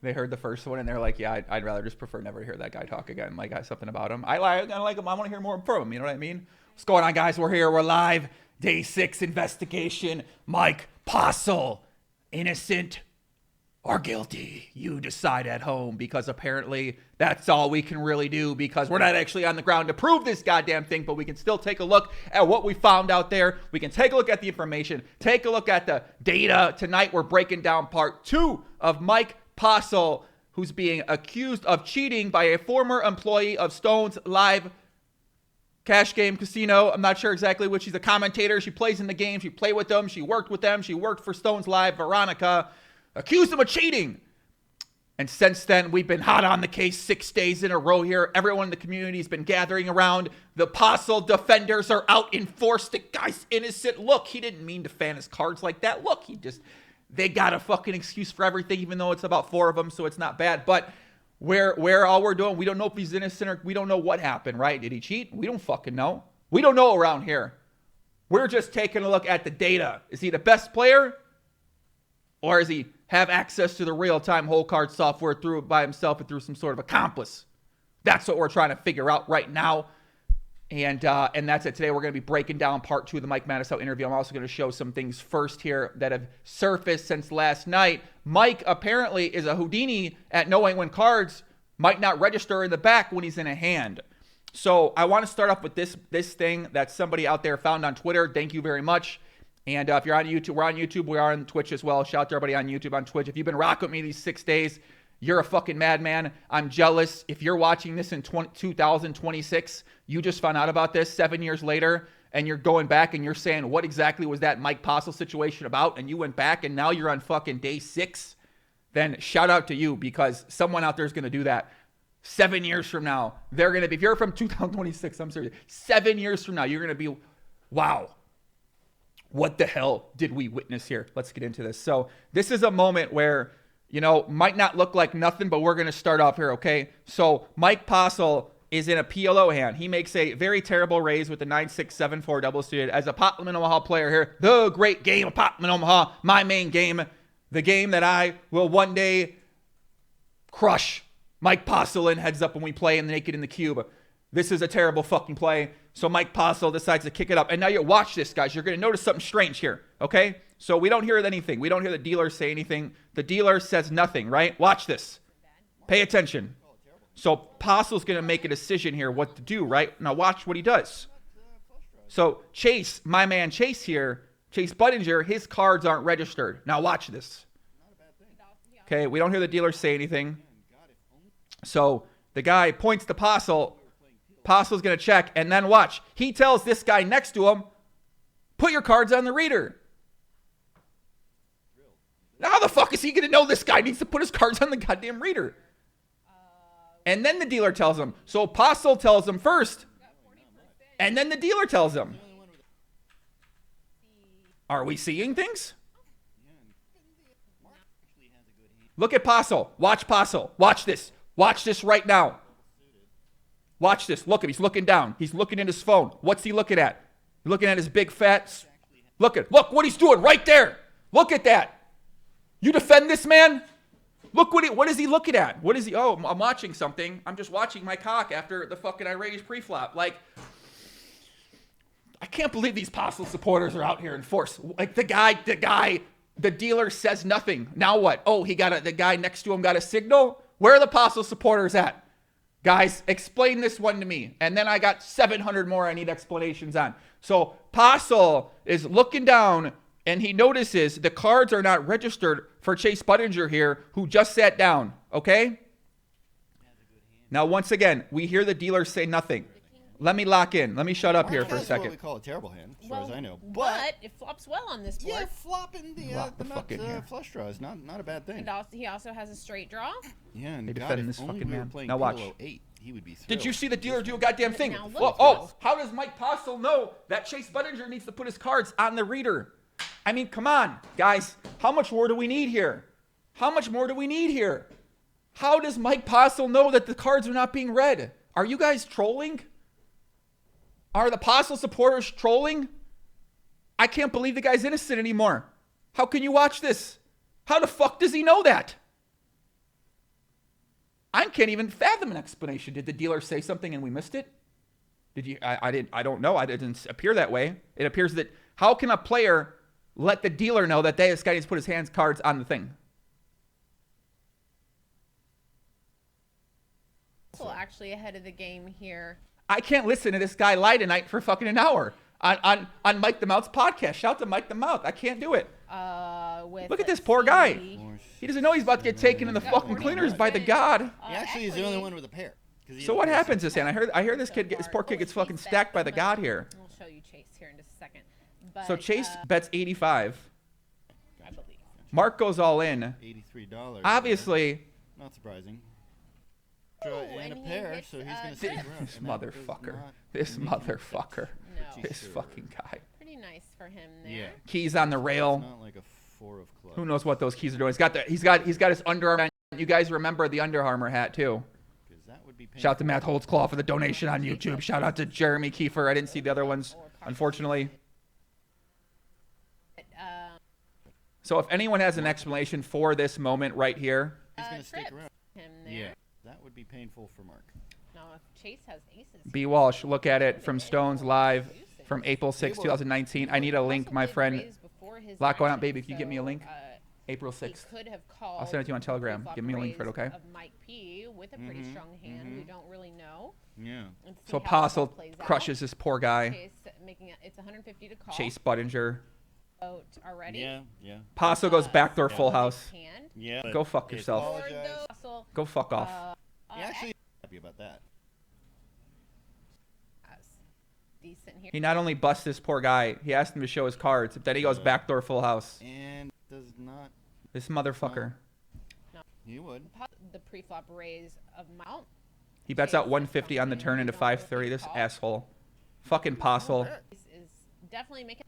They heard the first one and they're like, yeah, I'd rather just prefer never hear that guy talk again. Like, I something about him. I like him. I want to hear more from him. You know what I mean? What's going on, guys? We're here. We're live. Day 6 investigation. Mike Postle, innocent or guilty? You decide at home, because apparently that's all we can really do, because we're not actually on the ground to prove this goddamn thing, but we can still take a look at what we found out there. We can take a look at the information, take a look at the data. Tonight we're breaking down part 2 of Mike Postle, who's being accused of cheating by a former employee of Stone's live cash game casino. I'm not sure exactly what. She's a commentator. She plays in the game. She played with them. She worked with them. She worked for Stone's Live. Veronica accused him of cheating. And since then, we've been hot on the case 6 days in a row here. Everyone in the community has been gathering around. The Postle defenders are out in force. The guy's innocent. Look, he didn't mean to fan his cards like that. Look, they got a fucking excuse for everything, even though it's about 4 of them, so it's not bad. But where all we're doing, we don't know if he's innocent or we don't know what happened, right? Did he cheat? We don't fucking know. We don't know around here. We're just taking a look at the data. Is he the best player? Or does he have access to the real-time hole card software through it by himself and through some sort of accomplice? That's what we're trying to figure out right now. And that's it. Today we're going to be breaking down part 2 of the Mike Matusow interview. I'm also going to show some things first here that have surfaced since last night. Mike apparently is a Houdini at knowing when cards might not register in the back when he's in a hand. So I want to start off with this thing that somebody out there found on Twitter. Thank you very much. And if you're on YouTube, we're on YouTube. We are on Twitch as well. Shout out to everybody on YouTube, on Twitch. If you've been rocking with me these 6 days, you're a fucking madman. I'm jealous. If you're watching this in 2026, you just found out about this 7 years later, and you're going back and you're saying, what exactly was that Mike Postle situation about? And you went back and now you're on fucking day 6. Then shout out to you, because someone out there is going to do that. 7 years from now, they're going to be, if you're from 2026, I'm serious, 7 years from now, you're going to be, wow, what the hell did we witness here? Let's get into this. So this is a moment where, might not look like nothing, but we're going to start off here, okay? So Mike Postle is in a PLO hand. He makes a very terrible raise with the 9-6-7-4 double suited as a Potman Omaha player here. The great game of Potman Omaha, my main game, the game that I will one day crush Mike Postle in heads up when we play in the Naked in the Cube. This is a terrible fucking play. So Mike Postle decides to kick it up. And now you watch this, guys. You're going to notice something strange here, okay? So we don't hear anything. We don't hear the dealer say anything. The dealer says nothing, right? Watch this. Pay attention. So Postle's going to make a decision here what to do, right? Now watch what he does. So Chase, my man Chase here, Chase Budinger, his cards aren't registered. Now watch this. Okay, we don't hear the dealer say anything. So the guy points to Postle. Postle's going to check, and then watch. He tells this guy next to him, put your cards on the reader. Now how the fuck is he going to know this guy needs to put his cards on the goddamn reader? And then the dealer tells him. So Postle tells him first, and then the dealer tells him. Are we seeing things? Look at Postle. Watch Postle. Watch this. Watch this right now. Watch this. Look at him. He's looking down. He's looking at his phone. What's he looking at? He's looking at his big fat. Look what he's doing right there. Look at that. You defend this man? Look what is he looking at? What is he? Oh, I'm watching something. I'm just watching my cock after the fucking I raised pre-flop. Like, I can't believe these Postle supporters are out here in force. Like the dealer says nothing. Now what? Oh, the guy next to him got a signal. Where are the Postle supporters at? Guys, explain this one to me. And then I got 700 more I need explanations on. So Postle is looking down and he notices the cards are not registered for Chase Budinger here, who just sat down. Okay? Now, once again, we hear the dealer say nothing. Let me lock in. Let me shut up here for a second. That's what we call a terrible hand, as far as I know. But it flops well on this board. Yeah, flopping the nut flush draw is not a bad thing. And he also has a straight draw. Yeah, and They God, defending if this only fucking we were man. playing Now watch. Pillow 8, he would be thrilled. Did you see the dealer do a goddamn thing? Now look Well, how does Mike Postle know that Chase Budinger needs to put his cards on the reader? I mean, come on, guys. How much more do we need here? How much more do we need here? How does Mike Postle know that the cards are not being read? Are you guys trolling? Are the Postle supporters trolling? I can't believe the guy's innocent anymore. How can you watch this? How the fuck does he know that? I can't even fathom an explanation. Did the dealer say something and we missed it? Did you? I don't know. It didn't appear that way. It appears that how can a player let the dealer know that this guy needs to put his cards on the thing? Postle actually ahead of the game here. I can't listen to this guy lie tonight for fucking an hour on Mike the Mouth's podcast. Shout to Mike the Mouth. I can't do it. Look at this poor guy. He doesn't know he's about to get taken in the fucking cleaners by the god. He actually is the only one with a pair. So what happens this hand? I hear this poor kid gets fucking stacked by the god here. We'll show you Chase here in just a second. But, So Chase bets 85. I believe. Mark goes all in. $83. Obviously, Not surprising. Ooh, And a and he pair, hits, so he's going to this stick around. this And that does motherfucker. not This make motherfucker. No. This fucking guy. Pretty nice for him there. Yeah. Keys on the rail. It's not like a 4 of clubs. Who knows what those keys are doing? He's got his Under Armour. You guys remember the Under Armour hat too. 'Cause that would be painful. Shout out to Matt Holtzclaw for the donation on YouTube. Shout out to Jeremy Kiefer. I didn't see the other ones, unfortunately. But, So if anyone has an explanation for this moment right here, He's going to stick trips around. him there. Yeah. That would be painful for Mark. Now, if Chase has aces. B. Walsh, look at it from Stones Live from April 6, 2019. I need a link, my friend. Lot going on, baby. Can you get me a link? April 6th. Could have called. I'll send it to you on Telegram. Give me a link for it, okay? Of Mike P with a pretty strong hand. We don't really know. Yeah. Let's see So how this Postle all plays out. crushes this poor guy. Chase making it's 150 to call. Chase Buttinger. Vote already. Yeah. Yeah. Postle goes backdoor full house. Hand. Yeah. Go fuck it's yourself. all- Forward Apologize. though, Postle, Go fuck off. He actually happy about that. decent here. He not only busts this poor guy, he asked him to show his cards, but then he goes backdoor full house. And does not. This motherfucker. He would. The pre-flop raise of Mount. He bets out 150 on the turn into 530. This asshole. Fucking Postle. This is definitely making.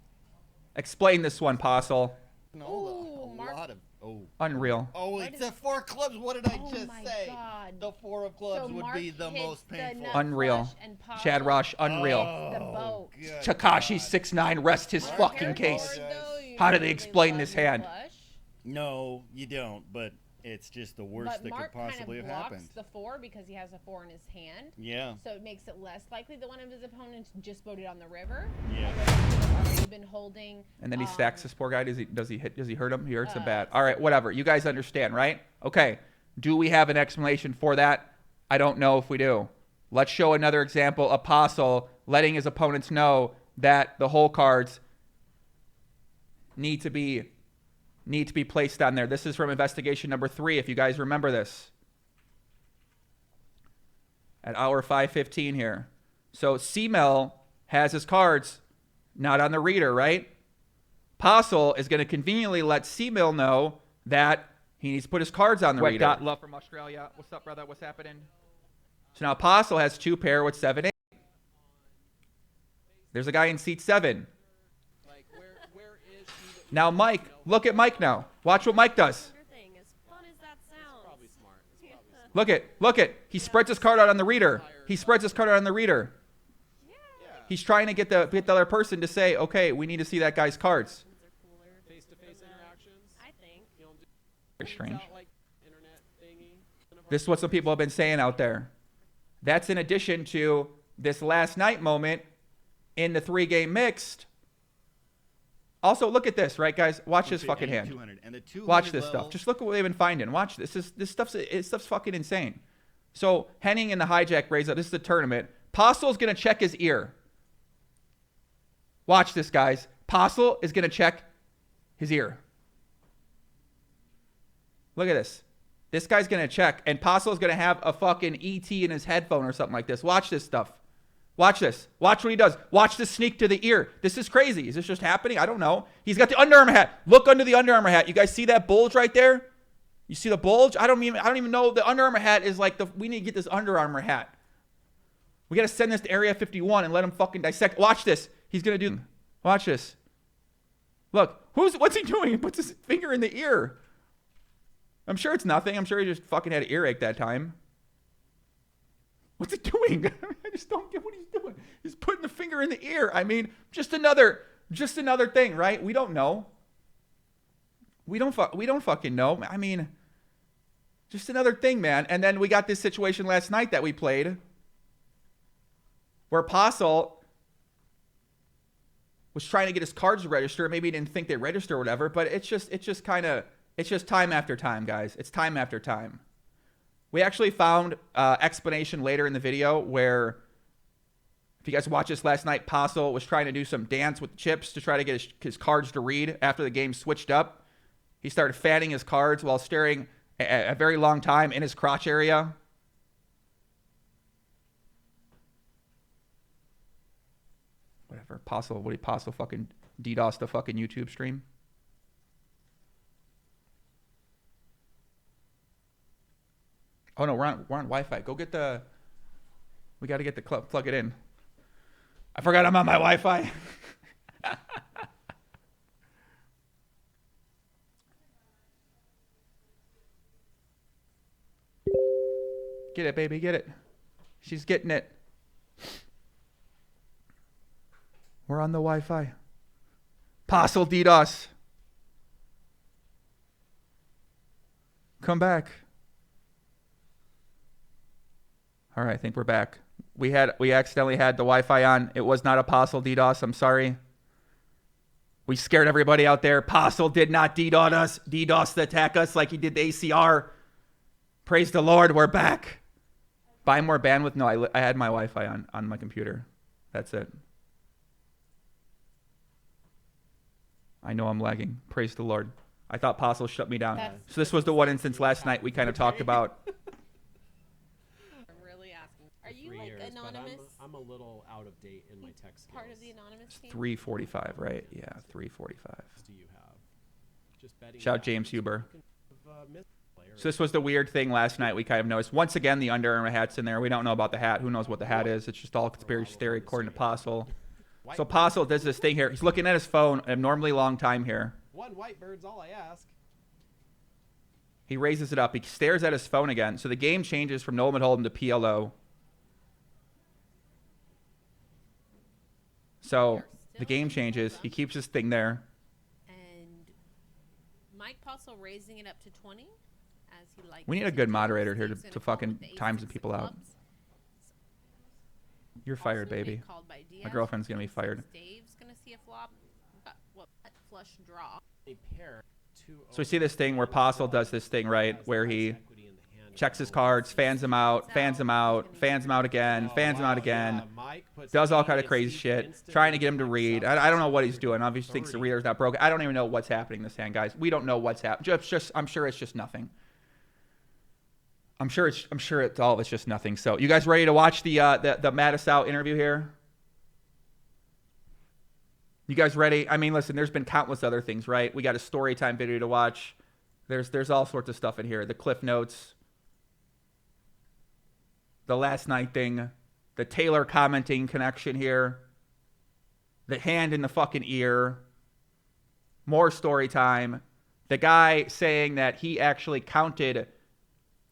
Explain this one, Postle. No, Ooh, a Mark. lot of. Oh. Unreal. Oh, What it's is- a 4 of clubs. What did I Oh just my say? God. The 4 of clubs So would Mark be the hits most the painful. nut Unreal. flush and Postle Chad Rush, unreal. The boat. God. Takashi 6'9", rest his Mark fucking Harris case. forward, though, you How know do they explain love this your hand? flush. No, you don't. But it's just the worst But that Mark could possibly kind have of blocks happened. the 4 because he has a 4 in his hand. Yeah. So it makes it less likely that one of his opponents just voted on the river. Yeah. He's already been holding. And then he stacks this poor guy. Does he hurt him? He hurts him Uh, bad. All right, whatever. You guys understand, right? Okay. Do we have an explanation for that? I don't know if we do. Let's show another example. Postle letting his opponents know that the hole cards need to be placed on there. This is from investigation number 3, if you guys remember this. At hour 5:15 here. So C-Mel has his cards not on the reader, right? Postle is going to conveniently let C-Mel know that he needs to put his cards on the reader. Dot love from Australia. What's up, brother? What's happening? So now Postle has 2 pair with 7-8. There's a guy in seat 7. Now Mike, look at Mike now. Watch what Mike does. Thing, as fun as that sounds. Look it. He spreads his card out on the reader. He's trying to get the other person to say, okay, we need to see that guy's cards. Face-to-face interactions. I think. Very strange. This is what some people have been saying out there. That's in addition to this last night moment in the 3-game mixed. Also, look at this, right, guys? Watch this fucking hand. 200. And the 200 Watch this level, stuff. Just look at what they've been finding. Watch this. This stuff's fucking insane. So Henning in the hijack raise up. This is the tournament. Postle's gonna check his ear. Watch this, guys. Postle is gonna check his ear. Look at this. This guy's gonna check, and Postle's gonna have a fucking ET in his headphone or something like this. Watch this stuff. Watch this. Watch what he does. Watch this sneak to the ear. This is crazy. Is this just happening? I don't know. He's got the Under Armour hat. Look under the Under Armour hat. You guys see that bulge right there? You see the bulge? I don't even know. The Under Armour hat is like we need to get this Under Armour hat. We got to send this to Area 51 and let him fucking dissect. Watch this. He's going to do. Watch this. Look. What's he doing? He puts his finger in the ear. I'm sure it's nothing. I'm sure he just fucking had an earache that time. What's he doing? I just don't get what he's doing. He's putting the finger in the ear. I mean, just another thing, right? We don't know. We don't fucking know. I mean, Just another thing, man. And then we got this situation last night that we played where Postle was trying to get his cards to register. Maybe he didn't think they register or whatever, but it's just time after time, guys. It's time after time. We actually found explanation later in the video where, if you guys watched this last night, Postle was trying to do some dance with chips to try to get his cards to read after the game switched up. He started fanning his cards while staring a very long time in his crotch area. Whatever. Postle, what did Postle fucking DDoS the fucking YouTube stream? Oh no, we're on Wi-Fi. Go get the. We got to get the plug it in. I forgot I'm on my Wi-Fi. Get it, baby, get it. She's getting it. We're on the Wi-Fi. Postle DDoS. Come back. All right, I think we're back. We accidentally had the Wi-Fi on. It was not a Postle DDoS. I'm sorry. We scared everybody out there. Postle did not DDoS to attack us like he did the ACR. Praise the Lord, we're back. Buy more bandwidth? No, I had my Wi-Fi on my computer. That's it. I know I'm lagging. Praise the Lord. I thought Postle shut me down. So this was the one instance last night we kind of talked about. Are you like anonymous? I'm a little out of date in my tech skills. Part of the anonymous team? 345, right? Yeah, 345. Do you have? Just betting. Shout out James Huber. So this was the weird thing last night we kind of noticed. Once again, the Under Armour hat's in there. We don't know about the hat. Who knows what the hat is? It's just all conspiracy theory according to Postle. So Postle does this thing here. He's looking at his phone an abnormally long time here. One white bird's all I ask. He raises it up. He stares at his phone again. So the game changes from no limit hold'em to PLO. So the game changes. He keeps his thing there. And Mike Postle raising it up to 20 as he likes. We need a good moderator here to fucking time some people out. You're fired, baby. My girlfriend's gonna be fired. Dave's gonna see a flop. Flush draw. So we see this thing where Postle does this thing, right, where he checks his cards, fans them out, fans them out, fans them out again, fans them out again, does all kind of crazy shit, trying to get him to read. I don't know what he's doing. Obviously thinks the reader's not broken. I don't even know what's happening in this hand, guys. We don't know what's happening. I'm sure it's just nothing. I'm sure it's all of it's just nothing. So you guys ready to watch the Matusow interview here? You guys ready? I mean, listen, there's been countless other things, right? We got a story time video to watch. There's all sorts of stuff in here. The Cliff Notes. The last night thing. The Taylor commenting connection here. The hand in the fucking ear. More story time. The guy saying that he actually counted.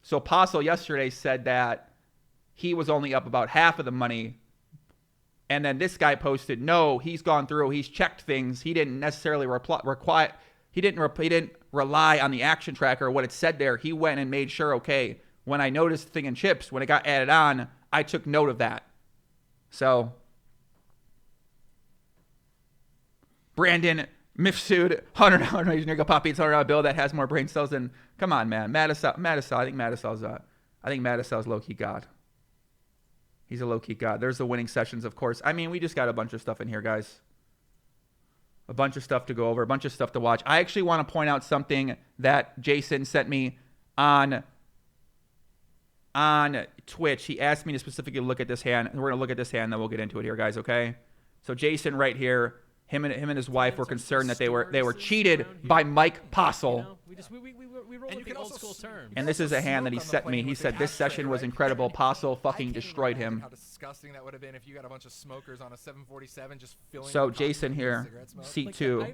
So Postle yesterday said that he was only up about half of the money. And then this guy posted, no, he's gone through, he's checked things. He didn't necessarily he didn't rely on the action tracker or what it said there. He went and made sure, okay, when I noticed the thing in chips, when it got added on, I took note of that. So Brandon Mifsud, $100 donation. Here, Poppy. It's $100 bill that has more brain cells than. Come on, man. Matusow. I think Matusow's low key God. He's a low key God. There's the winning sessions, of course. I mean, we just got a bunch of stuff in here, guys. A bunch of stuff to go over. A bunch of stuff to watch. I actually want to point out something that Jason sent me on Twitch. He asked me to specifically look at this hand. We're gonna look at this hand, then we'll get into it here, guys. Okay. So Jason, right here. Him and his wife were concerned that they were cheated by Mike Postle. We roll with the old school terms. And this is a hand that he sent me. He said this session was incredible. Postle fucking destroyed him. How disgusting that would have been if you got a bunch of smokers on a 747 just filling. So Jason here, seat 2.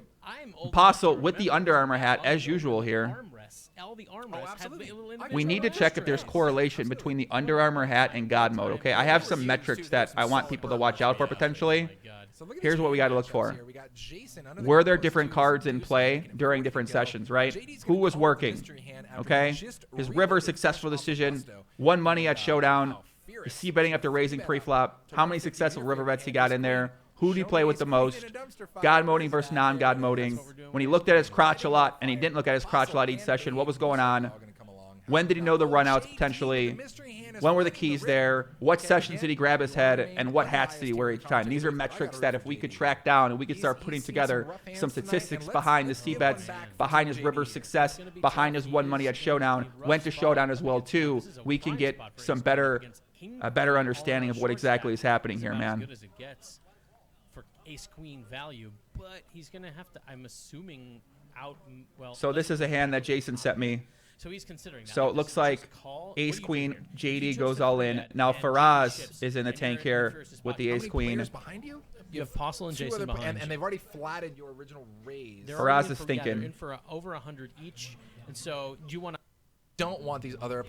Postle with the Under Armour hat as usual here. We need to check if there's correlation between the Under Armour hat and God mode. Okay, I have some metrics that I want people to watch out for potentially. So look at Here's these what we got to look matchups for. here. We got Jason under the Were there gun, different Matusow, cards in Matusow play making it during 40 different to go. sessions, right? JD's Who gonna was call the working? mystery hand after Okay? he just His reloaded river fresh successful off the decision. Postle. Won money at And, showdown. wow, Furious. Is C-betting after raising pre-flop. How many successful river bets he got in there? Who did he play with the most? God moding versus non-God moding. When he looked at his crotch a lot and he didn't look at his crotch a lot each session, what was going on? When did he know the runouts potentially? When were the keys there? What sessions did he grab his head? And what hats did he wear each time? These are metrics that if we could track down and we could start putting together some statistics behind the C-bets, behind his river success, behind his won money at showdown, went to showdown as well too, we can get some a better understanding of what exactly is happening here, man. As good as it gets for ace-queen value, but he's going to have to, I'm assuming, well. So this is a hand that Jason sent me. So he's considering that. So it looks like ace queen, JD goes all in. Now Faraz is in the tank here with the ace queen. Behind you? You have Postle and Jason behind and they've already flatted your original raise. They're Faraz already is they're thinking. in for over 100 each, and so do you want to? Don't want these other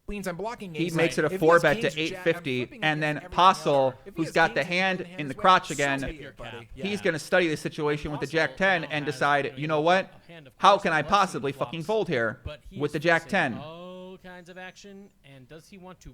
queens. I'm blocking. He ace. makes it a If he 4-bet has to kings, jack, I'm 850, flipping and it then every Postle, time. If he who's has got the kings hand hand in the as well, crotch so again, be it, buddy. he's going to study the situation with the Jack 10 and decide, you know what? A hand of How course can I plus some possibly flops, fucking fold here but he with is the Jack facing 10? all kinds of action, and does he want to?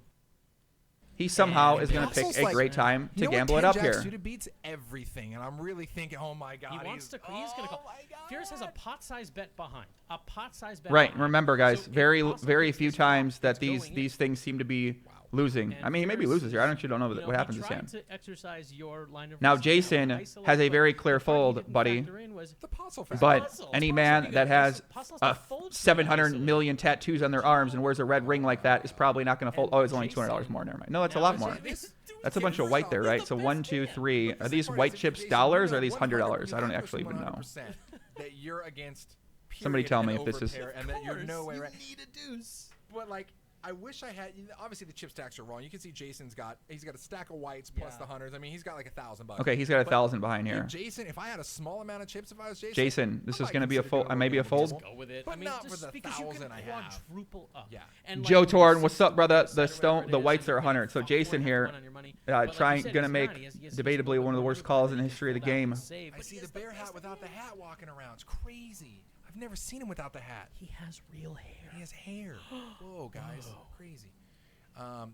He somehow And is going to pick Postle's a like, great time You to know what, gamble it 10 up jack here. suited beats everything, and I'm really thinking, oh my god, He wants to. He's going to call. my God. Fierce has a pot-sized bet behind. A pot-sized bet. Right. behind. Remember, guys, So if very Postle very makes few this flop, times that it's going in. these things seem to be losing. And I mean, he maybe Fierce loses here. I is- actually don't know you what happens he this tried hand. to exercise your line of Now reasoning, Jason isolate, has a but very the clear part he fold, didn't buddy. factor in was The Postle factor. But Postle. any Postle, man you that got has Postle's a not folding 700 isolate. million tattoos on their arms and wears a red ring like that is probably not going to fold. Oh, it's only $200 more. Never mind. No, that's a Now lot is more. it- this- That's a bunch of white there, right? So 1, 2, 3. Are these white chips dollars or are these $100? I don't actually even know. That you're against. Somebody tell me and if this is- overpair, and that you're no way You right. need a deuce. But like, I wish I had. Obviously, the chip stacks are wrong. You can see Jason's got. He's got a stack of whites plus Yeah. the hundreds. I mean, he's got like $1,000. Okay, he's got But 1,000 behind if here. Jason, if I had a small amount of chips, if I was Jason. Jason, this I is might going to be a consider fold. going Maybe a with fold. Go with it. But I mean, not just for the because you can 1,000 I have. quadruple up. Yeah. And Joe like, Torn, when what's you up, brother? see The whatever stone, it the is, whites you're are gonna 100. So flop Jason 4, here, have one on your money. But like you trying, said, gonna he's make not. He has debatably one of the worst calls in the history of the game. Save, I but see he the has bear best hat without the hat walking around. It's crazy. I've never seen him without the hat. He has real hair. He has hair. Whoa, guys, crazy.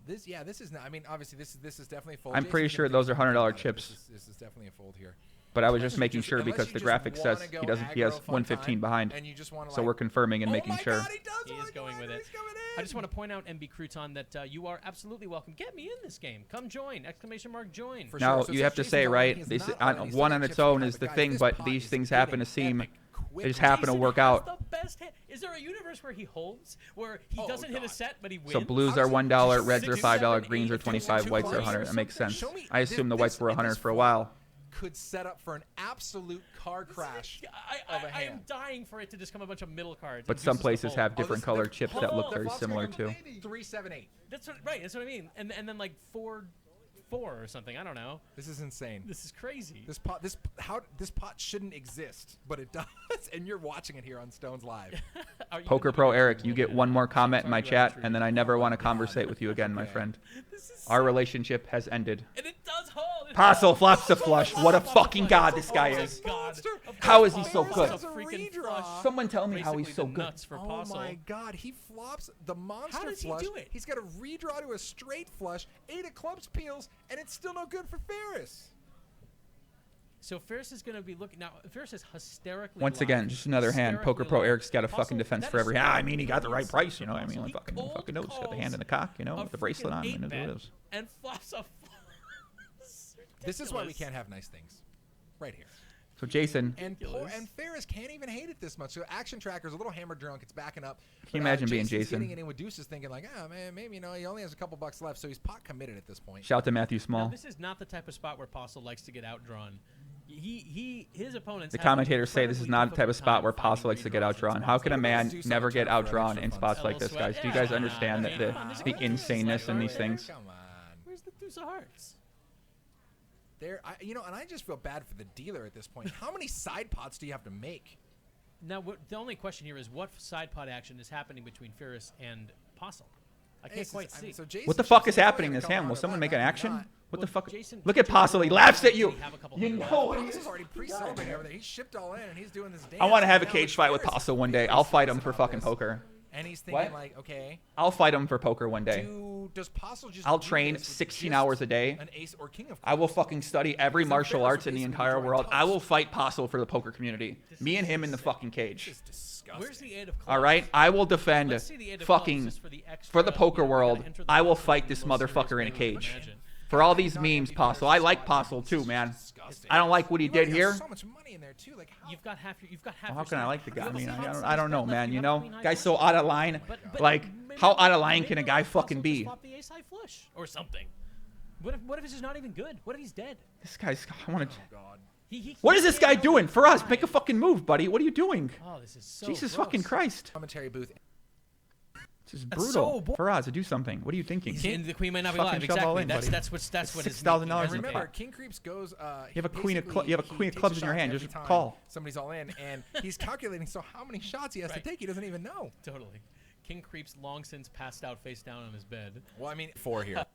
This is not. I mean, obviously, this is definitely a fold. I'm pretty Jason's sure gonna those take are some $100 about it. chips. This is definitely a fold here. But I was just Unless you making just- sure unless because you the just graphic wanna says go he doesn't. He has aggro fun 115 time, behind. and you just wanna, So like, we're confirming and oh making my sure. God, he does He wanna is go going in, with it. he's coming I just in. want to point out, MB Crouton, that you are absolutely welcome. Get me in this game. Come join! Exclamation mark join. For Now sure. So you it have says to Jason's say, on right? he's These not on, on, he's one not on its chips own behind, is the guys, thing, this but pot these is things happen to getting seem. epic They just quick. happen to Jason work has out. the best hand. Is there a universe where he holds, where he Oh, doesn't hit a God. set but he wins? So blues are Obviously, $1, just reds are 6, $5, 7, greens are 8, 25, whites are 100. That makes sense. I assume the whites were 100 for a while. Could set up for an absolute car crash. of a I am hand. dying for it to just come a bunch of middle cards. But and some deuces to places fold. have different this- colored they're- chips that look Oh, very flop's similar gonna too. 3, 7, 8. That's what, right. That's what I mean. And then like 4 or something. I don't know. This is insane. This is crazy. This pot shouldn't exist, but it does, and you're watching it here on Stones Live. Are you Poker in the Pro video? Eric, you get one more comment in my Sorry, chat, Andrew. and then I never want to conversate with you again, my Okay. friend. This is Our so- relationship has ended. And it does hold. It Postle holds. flops the flush. What a fucking god this guy Oh my is. God. Of How course is he so Postle good? is a freaking Redraw. flush. Someone tell me how Basically he's so the good. nuts for Oh Postle. my God, he flops the monster How does he flush. do it? He's got a redraw to a straight flush, 8 of clubs peels, and it's still no good for Ferris. So Ferris is going to be looking now. Ferris is hysterically. Once live. again, just another hand. Poker Hysterically Pro live. Eric's got a Postle, fucking defense that for is every. so I mean, he got the right crazy. price, you know. I mean, Postle, like he fucking cold knows. Got the hand in the calls cock, you know, a with the bracelet freaking on. You know what 8-bet it is. and flops a. This is why we Ridiculous. can't have nice things. Right here. So Jason, And Ridiculous. Ferris can't even hate it this much. So Action Tracker's a little hammer drunk. It's backing up. Can you imagine being Jason's Jason? Getting it in with Deuces thinking like, man, maybe, he only has a couple bucks left. So he's pot committed at this point. shout to Matthew Now, Small. this is not the type of spot where Postle likes to get outdrawn. His opponents. The have an commentators say this is not the type of incredibly spot where difficult time Postle likes to get finding outdrawn. redraws How can a and man do something never get for an outdrawn extra in fun spots side. like this, Little guys? sweat. Do you guys Yeah. understand I mean, come on, there's a the good deuce insaneness in right these there. things? Come on. Where's the deuce of hearts? And I just feel bad for the dealer at this point. How many side pots do you have to make? Now, the only question here is what side pot action is happening between Ferris and Postle? I can't quite see. So Jason What the fuck should is say, happening in "Come this hand? on, Will someone but make an I'm action? not." What the fuck? Jason, Look at Postle. He laughs at you. We have a couple You hundred know left. what? This is already pre-celebrated over there. He's shipped all in and he's doing this dance. I want to have a Now cage look, fight with Ferris Postle is one day. very I'll fight him serious for about fucking this. poker. And he's thinking What? like, okay, I'll fight him for poker one day. does Postle just I'll do train this with 16 just hours a day. An ace or king of I will clubs? fucking study every So martial Ferris arts would in the basically entire join world. I toast. will fight Postle for the poker community. Me and him in the fucking This cage. is disgusting. Where's the 8 of clubs? All right? I will defend Let's see the 8 of clubs fucking just for the extra, for the poker we gotta world. enter the I will clubs fight in this the most serious motherfucker in a way we can cage. imagine. For all these Not memes, gonna be Postle. better I like spot. Postle This too, is man. disgusting. I don't like what he You already did got here. So much money in there too. Like how? You've got half your Well, how can I stack. like the guy? You I have a mean, spot I don't know, left, man. you You have know, a queen high guy's flush. so out of line. But Like, maybe how not- out of line maybe can a not guy let Postle fucking just be? flop the ace high flush or something. What if it's just not even good? What if he's dead? This guy's. I want to. God. What is this guy can't doing? help For but us, make a try. fucking move, buddy. What are you doing? Oh, this is so Jesus gross. fucking Christ. Commentary booth. This is That's brutal. so bo- Faraz, do something. What are you thinking? And the queen might not be Fucking live. shove all Exactly. in, That's buddy. that's what his $6,000 every in Remember, pot. King Creeps goes. You have a queen of basically, you have a he queen of takes clubs a in your shot hand. every Just time call. Somebody's all in, and he's calculating so how many shots he has Right. to take. He doesn't even know. Totally. King Creeps long since passed out face down on his bed. Well, I mean, 4 here.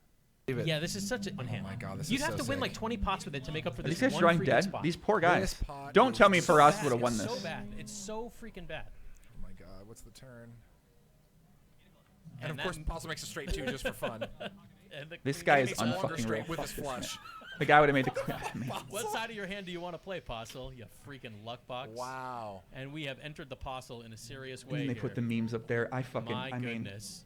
Leave it. Yeah, this is such a one hand. my God, this You'd is have so to win sick. like 20 pots with it to make up for Are this these guys one drawing freaking dead? spot. These poor guys. This pot Don't tell me is Faraz bad. would have won It's this. so bad. It's so freaking bad. Oh my God, what's the turn? And And of course, that- Postle makes a straight 2 just for fun. And the This queen guy makes is a Longer longer unfucking straight real. with Fuck his this man. flush. The guy would have made the. I mean, What side of your hand do you want to play, Postle? You freaking luck box. Wow. And we have entered the Postle in a serious and way then they here. put the memes up there. I fucking. My I mean, goodness.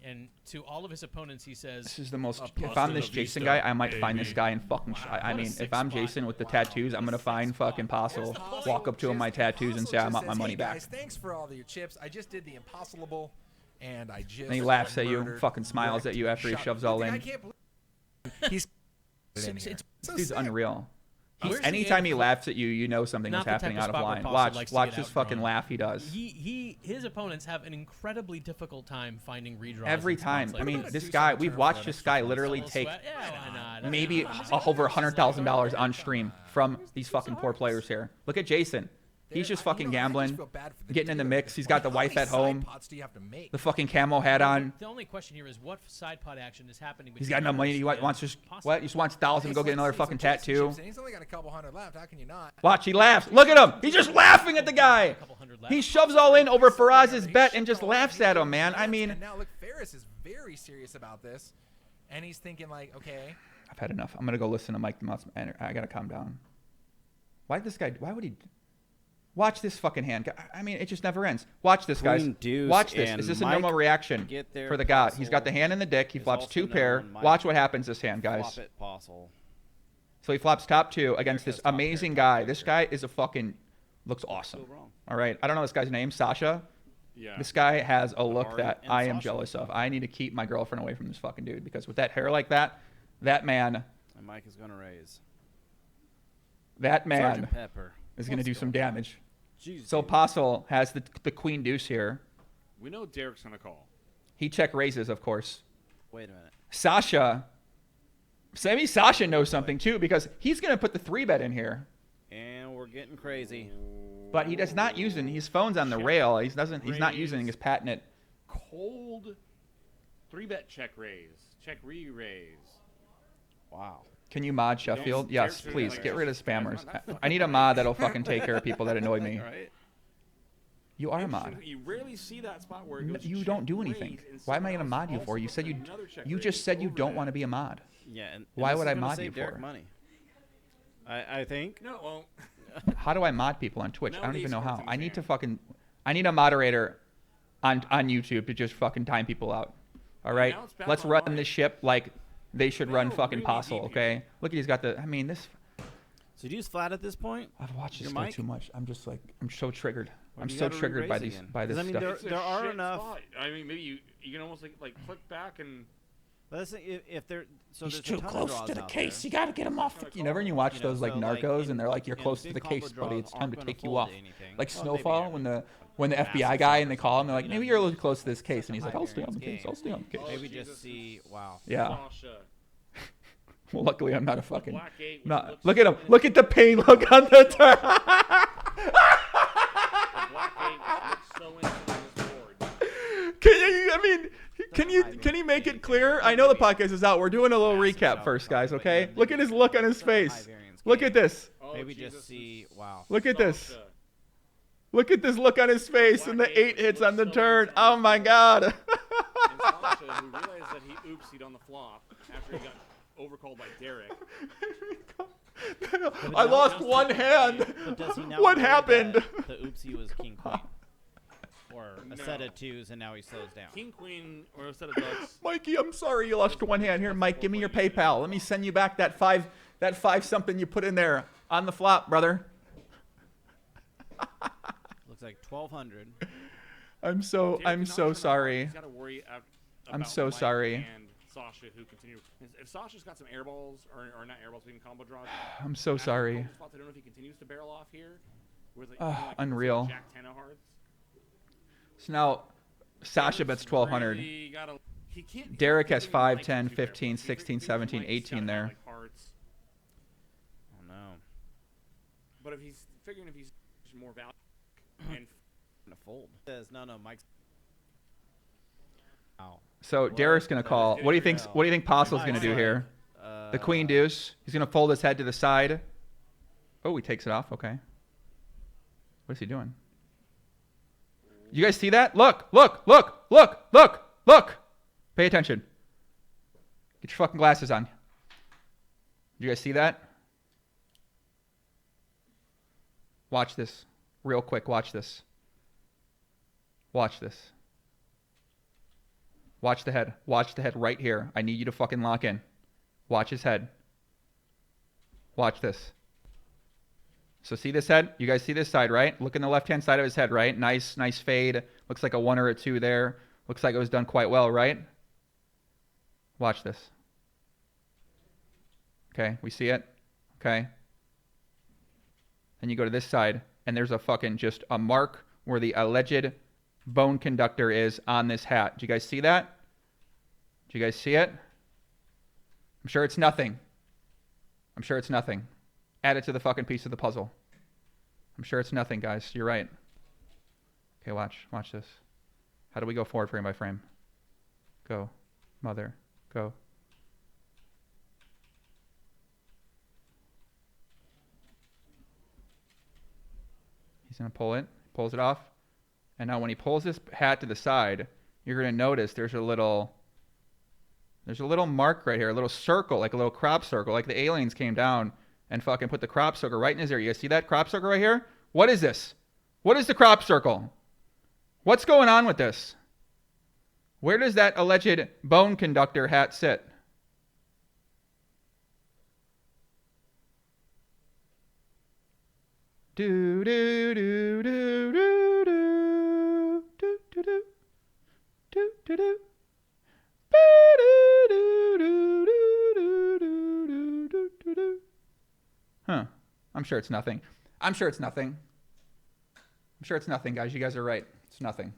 And to all of his opponents, he says, this is the most. If Postle I'm this of Jason Vista, guy, I might find this baby. guy and fucking. I What a mean, sick if I'm spot. Jason with the tattoos, I'm gonna find fucking Postle, walk up to him my tattoos, and say I want my money back. Guys, thanks for all of your chips. I just did the impossible, and I just. And he laughs at you, murdered, fucking smiles at you after he shot. shoves all I in. can't believe he's. in here. it's- So This dude's sick. unreal. Where's the Anytime he end? laughs at you, you know something Not was the type happening of out of spot where line. Postle Watch, likes to watch get this fucking outdrawn. laugh he does. his opponents have an incredibly difficult time finding redraws. Every in spots time. like I mean, gonna this do guy. some We've turn watched for this that guy extra literally Little take sweat. Yeah, why not? maybe over $100,000 on stream from these fucking poor players here. Look at Jason. He's just fucking I just gambling, feel bad for the getting in the dude. mix. He's got the How wife many at side home, pots do you have to make? the fucking camo hat on. The only question here is what side pot action is happening. He's got enough money. He wants just what? He just wants 1,000 to go get another fucking tattoo. He's only got a couple hundred left. How can you not? Watch, he laughs. Look at him. He's just laughing at the guy. couple hundred left. He shoves all in over Faraz's He bet shipped and just all in, laughs he at did him, man. the I dance, mean, and now look, Ferris is very serious about this, and he's thinking like, okay, I've had enough. I'm gonna go listen to Mike the Mouse. I gotta calm down. Why this guy? Why would he? Watch this fucking hand. I mean, it just never ends. Watch this, guys. Queen deuce Watch this. and Is this a Mike normal reaction get there, for the god? He's got the Postle hand in the dick. He is flops also 2 pair. known. Mike Watch what happens this hand, guys. Flop it, Postle. So he flops top 2 against this goes top pair, amazing top guy. pair. This guy is a fucking looks awesome. Go wrong. All right, I don't know this guy's name, Sasha. Yeah. This guy has a look Ari that and I am Sasha. jealous of. I need to keep my girlfriend away from this fucking dude because with that hair like that, that man, And Mike is gonna raise. that man Sergeant Pepper. is going to do some damage. Jeez, So dude. Postle has the queen deuce here. We know Derek's gonna call. He check raises, of course. Wait a minute. Sasha, maybe Sasha knows something too because he's going to put the 3-bet in here. And we're getting crazy. But he does not using his phone's on the Check rail. He's not using raise. his patented. Cold 3-bet check raise. Check re-raise. Wow. Can you mod Sheffield? Don't- Yes, Derek's please. like Get rid of this. spammers. That's not- I need a mod that'll fucking take care of people that annoy me. Right? You are a mod. You rarely see that spot where it No, goes you check don't do raise anything. and Why am I someone gonna mod you else for? You also said puts you another check you raise just said you over don't that. want to be a mod. Yeah. And Why this would is I gonna mod save you Derek for? money. I think. No, well, How do I mod people on Twitch? I don't Nowadays, even know how. things I need to can. fucking I need a moderator on YouTube to just fucking time people out. All right? now it's back Let's run online. this ship like they should They run are fucking really Postle, deep okay? Look at he's got the I mean this So do you use flat at this point? I've watched this Your guy mic? too much. I'm just like I'm so triggered. Or I'm do you so gotta triggered by re-raise these again? by 'Cause this I mean, stuff. it's a there are shit enough. spot. I mean, maybe you can almost like click back and But that's if there. So He's there's too a ton of close draws to the out case. there. You got to get him off. You never you watch You know, those like so, like, narcos in- and they're like you're in close to big the case, combo buddy. draws It's time aren't to gonna take you fold off. to anything. Like Well, maybe Snowfall every- when the massive FBI guy size and they or call him, they're like something, maybe you you're a know, little close to this case, such and a he's like high I'll stay on the variance case. I'll stay on the Oh, case. Maybe Jesus. just see. Wow. Yeah. Sasha. Well, luckily I'm not a fucking. Black 8, which Not, looks look at him. so Look at the pain look on the turn. The Black 8 which looks so instant on this board. I mean, can you make it clear? I know the podcast is out. We're doing a little recap first, guys. Okay. Look at his look on his face. Look at this. Oh, Maybe Jesus, just see. Wow. Look at this. Sasha. Look at this look on his face and the 8 hits on the turn. Oh my God. And Sasha, who realized that he oopsied on the flop after he got overcalled by Derek. I lost one hand. But does he now What know happened? that the oopsie was king queen, or a set No. of twos, and now he slows down. King, queen, or a set of ducks. Mikey, I'm sorry you lost one hand. Here, Mike, give me your PayPal. Let me send you back that five something you put in there on the flop, brother. Looks like 1,200. I'm so Derek is not sure about sorry. He's got to worry I'm about so Mike sorry. And Sasha, who continue. If Sasha's got some air balls, or not air balls, but even combo draws. I'm so after sorry. couple spots, I don't know if he continues to barrel off here. With like, Unreal. Jack 10 of hearts. So now Sasha bets 1,200. Really he can't. Derek has he's 5, like 10, two barrels. 15, He 16, figures 17, Mike's 18 gotta there. have, like, hearts. Oh no. But if he's figuring if he's more value and Gonna fold. Says no, Mike's. Wow. So Derek's gonna call. What do you think? What do you think Postle's gonna do here? The queen deuce. He's gonna fold his head to the side. Oh, he takes it off. Okay. What is he doing? You guys see that? Look! Pay attention. Get your fucking glasses on. You guys see that? Watch this. Real quick, watch this. Watch this. Watch the head. Watch the head right here. I need you to fucking lock in. Watch his head. Watch this. So see this head? You guys see this side, right? Look in the left-hand side of his head, right? Nice fade. Looks like a 1 or a 2 there. Looks like it was done quite well, right? Watch this. Okay, we see it. Okay. Then you go to this side, and there's a fucking just a mark where the alleged bone conductor is on this hat. Do you guys see that? Do you guys see it? I'm sure it's nothing. I'm sure it's nothing. Add it to the fucking piece of the puzzle. I'm sure it's nothing, guys. You're right. Okay, watch. Watch this. How do we go forward frame by frame? Go. Mother. Go. He's going to pull it. Pulls it off. And now when he pulls this hat to the side, you're going to notice there's a little mark right here, a little circle, like a little crop circle, like the aliens came down and fucking put the crop circle right in his ear. You guys see that crop circle right here? What is this? What is the crop circle? What's going on with this? Where does that alleged bone conductor hat sit? Do do do do do do do do do do do do. Huh. I'm sure it's nothing. I'm sure it's nothing. I'm sure it's nothing, guys. You guys are right. It's nothing.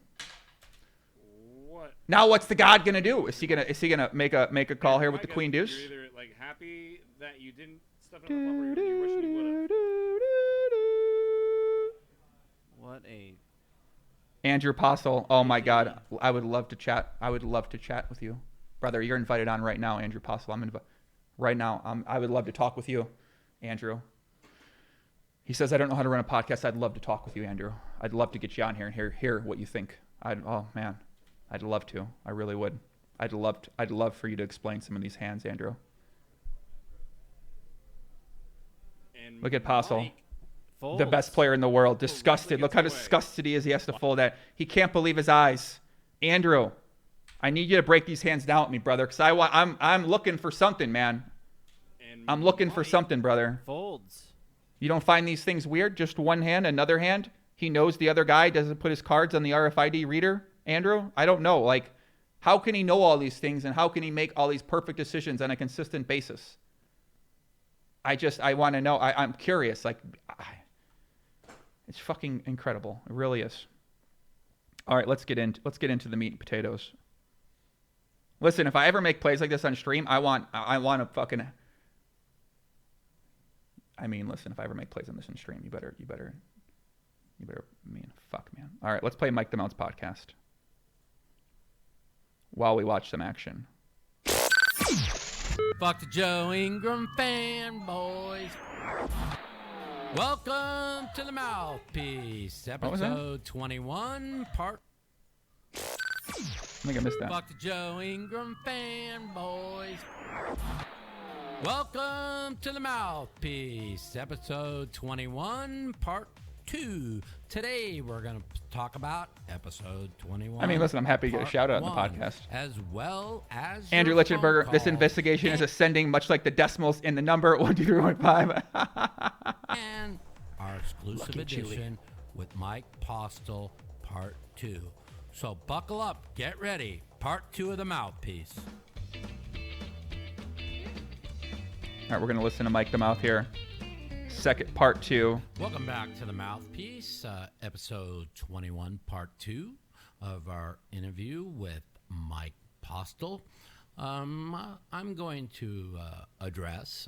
what? Now what's the god gonna do? Is he gonna make a call here with the queen deuce? You're either like happy that you didn't stuff it on the flop, or you're wishing you would have. What a. Andrew Postle. Oh my God, I would love to chat. I would love to chat with you, brother. You're invited on right now, Andrew Postle. Right now. I would love to talk with you, Andrew. He says I don't know how to run a podcast. I'd love to talk with you, Andrew. I'd love to get you on here and hear what you think. Oh man, I'd love to. I really would. I'd love for you to explain some of these hands, Andrew. And Look at Postle. Mike, The best player in the world. Disgusted. Look how disgusted he is. He has to fold that. He can't believe his eyes. Andrew, I need you to break these hands down with me, brother, because I'm looking for something, man. and I'm looking for Mike, something, brother. Folds. You don't find these things weird? Just one hand, another hand? He knows the other guy doesn't put his cards on the RFID reader, Andrew? I don't know. Like, how can he know all these things, and how can he make all these perfect decisions on a consistent basis? I want to know. I'm curious. Like, it's fucking incredible. It really is. All right, let's get into the meat and potatoes. Listen, if I ever make plays like this on stream, I want to fucking. I mean, listen, if I ever make plays on this on stream, you better. I mean, fuck, man. All right, let's play Mike the Mounts podcast. while we watch some action. Fuck the Joe Ingram fanboys. Welcome to the Mouthpiece, episode 21, part. I think I missed that. Fuck the Joe Ingram fanboys. Welcome to the Mouthpiece, episode 21, part 2. Today we're going to talk about episode 21. I mean, listen, I'm happy to get a shout out on the podcast. As well as Andrew your Lichtenberger, phone this calls. investigation is ascending much like the decimals in the number 1, 2, 3, 1, 5. And our exclusive Lucky Julie. edition with Mike Postle, part 2. So buckle up, get ready, part 2 of the Mouthpiece. All right, we're going to listen to Mike the Mouth here. Second, part 2. Welcome back to the Mouthpiece, episode 21, part 2 of our interview with Mike Postle. I'm going to address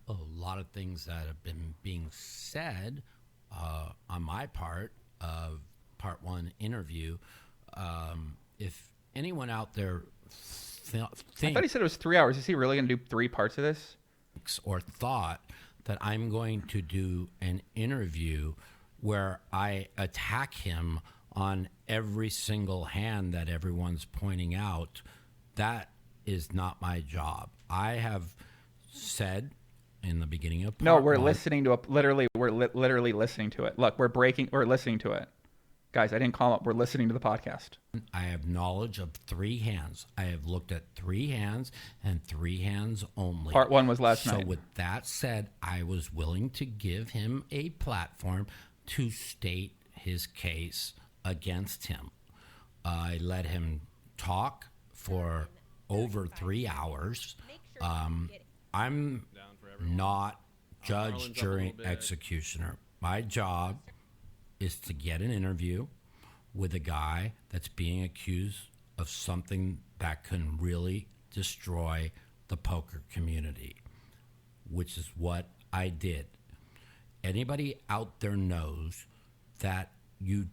a lot of things that have been being said on my part of part 1 interview. If anyone out there I thought he said it was 3 hours. Is he really going to do 3 parts of this? Or thought that I'm going to do an interview where I attack him on every single hand that everyone's pointing out, that is not my job. I have said in the beginning of part We're one, listening to we're literally listening to it. Look, we're listening to it. Guys, I didn't call up. We're listening to the podcast. I have knowledge of 3 hands. I have looked at 3 hands and 3 hands only. Part 1 was last night. So with that said, I was willing to give him a platform to state his case against him. I let him talk for over 3 hours. I'm not judge, jury, executioner. My job is to get an interview with a guy that's being accused of something that can really destroy the poker community, which is what I did. Anybody out there knows that you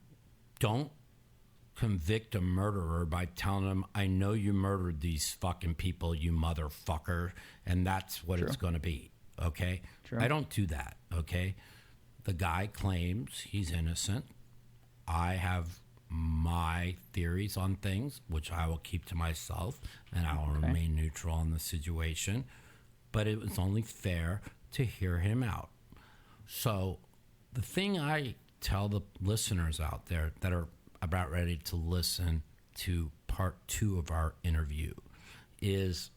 don't convict a murderer by telling them, I know you murdered these fucking people, you motherfucker, and that's what it's going to be, okay? True. I don't do that, okay? The guy claims he's innocent. I have my theories on things, which I will keep to myself, and I will remain neutral on the situation. But it was only fair to hear him out. So the thing I tell the listeners out there that are about ready to listen to part 2 of our interview is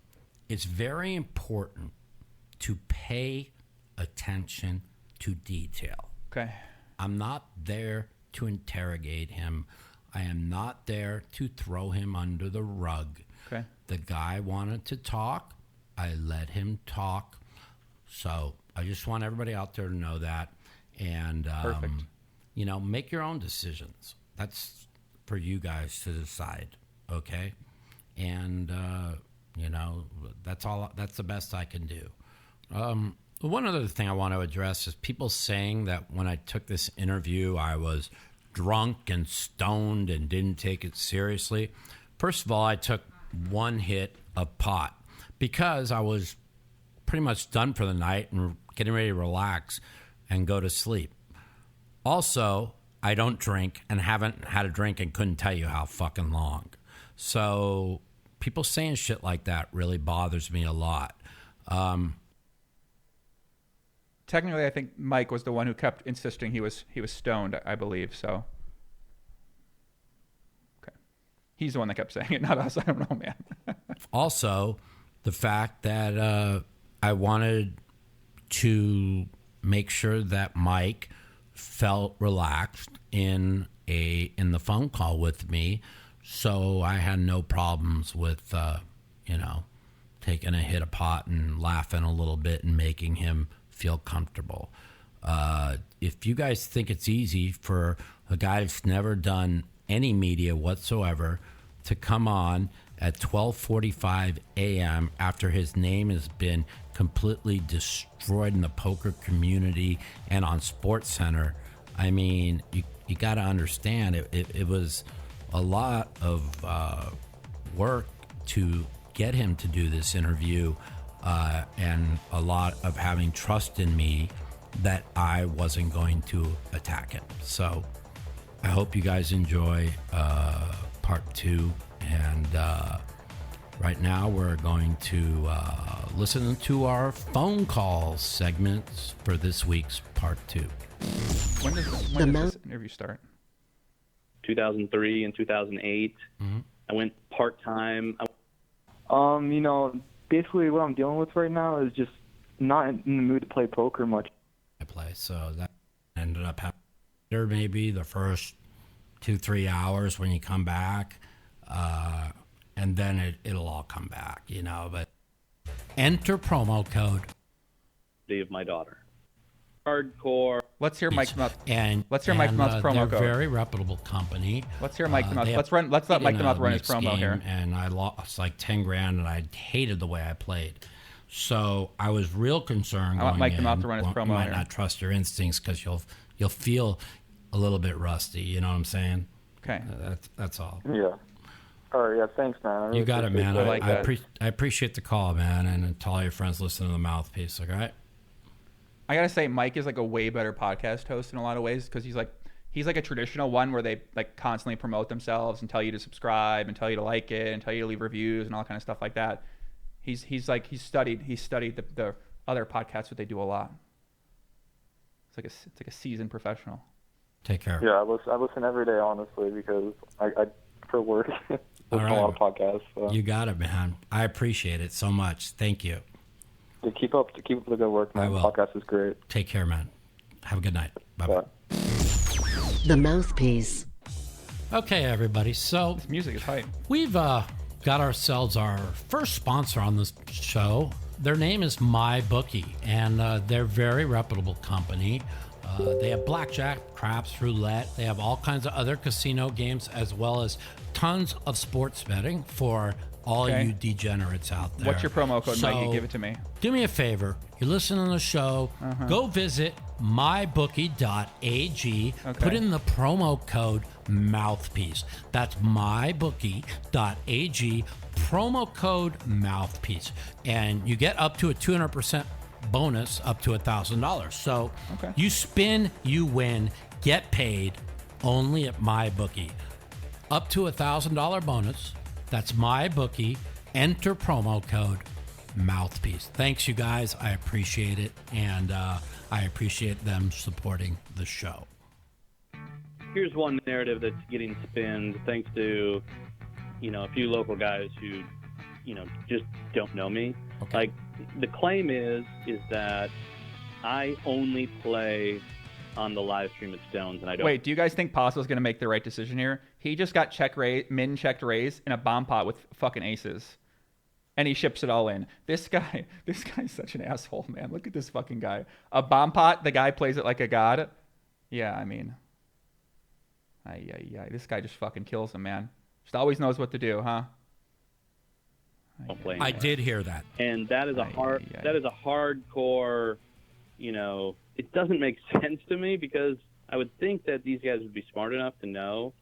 it's very important to pay attention to detail. Okay. I'm not there to interrogate him. I am not there to throw him under the rug. Okay. The guy wanted to talk. I let him talk. So I just want everybody out there to know that. And, Perfect. Make your own decisions. That's for you guys to decide. Okay. And, that's all. That's the best I can do. One other thing I want to address is people saying that when I took this interview, I was drunk and stoned and didn't take it seriously. First of all, I took 1 hit of pot because I was pretty much done for the night and getting ready to relax and go to sleep. Also, I don't drink and haven't had a drink and couldn't tell you how fucking long. So people saying shit like that really bothers me a lot. Technically, I think Mike was the one who kept insisting he was stoned, I believe. So, okay, he's the one that kept saying it, not us. I don't know, man. Also, the fact that I wanted to make sure that Mike felt relaxed in the phone call with me, so I had no problems with taking a hit of pot and laughing a little bit and making him feel comfortable. If you guys think it's easy for a guy that's never done any media whatsoever to come on at 12:45 a.m. after his name has been completely destroyed in the poker community and on SportsCenter, I mean, you got to understand it was a lot of work to get him to do this interview, and a lot of having trust in me that I wasn't going to attack him. So I hope you guys enjoy part 2. And right now we're going to listen to our phone call segments for this week's part 2. When does this interview start? 2003 and 2008. I went part-time. Basically what I'm dealing with right now is just not in the mood to play poker much. I play, so that ended up happening maybe the first 2-3 hours when you come back, and then it'll all come back, but enter promo code Of my daughter. Hardcore. Let's hear Mike's Mouth. Let's hear and, Mike Mouth's promo they're code. Very reputable company. Let's hear Mike Mouth. They have- Let's let Mike in a Mouth run his mixed promo game, here. And I lost like $10,000, and I hated the way I played. So I was real concerned. I want going Mike Mouth to run his you promo might here. not trust your instincts because you'll feel a little bit rusty. You know what I'm saying? Okay. That's all. Yeah. All right, yeah, thanks, man. I really You got it, appreciate man. that. I appreciate the call, man, and to all your friends listening to the Mouthpiece. Okay. I gotta say, Mike is like a way better podcast host in a lot of ways because he's like a traditional one where they like constantly promote themselves and tell you to subscribe and tell you to like it and tell you to leave reviews and all kind of stuff like that. He's studied the other podcasts, what they do a lot. It's like a seasoned professional. Take care. Yeah, I listen every day, honestly, because I for work, listen to a lot of podcasts. So. You got it, man. I appreciate it so much. Thank you. Yeah, keep up the good work, man. I will. The podcast is great. Take care, man. Have a good night. Bye-bye. The Mouthpiece. Okay, everybody. So This music is hype. we've got ourselves our first sponsor on this show. Their name is MyBookie, and they're a very reputable company. They have blackjack, craps, roulette. They have all kinds of other casino games, as well as tons of sports betting for all Okay. you degenerates out there. What's your promo code, So, Mikey? Give it to me. Do me a favor. You're listening to the show. Go visit mybookie.ag. Okay. Put in the promo code Mouthpiece. That's mybookie.ag. Promo code Mouthpiece. And you get up to a 200% bonus up to $1,000. So Okay. you spin, you win, get paid only at MyBookie. Up to $1,000 bonus. That's MyBookie. Enter promo code Mouthpiece. Thanks, you guys. I appreciate it, and I appreciate them supporting the show. Here's one narrative that's getting spinned thanks to, a few local guys who, just don't know me. Okay. Like, the claim is that I only play on the live stream at Stones, and I don't. Wait, do you guys think Postle's gonna make the right decision here? He just got min checked raise in a bomb pot with fucking aces, and he ships it all in. This guy's such an asshole, man. Look at this fucking guy. A bomb pot. The guy plays it like a god. Yeah, I mean, this guy just fucking kills him, man. Just always knows what to do, huh? Don't play I anymore. did hear that. And that is a hardcore, it doesn't make sense to me because I would think that these guys would be smart enough to know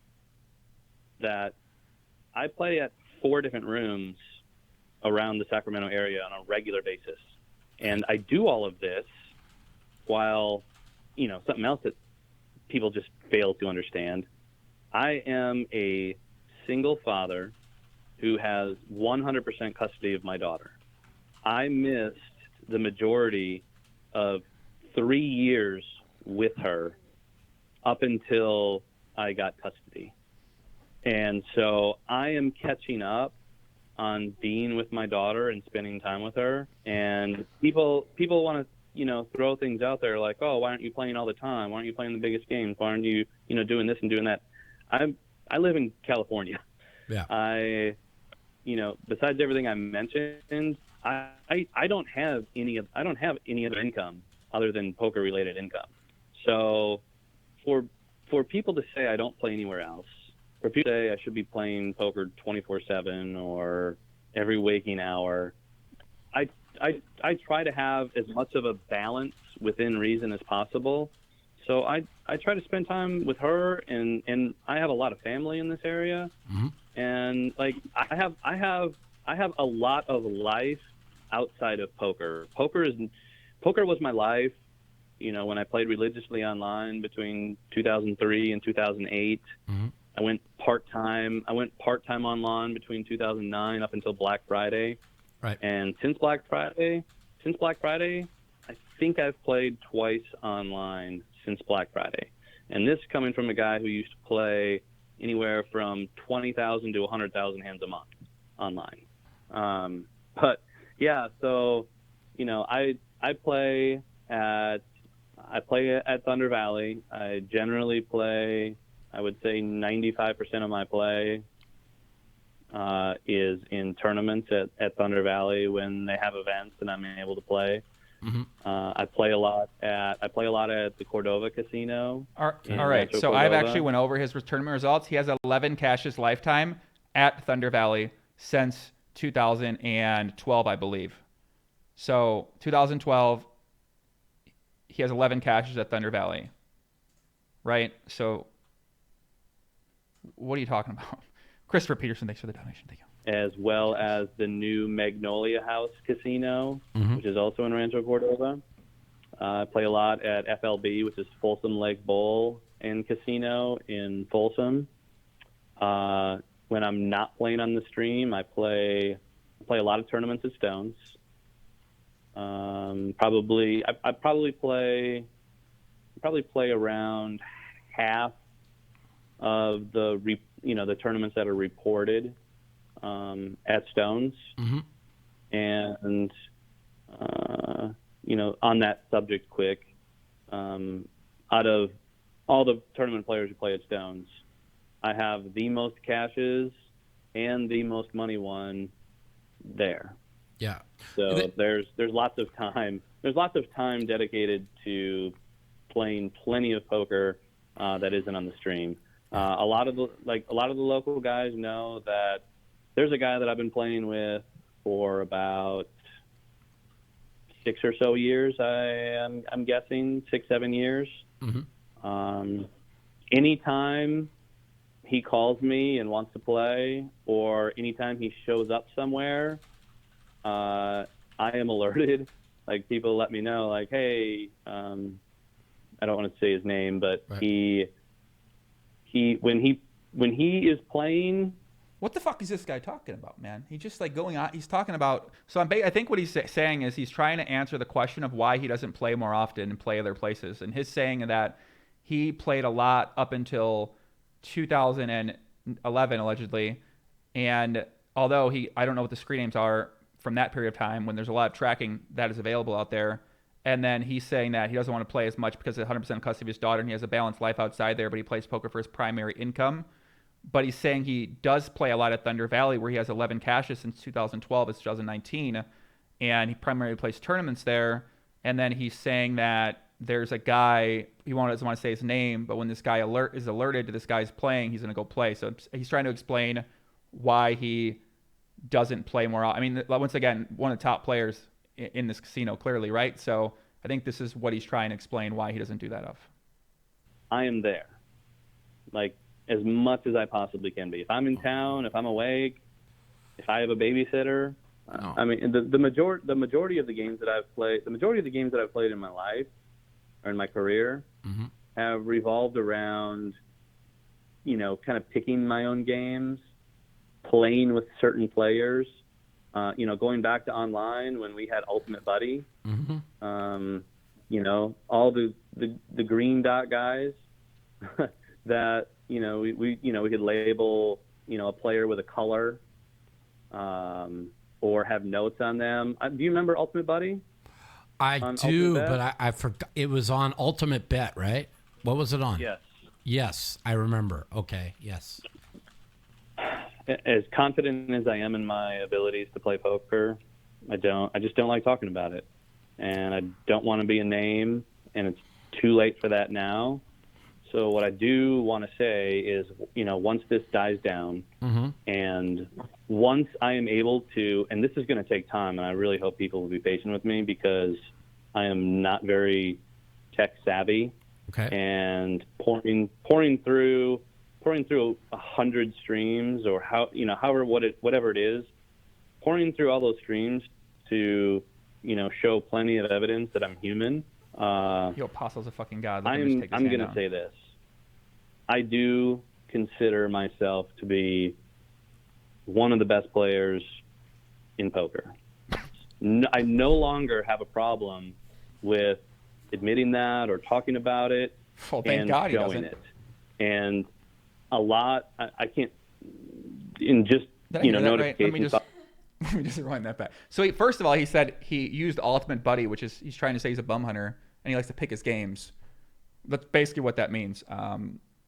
that I play at 4 different rooms around the Sacramento area on a regular basis. And I do all of this while, something else that people just fail to understand. I am a single father who has 100% custody of my daughter. I missed the majority of 3 years with her up until I got custody. And so I am catching up on being with my daughter and spending time with her. And people want to, throw things out there like, oh, why aren't you playing all the time? Why aren't you playing the biggest games? Why aren't you, doing this and doing that? I live in California. Yeah. Besides everything I mentioned, I don't have any other income other than poker related income. So for people to say I don't play anywhere else, for people to say I should be playing poker 24/7 or every waking hour, I try to have as much of a balance within reason as possible. So I try to spend time with her, and I have a lot of family in this area. Mm-hmm. And like I have I have a lot of life outside of poker. Poker was my life. You know, when I played religiously online between 2003 and 2008, I went part-time. Online between 2009 up until Black Friday. Right. And since Black Friday, I think I've played twice online since Black Friday. And this coming from a guy who used to play anywhere from 20,000 to 100,000 hands a month online. But yeah, so, you know, I play at Thunder Valley. I generally play, I would say 95% of my play is in tournaments at Thunder Valley when they have events and I'm able to play. I play a lot at the Cordova Casino. All right. So I've actually went over his tournament results. He has 11 cashes lifetime at Thunder Valley since 2012, I believe. So 2012, he has 11 cashes at Thunder Valley. Right? So what are you talking about? Christopher Peterson, thanks for the donation. Thank you. As well as the new Magnolia House Casino, which is also in Rancho Cordova. I play a lot at FLB, which is Folsom Lake Bowl and Casino in Folsom. When I'm not playing on the stream, I play a lot of tournaments at Stones. I probably play around half of the tournaments that are reported at Stones. And on that subject quick, out of all the tournament players who play at Stones, I have the most cashes and the most money won there. Yeah. So there's lots of time. There's lots of time dedicated to playing plenty of poker that isn't on the stream. A lot of the local guys know that there's a guy that I've been playing with for about 6 or so years. I'm guessing 6-7 years. Anytime he calls me and wants to play, or anytime he shows up somewhere, I am alerted. Like, people let me know, like, hey, I don't want to say his name, but right. When he is playing. What the fuck is this guy talking about, man? He's just like going on. He's talking about. So I think what he's saying is he's trying to answer the question of why he doesn't play more often and play other places. And his saying that he played a lot up until 2011 allegedly, and although I don't know what the screen names are from that period of time when there's a lot of tracking that is available out there. And then he's saying that he doesn't want to play as much because of 100% custody of his daughter and he has a balanced life outside there, but he plays poker for his primary income. But he's saying he does play a lot at Thunder Valley where he has 11 cashes since 2012. It's 2019. And he primarily plays tournaments there. And then he's saying that there's a guy, doesn't want to say his name, but when this guy is alerted to this guy's playing, he's going to go play. So he's trying to explain why he doesn't play more. I mean, once again, one of the top players in this casino, clearly, right? So I think this is what he's trying to explain why he doesn't do that of. I am there, like, as much as I possibly can be. If I'm in town, if I'm awake, if I have a babysitter. I mean, the majority of the games that I've played, in my life or in my career, have revolved around, kind of picking my own games, playing with certain players. Going back to online when we had Ultimate Buddy, all the green dot guys that, we could label, a player with a color, or have notes on them. Do you remember Ultimate Buddy? I do, but I forgot. It was on Ultimate Bet, right? What was it on? Yes. Yes, I remember. Okay, yes. As confident as I am in my abilities to play poker, I just don't like talking about it. And I don't want to be a name, and it's too late for that now. So what I do want to say is, once this dies down, and once I am able to, and this is going to take time, and I really hope people will be patient with me because I am not very tech savvy. Okay. And pouring through 100 streams or whatever it is, pouring through all those streams to, show plenty of evidence that I'm human. Yo, Postle's a fucking god. Let him just take his I'm hand going to down. say this. I do consider myself to be one of the best players in poker. I no longer have a problem with admitting that or talking about it and God he showing doesn't. it. And a lot, I can't, in just, Did I hear that right? notifications. Let me just rewind that back. So first of all, he said he used Ultimate Buddy, which is he's trying to say he's a bum hunter and he likes to pick his games. That's basically what that means,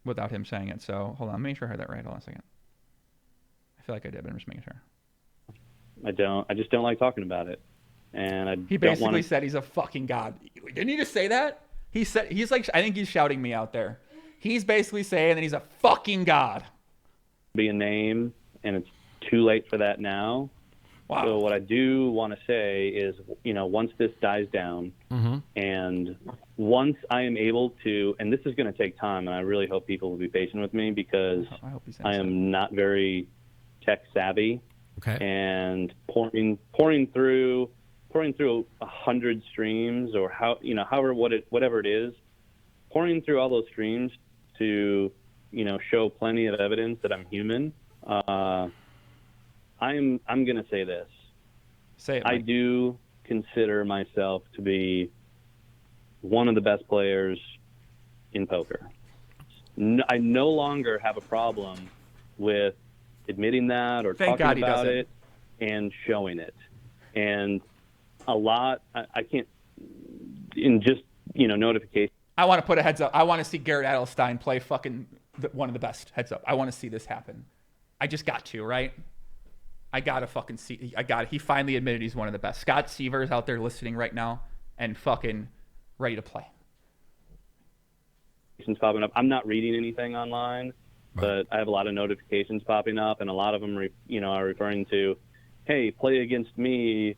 without him saying it. So hold on, make sure I heard that right. Hold on a second. I feel like I did, but I'm just making sure. I just don't like talking about it. And He basically said he's a fucking god. Didn't he just say that? He said he's like, I think he's shouting me out there. He's basically saying that he's a fucking god. Be a name, and it's too late for that now. Wow. So what I do want to say is, once this dies down, and once I am able to, and this is going to take time, and I really hope people will be patient with me because I am not very tech savvy. Okay. And pouring through 100 streams or whatever it is, pouring through all those streams to show plenty of evidence that I'm human. I'm going to say this. Say it. I Mike. do consider myself to be one of the best players in poker. I no longer have a problem with admitting that or Thank talking God he about doesn't. it and showing it. And a lot, I can't, in just, notifications. I want to put a heads up. I want to see Garrett Adelstein play fucking one of the best. Heads up. I want to see this happen. I just got to, right? I got to fucking see. He finally admitted he's one of the best. Scott Seaver's out there listening right now and fucking ready to play. Popping up. I'm not reading anything online, but I have a lot of notifications popping up, and a lot of them, are referring to, hey, play against me,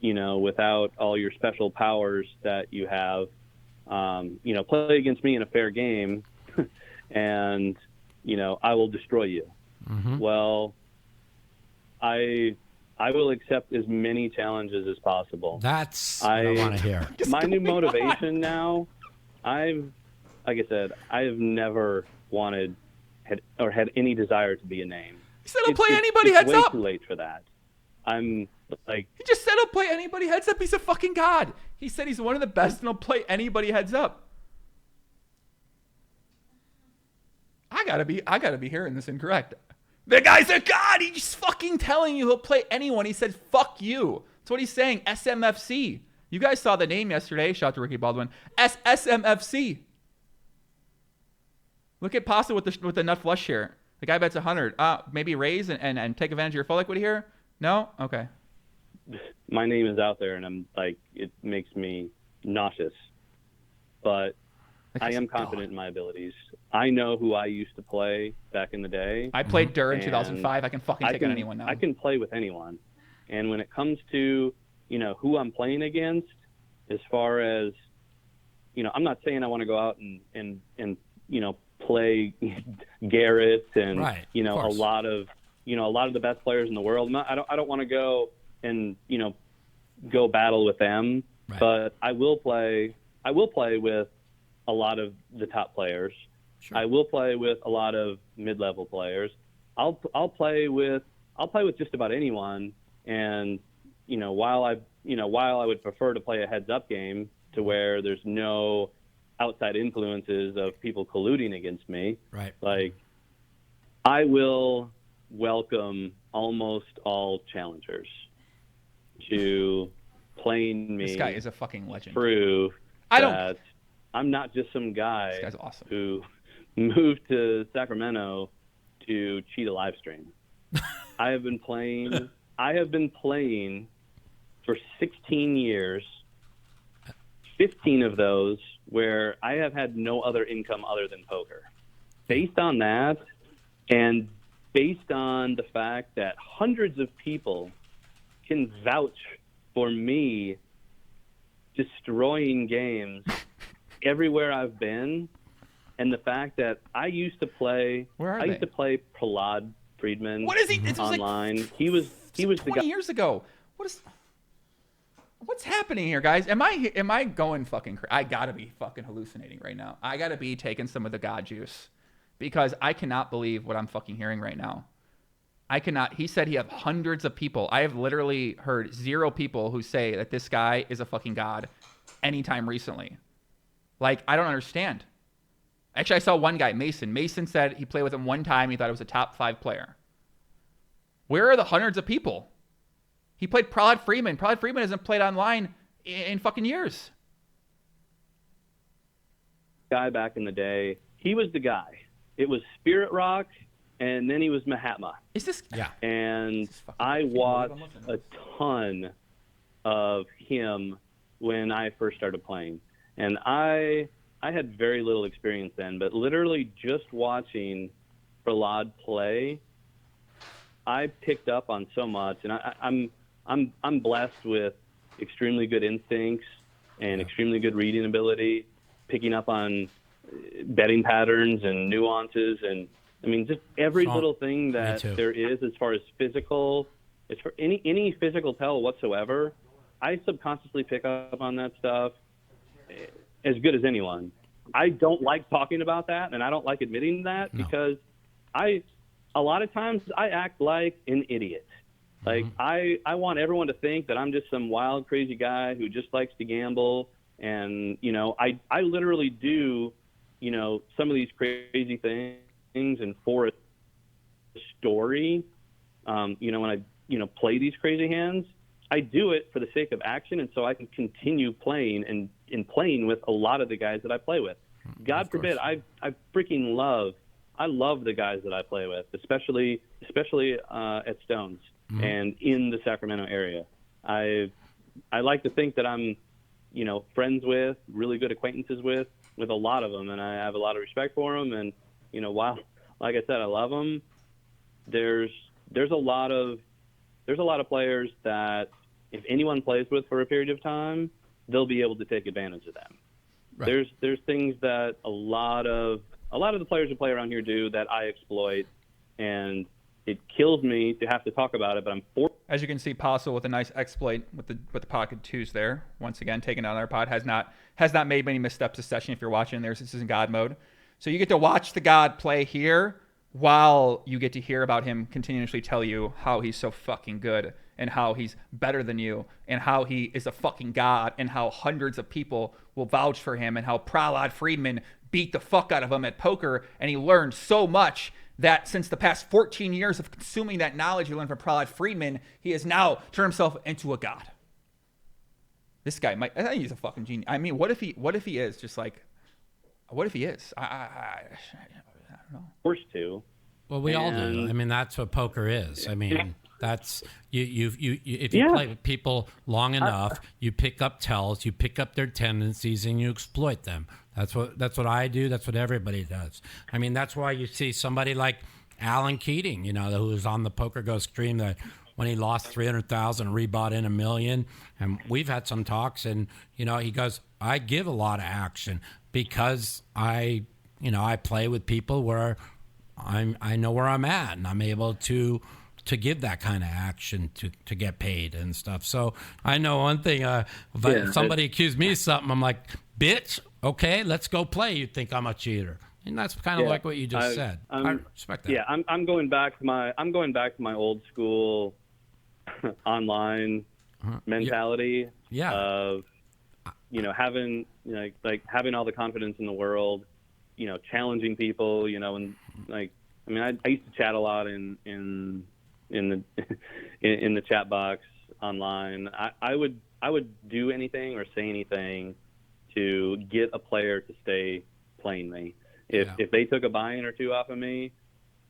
without all your special powers that you have. Play against me in a fair game, and, I will destroy you. Well, I will accept as many challenges as possible. That's what I want to hear. My new motivation now, like I said, I have never had any desire to be a name. He said he'll play anybody heads way up. Too late for that. I'm like. He just said he'll play anybody heads up. He's a fucking god. He said he's one of the best and he'll play anybody heads up. I gotta be hearing this incorrect. The guy's a god. He's fucking telling you he'll play anyone. He said, fuck you. That's what he's saying. SMFC. You guys saw the name yesterday. Shout out to Ricky Baldwin. SMFC. Look at Postle with the nut flush here. The guy bets 100. Maybe raise and take advantage of your full equity here? No? Okay. My name is out there, and I'm like, it makes me nauseous. But I am confident in my abilities. I know who I used to play back in the day. I played Durr in 2005. I can fucking take on anyone now. I can play with anyone. And when it comes to, who I'm playing against, as far as, I'm not saying I want to go out and play Garrett and, a lot of the best players in the world. I don't want to go and, go battle with them, but I will play with a lot of the top players. Sure. I will play with a lot of mid-level players. I'll play with just about anyone. And while I would prefer to play a heads-up game to where there's no outside influences of people colluding against me, like I will welcome almost all challengers to playing me. This guy is a fucking legend. Prove that I'm not just some guy this guy's awesome. who moved to Sacramento to cheat a live stream. I have been playing for 16 years, 15 of those where I have had no other income other than poker. Based on that, and based on the fact that hundreds of people can vouch for me destroying games everywhere I've been, and the fact that I used to play Prahlad Friedman. What is he? This was online. like he was the 20 guy. years ago. What's happening here, guys? Am I going fucking crazy? I gotta be fucking hallucinating right now. I gotta be taking some of the God juice, because I cannot believe what I'm fucking hearing right now. I cannot. He said he had hundreds of people. I have literally heard 0 people who say that this guy is a fucking god anytime recently. Like, I don't understand. Actually, I saw one guy, Mason. Mason said he played with him one time. He thought it was a top 5 player. Where are the hundreds of people? He played Prahlad Freeman. Prahlad Freeman hasn't played online in fucking years. Guy back in the day, he was the guy. It was Spirit Rock, and then he was Mahatma. Is this? Yeah. And I watched a ton of him when I first started playing. And I had very little experience then, but literally just watching Prahlad play, I picked up on so much. And I'm blessed with extremely good instincts and extremely good reading ability, picking up on betting patterns and nuances, and I mean just every little thing that there is as far as physical, as for any physical tell whatsoever. I subconsciously pick up on that stuff as good as anyone. I don't like talking about that, and I don't like admitting that because a lot of times I act like an idiot. Like, I want everyone to think that I'm just some wild, crazy guy who just likes to gamble. And, you know, I literally do, you know, some of these crazy things and for a story, you know, when I, you know, play these crazy hands, I do it for the sake of action. And so I can continue playing and playing with a lot of the guys that I play with. God forbid, I freaking love the guys that I play with, especially at Stones. And in the Sacramento area. I like to think that I'm, you know, friends with, really good acquaintances with a lot of them, and I have a lot of respect for them. And, you know, while, like I said, I love them, there's a lot of players that if anyone plays with for a period of time, they'll be able to take advantage of them. Right. There's things that a lot of the players who play around here do that I exploit, and it kills me to have to talk about it, but I'm forced. As you can see, Postle with a nice exploit with the pocket twos there. Once again, taking down our pod, has not made many missteps this session. If you're watching, this is in God mode. So you get to watch the God play here while you get to hear about him continuously tell you how he's so fucking good and how he's better than you and how he is a fucking god and how hundreds of people will vouch for him and how Prahlad Freedman beat the fuck out of him at poker, and he learned so much that since the past 14 years of consuming that knowledge he learned from Prahlad Freedman, he has now turned himself into a god. This guy I think he's a fucking genius. I mean, what if he is just like, what if he is? I don't know. Forced to. Well, we all do. I mean, that's what poker is. I mean, that's you if you play with people long enough, you pick up tells, you pick up their tendencies, and you exploit them. That's what I do. That's what everybody does. I mean, that's why you see somebody like Alan Keating, you know, who was on the Poker Go stream that when he lost 300,000, rebought in $1 million, and we've had some talks, and you know, he goes, I give a lot of action because I play with people where I know where I'm at, and I'm able to give that kind of action to get paid and stuff. So I know one thing. If somebody accused me of something, I'm like, bitch, okay, let's go play. You think I'm a cheater? And that's kind of like what you just said. I respect that. Yeah, I'm going back to my old school online mentality of, you know, having, you know, like having all the confidence in the world, you know, challenging people, you know, and like, I mean, I used to chat a lot in the chat box online. I would do anything or say anything to get a player to stay playing me. If they took a buy-in or two off of me,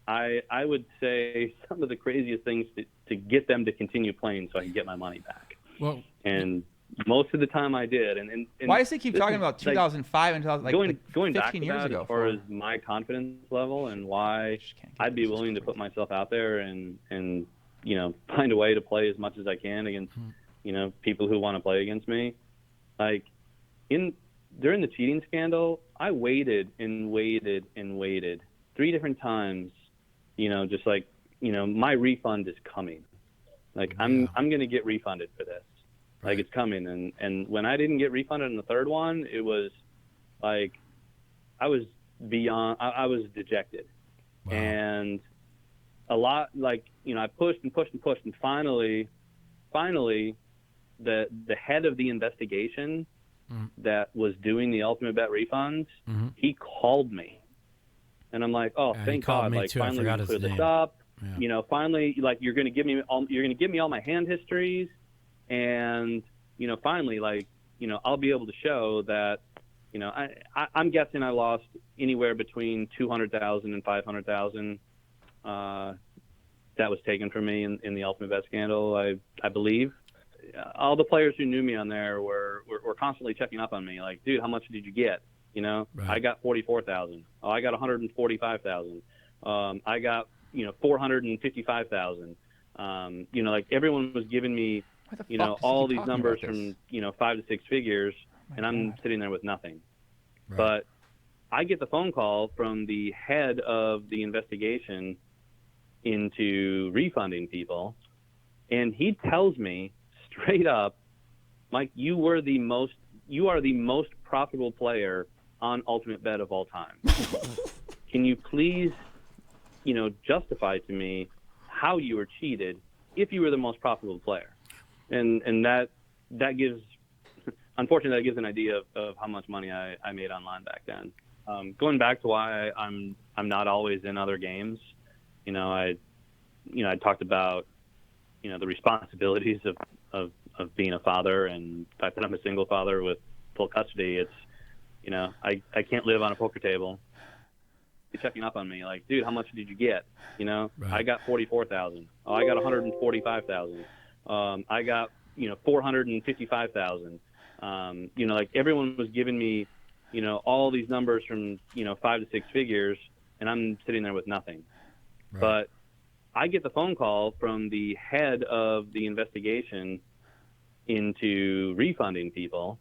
I would say some of the craziest things to get them to continue playing so I can get my money back. Well, and most of the time I did. And why does he keep talking about 2005 and 2000, going 15 back to years that ago? As far as my confidence level and why I'd be willing to put myself out there and you know, find a way to play as much as I can against you know, people who want to play against me. Like during the cheating scandal, I waited and waited and waited 3 different times, you know, just like my refund is coming. Like I'm going to get refunded for this. Like it's coming. And when I didn't get refunded in the third one, it was like, I was dejected. Wow. And a lot, like, I pushed and pushed and pushed. And finally, the head of the investigation that was doing the ultimate bet refunds, he called me. And I'm like, oh, thank God! Like finally we cleared this up. Yeah. Finally, like you're going to give me all my hand histories, and finally, like I'll be able to show that. I'm guessing I lost anywhere between 200,000 and 500,000. That was taken from me in the ultimate bet scandal. I believe all the players who knew me on there were constantly checking up on me. Like, dude, how much did you get? I got 44,000. Oh, I got 145,000. I got 455,000. Like everyone was giving me all these numbers from 5 to 6 figures, and I'm sitting there with nothing. Right. But I get the phone call from the head of the investigation into refunding people, and he tells me straight up, Mike, you are the most profitable player on Ultimate Bet of all time. Can you please, justify to me how you were cheated if you were the most profitable player? And that gives, unfortunately, that gives an idea of how much money I made online back then. Going back to why I'm not always in other games, I talked about, the responsibilities of being a father, and the fact that I'm a single father with full custody. It's, I can't live on a poker table. You're checking up on me, like, dude, how much did you get? Right. I got 44,000. Oh, I got 145,000. I got 455,000. Like everyone was giving me, all these numbers from 5 to 6 figures, and I'm sitting there with nothing. Right. But I get the phone call from the head of the investigation into refunding people,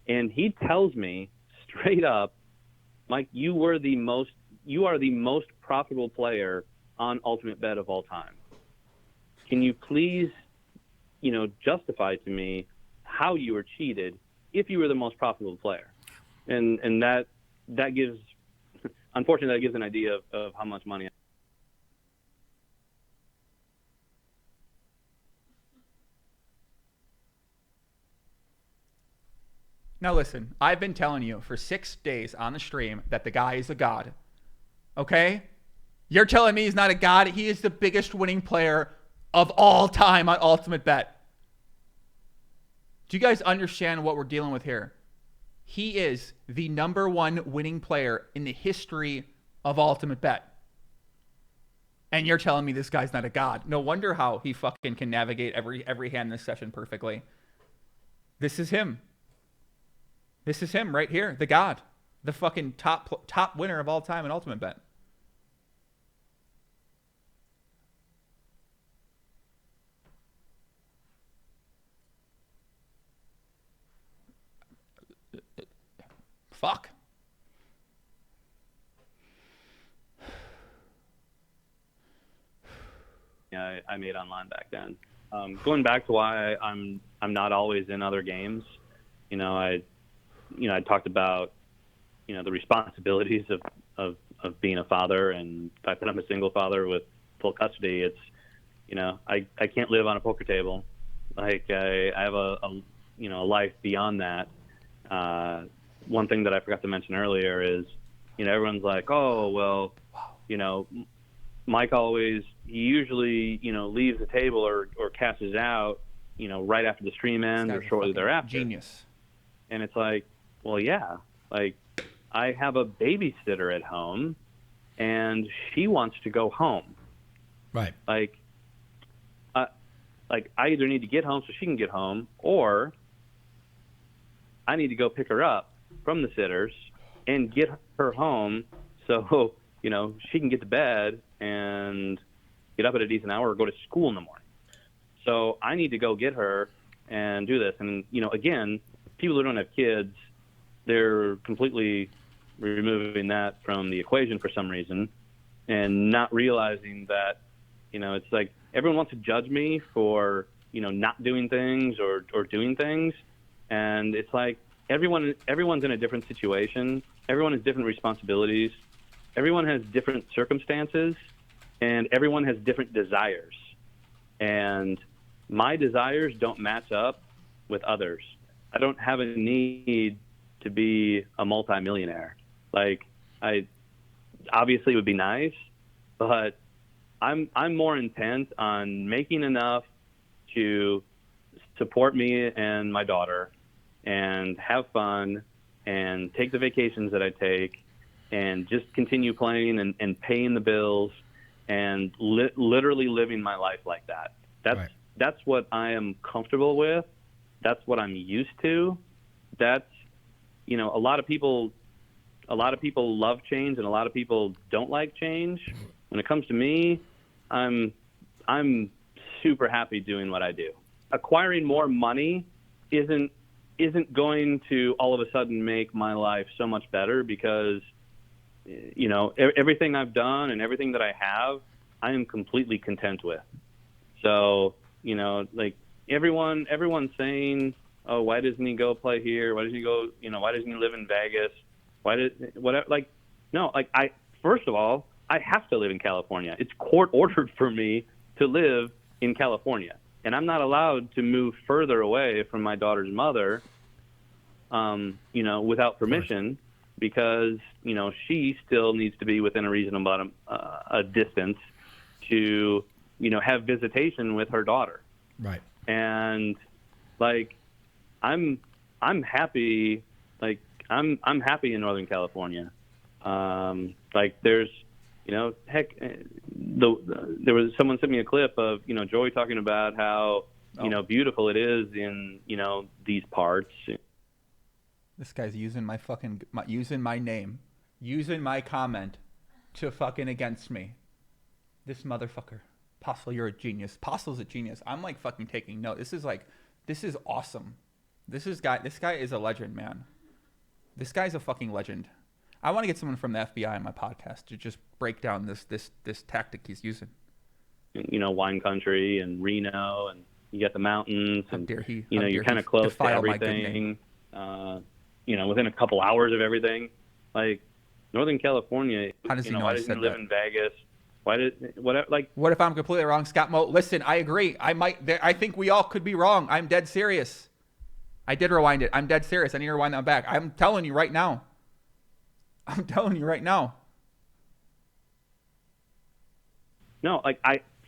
and he tells me straight up, Mike, you are the most profitable player on Ultimate Bet of all time. Can you please, justify to me how you were cheated if you were the most profitable player? And that gives, unfortunately, that gives an idea of how much money. Now listen, I've been telling you for 6 days on the stream that the guy is a god. Okay? You're telling me he's not a god? He is the biggest winning player of all time on Ultimate Bet. Do you guys understand what we're dealing with here? He is the #1 winning player in the history of Ultimate Bet. And you're telling me this guy's not a god. No wonder how he fucking can navigate every hand in this session perfectly. This is him. This is him right here, the god, the fucking top winner of all time in Ultimate Bet. Fuck. I made online back then. Going back to why I'm not always in other games, I talked about, the responsibilities of being a father, and the fact that I'm a single father with full custody. It's, I can't live on a poker table. Like I have a life beyond that. One thing that I forgot to mention earlier is, everyone's like, oh, well, Mike he usually, leaves the table or cashes out, right after the stream ends or shortly thereafter. Genius. And it's like, well, yeah, like I have a babysitter at home and she wants to go home. Right. Like I either need to get home so she can get home, or I need to go pick her up from the sitters and get her home so, she can get to bed and get up at a decent hour or go to school in the morning. So I need to go get her and do this. And, again, people who don't have kids, they're completely removing that from the equation for some reason and not realizing that, It's like everyone wants to judge me for, not doing things or doing things. And it's like everyone's in a different situation. Everyone has different responsibilities. Everyone has different circumstances, and everyone has different desires. And my desires don't match up with others. I don't have a need to be a multimillionaire. Like, obviously it would be nice, but I'm more intent on making enough to support me and my daughter and have fun and take the vacations that I take and just continue playing and paying the bills and literally living my life like that. That's what I am comfortable with. That's what I'm used to. That's, a lot of people love change and a lot of people don't like change. When it comes to me, I'm super happy doing what I do. Acquiring more money isn't going to all of a sudden make my life so much better because, everything I've done and everything that I have, I am completely content with. So, like everyone's saying, oh, why doesn't he go play here? Why doesn't he go, why doesn't he live in Vegas? First of all, I have to live in California. It's court ordered for me to live in California. And I'm not allowed to move further away from my daughter's mother, without permission because, she still needs to be within a reasonable a distance to, have visitation with her daughter. Right. And I'm happy. I'm happy in Northern California. There's, there was someone sent me a clip of, Joey talking about how, beautiful it is in, these parts. This guy's using using my name, using my comment to fucking against me. This motherfucker. Postle, you're a genius. Postle's a genius. I'm fucking taking note. This is awesome. This guy is a legend, man. This guy's a fucking legend. I want to get someone from the FBI on my podcast to just break down this tactic he's using. Wine country and Reno, and you got the mountains, and you're kind of close to everything. Within a couple hours of everything. Like Northern California, how does he know why I doesn't said he live that? in Vegas? What if I'm completely wrong, Scott Mo? Listen, I agree. I think we all could be wrong. I'm dead serious. I did rewind it. I'm dead serious. I need to rewind that back. I'm telling you right now. No,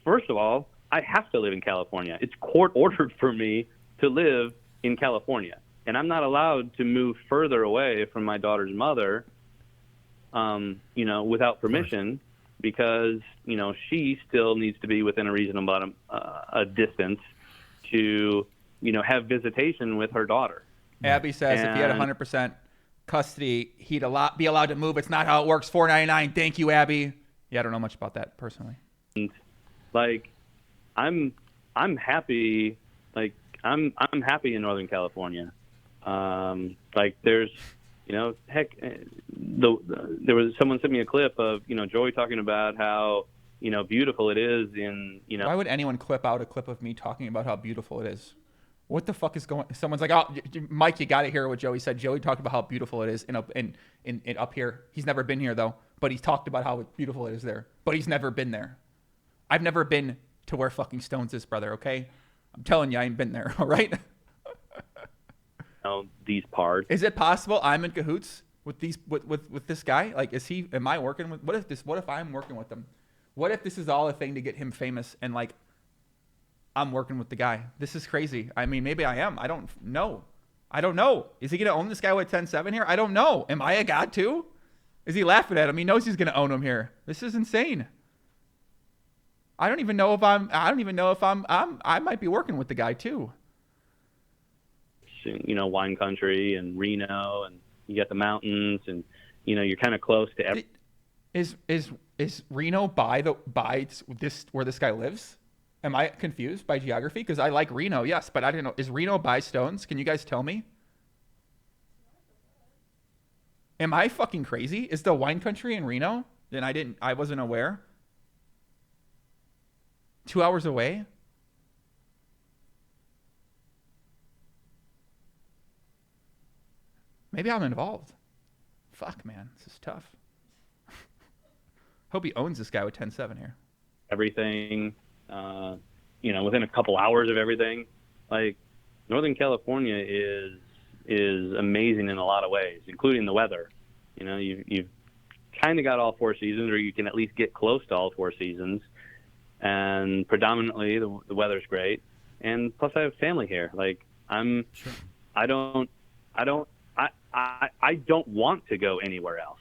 first of all, I have to live in California. It's court ordered for me to live in California. And I'm not allowed to move further away from my daughter's mother, without permission because, she still needs to be within a reasonable a distance to, have visitation with her daughter. Abby says if he had 100% custody, he'd be allowed to move. It's not how it works. $4.99. Thank you, Abby. Yeah, I don't know much about that personally. And, I'm happy. I'm happy in Northern California. There's, there was someone sent me a clip of, Joey talking about how, beautiful it is in, Why would anyone clip out a clip of me talking about how beautiful it is? What the fuck is going? Someone's like, oh, Mike, you got to hear what Joey said. Joey talked about how beautiful it is in up here. He's never been here though, but he's talked about how beautiful it is there. But he's never been there. I've never been to where fucking Stones is, brother. Okay, I'm telling you, I ain't been there. All right. These parts. Is it possible I'm in cahoots with this guy? Am I working with? What if I'm working with him? What if this is all a thing to get him famous and I'm working with the guy? This is crazy. I mean, maybe I am. I don't know. Is he going to own this guy with 10-7 here? I don't know. Am I a god too? Is he laughing at him? He knows he's going to own him here. This is insane. I don't even know if I might be working with the guy too. Wine country and Reno, and you got the mountains, and you're kind of close to every. Is Reno by this where this guy lives? Am I confused by geography? Because I like Reno, yes, but I don't know. Is Reno by Stones? Can you guys tell me? Am I fucking crazy? Is the wine country in Reno? Then I wasn't aware. 2 hours away? Maybe I'm involved. Fuck, man. This is tough. Hope he owns this guy with 10-7 here. Everything, within a couple hours of everything. Like, Northern California is amazing in a lot of ways, including the weather. You've kind of got all 4 seasons, or you can at least get close to all 4 seasons. And predominantly, the weather's great. And plus, I have family here. Like, I don't want to go anywhere else.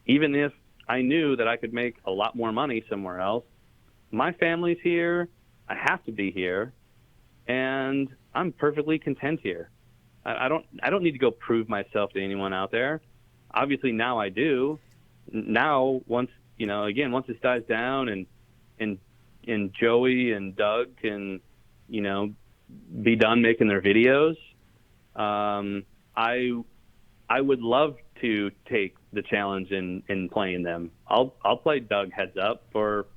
Even if I knew that I could make a lot more money somewhere else, my family's here. I have to be here, and I'm perfectly content here. I don't need to go prove myself to anyone out there. Obviously, now I do. Now, once this dies down, and Joey and Doug can, be done making their videos, I would love to take the challenge in playing them. I'll play Doug heads up for,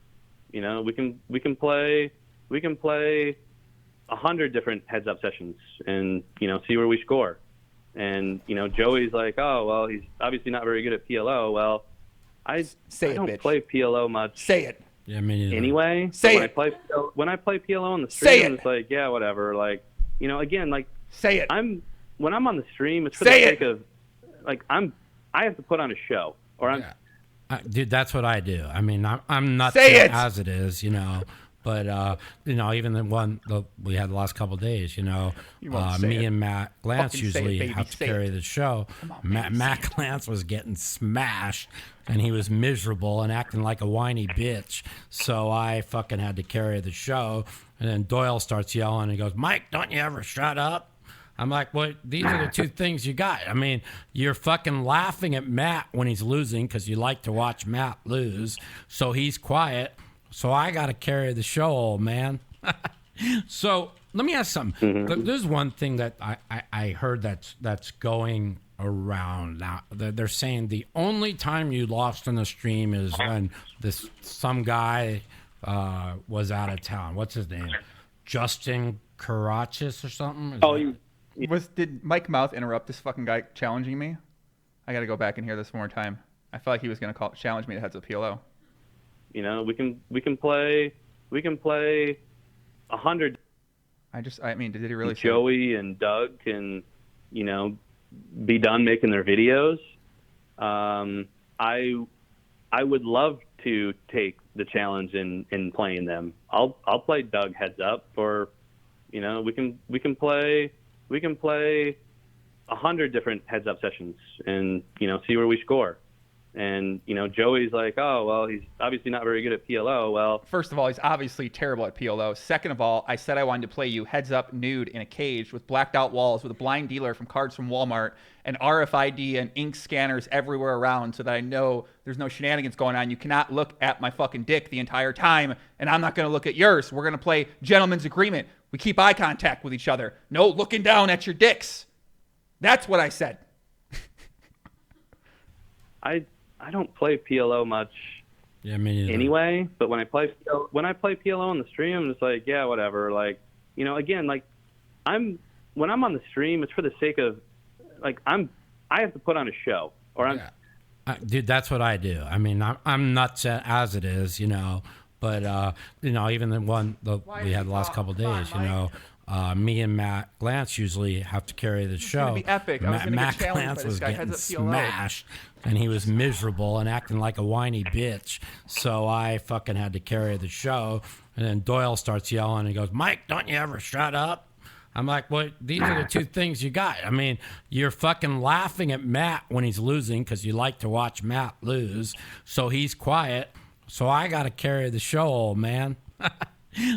we can play 100 different heads up sessions and see where we score. And Joey's like, oh well, he's obviously not very good at PLO. Well, I don't play PLO much. Say it. Yeah, me neither. Anyway, say it. When I play PLO on the stream, it's like, yeah, whatever. Like, again, like, say it. When I'm on the stream, it's for the sake of, like, I have to put on a show, or I'm. Dude, that's what I do. I mean, I'm not as it is, but even the one we had the last couple of days, me and Matt Glantz usually have to carry the show. Matt Glantz was getting smashed, and he was miserable and acting like a whiny bitch. So I fucking had to carry the show. And then Doyle starts yelling and he goes, "Mike, don't you ever shut up?" I'm like, well, these are the 2 things you got. I mean, you're fucking laughing at Matt when he's losing because you like to watch Matt lose. So he's quiet. So I got to carry the show, old man. So let me ask something. Mm-hmm. There's one thing that I heard that's going around now. They're saying the only time you lost in the stream is when some guy was out of town. What's his name? Justin Carachis or something? Did Mike Mouth interrupt this fucking guy challenging me? I got to go back and hear this one more time. I felt like he was going to challenge me to heads up PLO. We can play 100. Did he really? Joey and Doug can, be done making their videos. I would love to take the challenge in playing them. I'll play Doug heads up for, we can play 100 different heads up sessions and see where we score. And Joey's like, oh well, he's obviously not very good at PLO. Well, first of all, he's obviously terrible at PLO. Second of all, I said I wanted to play you heads up nude in a cage with blacked out walls with a blind dealer from cards from Walmart and RFID and ink scanners everywhere around so that I know there's no shenanigans going on. You cannot look at my fucking dick the entire time, and I'm not going to look at yours. We're going to play gentleman's agreement. We keep eye contact with each other. No looking down at your dicks. That's what I said. I don't play PLO much. Yeah, me neither. Anyway, but when I play PLO on the stream, it's like, yeah, whatever. Like, again, like, when I'm on the stream, it's for the sake of, like, I have to put on a show, or I'm. Dude, that's what I do. I mean, I'm nuts as it is, but even the one we had the last couple of days, me and Matt Glantz usually have to carry the show. It's gonna be epic. Matt Glantz was getting smashed, and he was miserable and acting like a whiny bitch. So I fucking had to carry the show. And then Doyle starts yelling and he goes, "Mike, don't you ever shut up?" I'm like, well, these are the 2 things you got. I mean, you're fucking laughing at Matt when he's losing because you like to watch Matt lose. So he's quiet. So I got to carry the show, old man.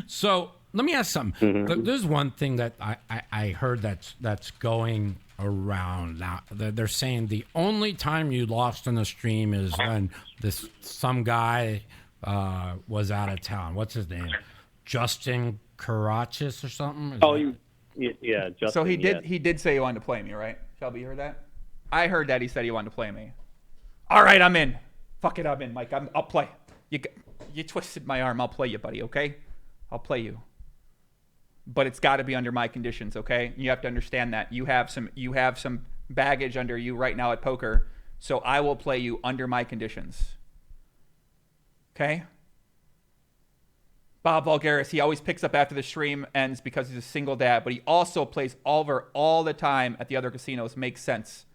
So let me ask something. Mm-hmm. There's one thing that I heard that's going around now. They're saying the only time you lost in the stream is when some guy was out of town. What's his name? Justin Carachis or something? Yeah. Justin, so he did say he wanted to play me, right? Shelby, you heard that? I heard that he said he wanted to play me. All right, I'm in. Fuck it, I'm in, Mike. I'll play. You twisted my arm. I'll play you, buddy, okay? I'll play you. But it's got to be under my conditions, okay? You have to understand that. You have some baggage under you right now at poker, so I will play you under my conditions. Okay? Bob Vulgaris, he always picks up after the stream ends because he's a single dad, but he also plays over all the time at the other casinos. Makes sense.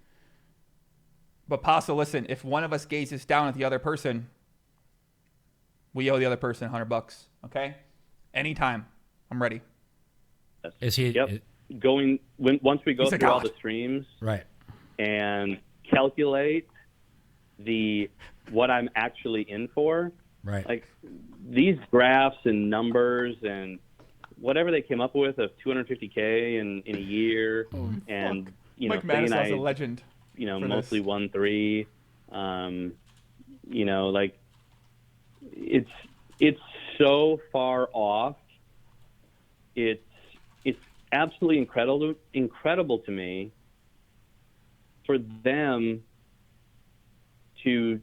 But Postle, listen, if one of us gazes down at the other person, we owe the other person $100, okay? Anytime. I'm ready. Is he? Yep. Once we go through all the streams, right, and calculate what I'm actually in for, right? Like these graphs and numbers and whatever they came up with of 250K in a year, and Mike Matusow's a legend. Mostly 1-3. Like it's so far off. It's absolutely incredible to me for them to,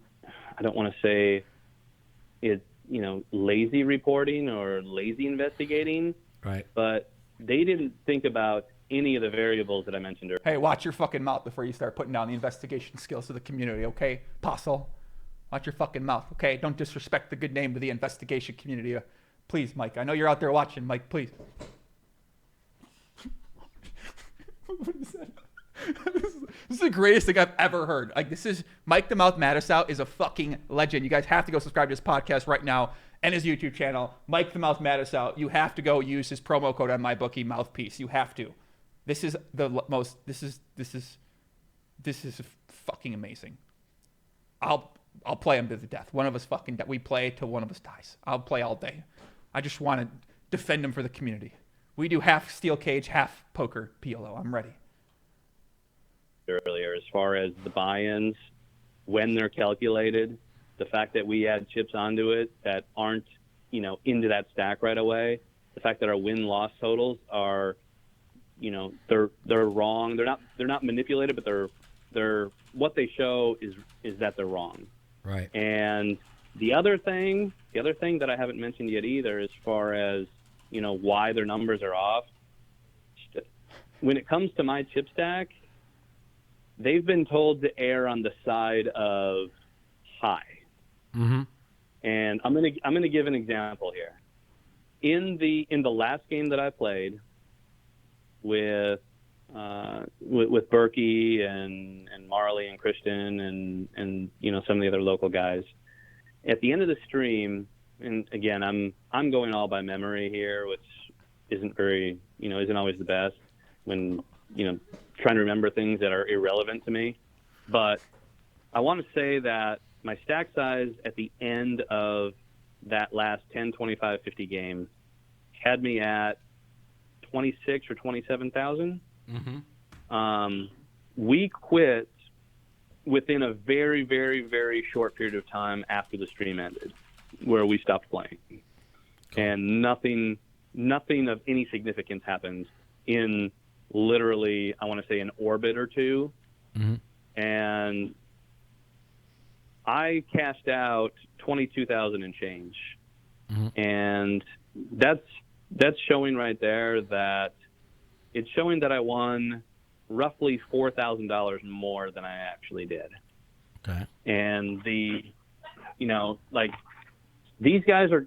I don't want to say it's, lazy reporting or lazy investigating, right? But they didn't think about any of the variables that I mentioned earlier. Hey, watch your fucking mouth before you start putting down the investigation skills of the community, okay? Postle, watch your fucking mouth, okay? Don't disrespect the good name of the investigation community. Please, Mike. I know you're out there watching, Mike, please. What is that? This is the greatest thing I've ever heard. Like, this is Mike the Mouth Matusow is a fucking legend. You guys have to go subscribe to his podcast right now and his YouTube channel, Mike the Mouth Matusow. You have to go use his promo code on MyBookie Mouthpiece. You have to. This is the most. This is fucking amazing. I'll play him to the death. One of us fucking we play till one of us dies. I'll play all day. I just want to defend him for the community. We do half steel cage, half poker PLO. I'm ready. Earlier, as far as the buy-ins, when they're calculated, the fact that we add chips onto it that aren't, into that stack right away, the fact that our win-loss totals are, they're wrong. They're not manipulated, but they're what they show is that they're wrong. Right. And the other thing that I haven't mentioned yet either, as far as why their numbers are off. When it comes to my chip stack, they've been told to err on the side of high. Mm-hmm. And I'm gonna give an example here. In the last game that I played with Berkey and Marley and Christian and some of the other local guys, at the end of the stream, and again I'm going all by memory here, which isn't always the best when trying to remember things that are irrelevant to me. But I want to say that my stack size at the end of that last 10, 25, 50 game had me at 26 or 27,000. Mm-hmm. We quit within a very, very, very short period of time after the stream ended, where we stopped playing. And nothing of any significance happened in literally, I want to say, an orbit or two. Mm-hmm. And I cashed out 22,000 and change. Mm-hmm. And that's showing right there that it's showing that I won roughly $4,000 more than I actually did. Okay. And these guys are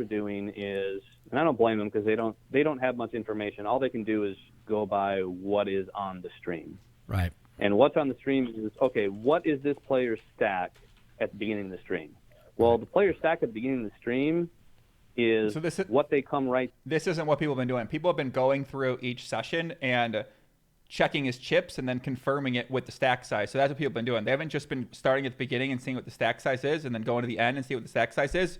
doing is, and I don't blame them because they don't have much information. All they can do is go by what is on the stream. Right. And what's on the stream is, okay, what is this player's stack at the beginning of the stream? Well, the player's stack at the beginning of the stream is what they come right. This isn't what people have been doing. People have been going through each session and checking his chips and then confirming it with the stack size. So that's what people have been doing. They haven't just been starting at the beginning and seeing what the stack size is and then going to the end and see what the stack size is.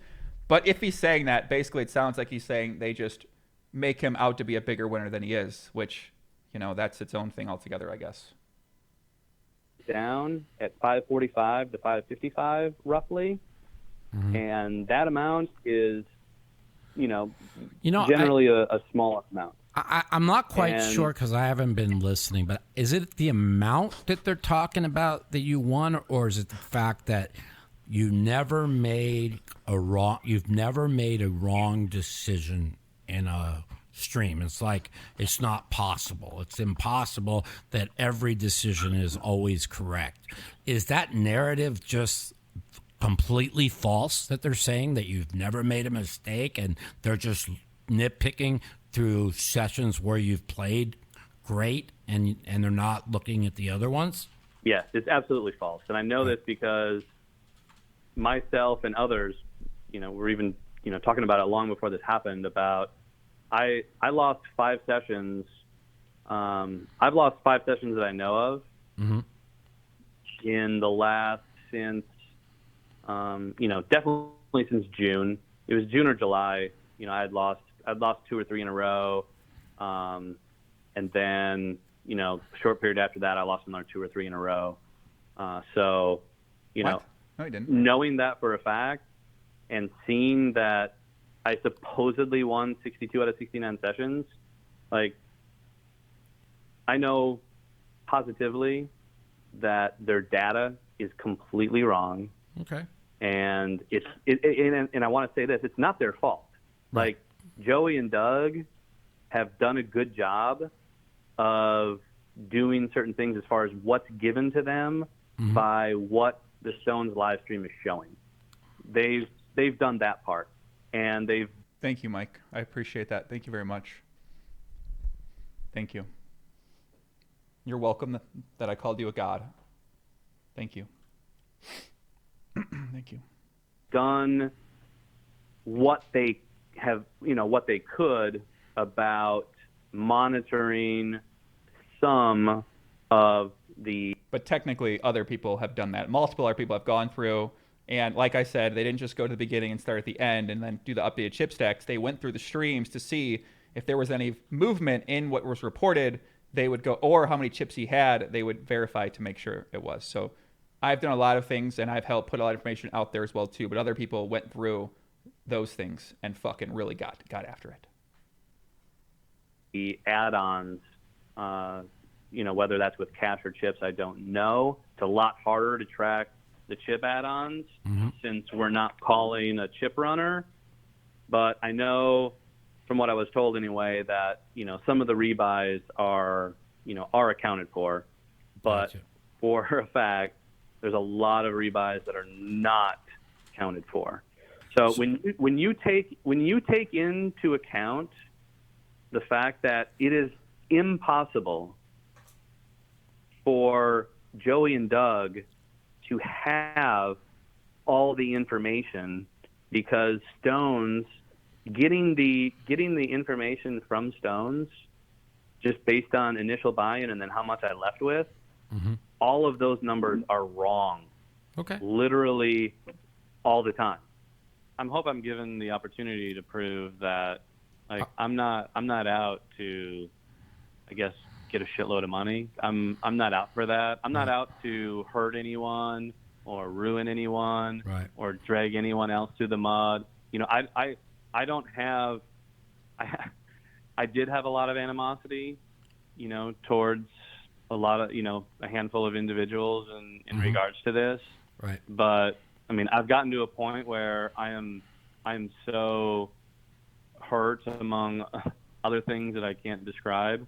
But if he's saying that, basically it sounds like he's saying they just make him out to be a bigger winner than he is, which, that's its own thing altogether, I guess. Down at 545 to 555 roughly. Mm-hmm. And that amount is, generally a small amount. I'm not quite sure because I haven't been listening, but is it the amount that they're talking about that you won, or is it the fact that You've never made a wrong decision in a stream. It's like it's not possible. It's impossible that every decision is always correct. Is that narrative just completely false that they're saying that you've never made a mistake and they're just nitpicking through sessions where you've played great and they're not looking at the other ones? Yes, it's absolutely false. And I know this because myself and others, were even, talking about it long before this happened about I lost 5 sessions. I've lost 5 sessions that I know of in the last since, definitely since June. It was June or July. I'd lost 2 or 3 in a row. And then, a short period after that, I lost another 2 or 3 in a row. So, What? No, you didn't. knowing that for a fact and seeing that I supposedly won 62 out of 69 sessions, like, I know positively that their data is completely wrong. Okay. And and I want to say this, it's not their fault. Like, Joey and Doug have done a good job of doing certain things as far as what's given to them by what the Stones live stream is showing. They've done that part, and they've. Thank you, Mike. I appreciate that. Thank you very much. Thank you. You're welcome that I called you a god. Thank you. Thank you. Done what they have, what they could about monitoring some of the. But technically, other people have done that. Multiple other people have gone through, and like I said, they didn't just go to the beginning and start at the end and then do the updated chip stacks. They went through the streams to see if there was any movement in what was reported. They would go, or how many chips he had, they would verify to make sure it was. So I've done a lot of things, and I've helped put a lot of information out there as well, too. But other people went through those things and fucking really got after it. The add-ons, whether that's with cash or chips, I don't know. It's a lot harder to track the chip add-ons since we're not calling a chip runner. But I know, from what I was told anyway, that some of the rebuys are accounted for, but for a fact, there's a lot of rebuys that are not accounted for. So when you take into account the fact that it is impossible for Joey and Doug to have all the information, because Stones getting the information from Stones just based on initial buy-in and then how much I left with, all of those numbers are wrong. Okay. Literally all the time. I hope I'm given the opportunity to prove that, like, I'm not out to, I guess, get a shitload of money. I'm not out for that. I'm not out to hurt anyone or ruin anyone or drag anyone else through the mud. I don't have. I did have a lot of animosity, towards a lot of, a handful of individuals in regards to this. Right. But I mean, I've gotten to a point where I'm so hurt, among other things that I can't describe.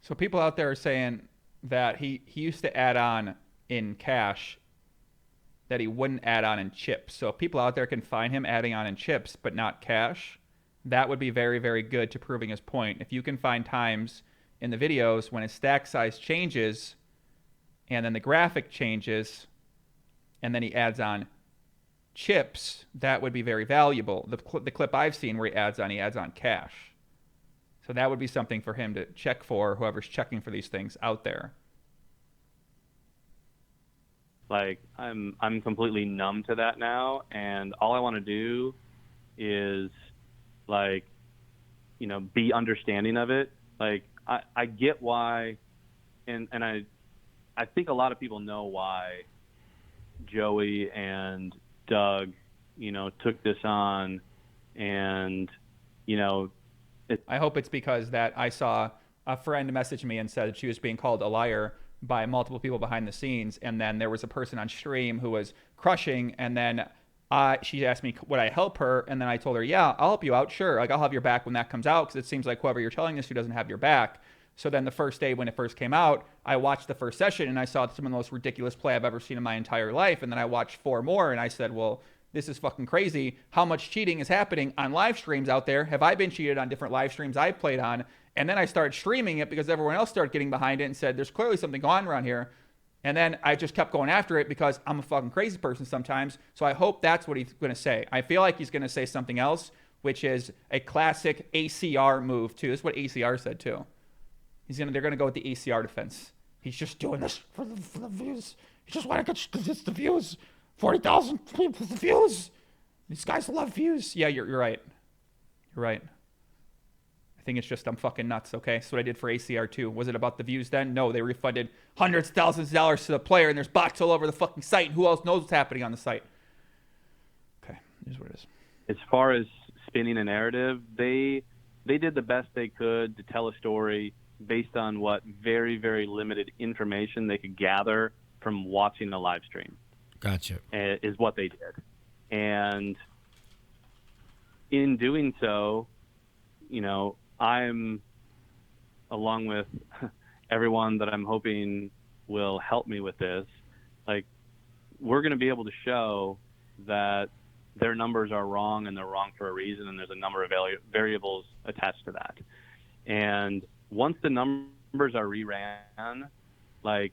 So people out there are saying that he used to add on in cash that he wouldn't add on in chips. So if people out there can find him adding on in chips but not cash, that would be very, very good to proving his point. If you can find times in the videos when his stack size changes and then the graphic changes and then he adds on chips, that would be very valuable. The clip I've seen where he adds on cash. So that would be something for him to check for, whoever's checking for these things out there. Like, I'm completely numb to that now, and all I want to do is, like, be understanding of it. Like, I get why, and I think a lot of people know why Joey and Doug, took this on, and, I hope it's because that I saw a friend message me and said she was being called a liar by multiple people behind the scenes. And then there was a person on stream who was crushing. And then she asked me, would I help her? And then I told her, yeah, I'll help you out. Sure. Like, I'll have your back when that comes out, because it seems like whoever you're telling this to doesn't have your back. So then the first day when it first came out, I watched the first session and I saw some of the most ridiculous play I've ever seen in my entire life. And then I watched 4 more and I said, well, this is fucking crazy. How much cheating is happening on live streams out there? Have I been cheated on different live streams I've played on? And then I started streaming it because everyone else started getting behind it and said, there's clearly something going on around here. And then I just kept going after it because I'm a fucking crazy person sometimes. So I hope that's what he's going to say. I feel like he's going to say something else, which is a classic ACR move too. This is what ACR said too. They're going to go with the ACR defense. He's just doing this for the views. He just want to get just the views. 40,000 people, the views. These guys love views. Yeah, you're right. You're right. I think it's just I'm fucking nuts, okay? That's what I did for ACR too. Was it about the views then? No, they refunded hundreds of thousands of dollars to the player, and there's bots all over the fucking site, and who else knows what's happening on the site? Okay, here's what it is. As far as spinning a narrative, they did the best they could to tell a story based on what very, very limited information they could gather from watching the live stream. Gotcha. Is what they did. And in doing so, I'm, along with everyone that I'm hoping will help me with this, like, we're going to be able to show that their numbers are wrong and they're wrong for a reason, and there's a number of variables attached to that. And once the numbers are reran, like,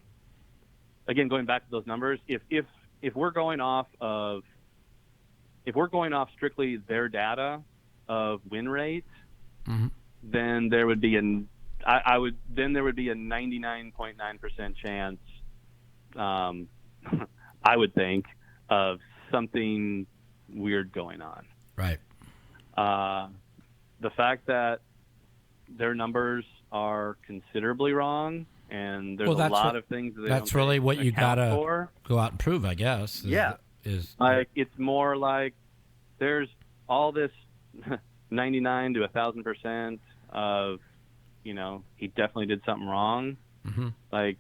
again, going back to those numbers, if we're going off strictly their data of win rate, then there would be a 99.9% chance, I would think, of something weird going on. Right. The fact that their numbers are considerably wrong, and there's a lot of things that they that's don't really what you gotta go out and prove, I guess. Is like, it's more like there's all this 99 to 1,000% of, he definitely did something wrong. Mm-hmm. Like,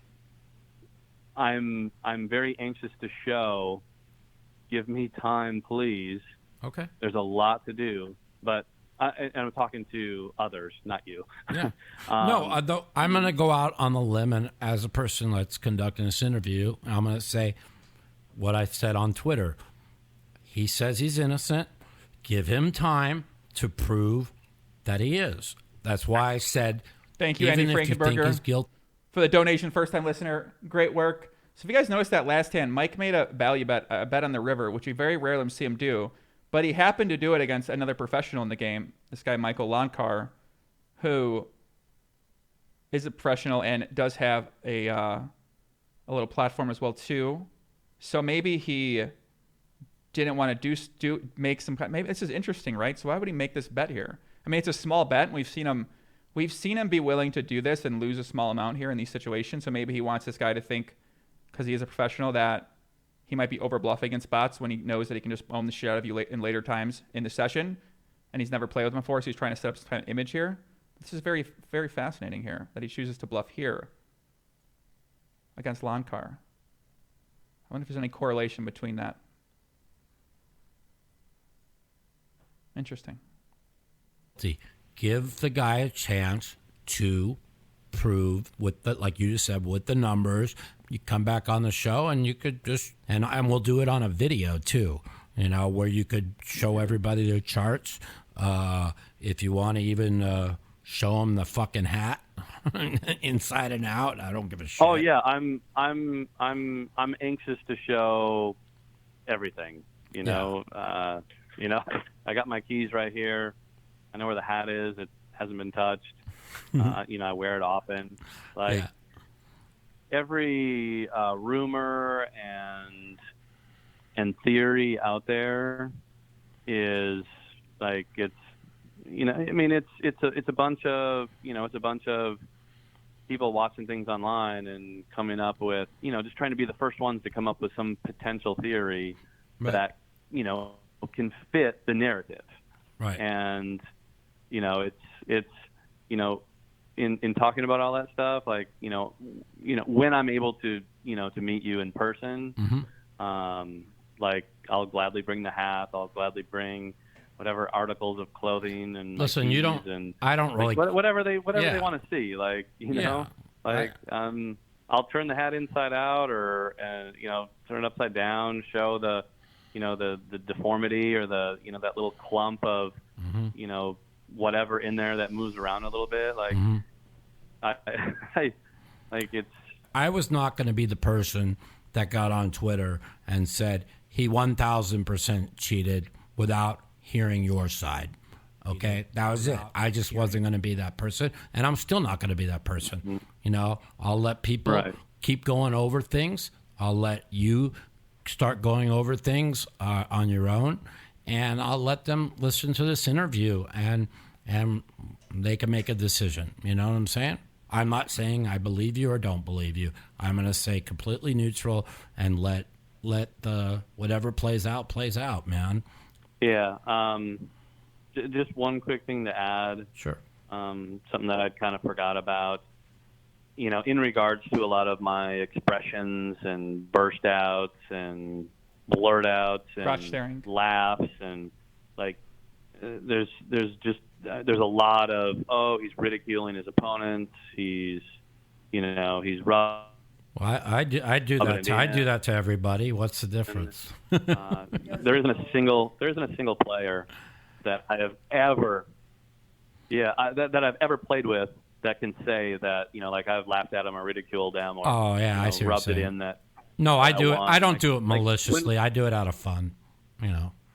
I'm very anxious to show. Give me time, please. Okay. There's a lot to do, but and I'm talking to others, not you. Yeah. No, I'm going to go out on the limb, and as a person that's conducting this interview, I'm going to say what I said on Twitter. He says he's innocent. Give him time to prove that he is. That's why I said, thank you, even Andy if you think he's guilty, for the donation. First-time listener, great work. So if you guys noticed that last hand, Mike made a value bet, a bet on the river, which we very rarely see him do. But he happened to do it against another professional in the game, this guy Michael Lonkar, who is a professional and does have a little platform as well too. So maybe he didn't want to make some kind. Maybe this is interesting, right? So why would he make this bet here? I mean, it's a small bet. And we've seen him be willing to do this and lose a small amount here in these situations. So maybe he wants this guy to think, because he is a professional, that he might be over bluffing against bots when he knows that he can just own the shit out of you in later times in the session, and he's never played with them before, so he's trying to set up some kind of image here. This is very, very fascinating here, that he chooses to bluff here against Lonkar. I wonder if there's any correlation between that. Interesting. See, give the guy a chance to prove with the, like you just said, with the numbers. You come back on the show and you could just, and we'll do it on a video too, where you could show everybody their charts. If you want to even show them the fucking hat inside and out, I don't give a shit. Oh yeah, I'm anxious to show everything. I got my keys right here. I know where the hat is. It hasn't been touched. I wear it often. Like, every rumor and theory out there is like, it's a bunch of people watching things online and coming up with, just trying to be the first ones to come up with some potential theory that can fit the narrative. Right. And in talking about all that stuff, like, when I'm able to, to meet you in person, like, I'll gladly bring the hat. I'll gladly bring whatever articles of clothing and listen. You don't. And, I don't really. Whatever they want to see, like, I'll turn the hat inside out, or turn it upside down, show the the deformity, or the that little clump of whatever in there that moves around a little bit, like I like it's. I was not going to be the person that got on Twitter and said he 1,000% cheated without hearing your side. Okay, that was it. I just wasn't going to be that person, and I'm still not going to be that person. I'll let people keep going over things. I'll let you start going over things on your own, and I'll let them listen to this interview, and they can make a decision. You know what I'm saying? I'm not saying I believe you or don't believe you. I'm going to say completely neutral and let the whatever plays out, man. Yeah. Just one quick thing to add. Sure. Something that I'd kind of forgot about. In regards to a lot of my expressions and burst outs and blurt outs and laughs and like, there's a lot of, he's ridiculing his opponents. He's rough. Well, I do that. I do that to everybody. What's the difference? There isn't a single player that I have ever, that I've ever played with that can say that like I've laughed at him or ridiculed them or I see rubbed it in that. No, I do it. I don't do it maliciously. I do it out of fun.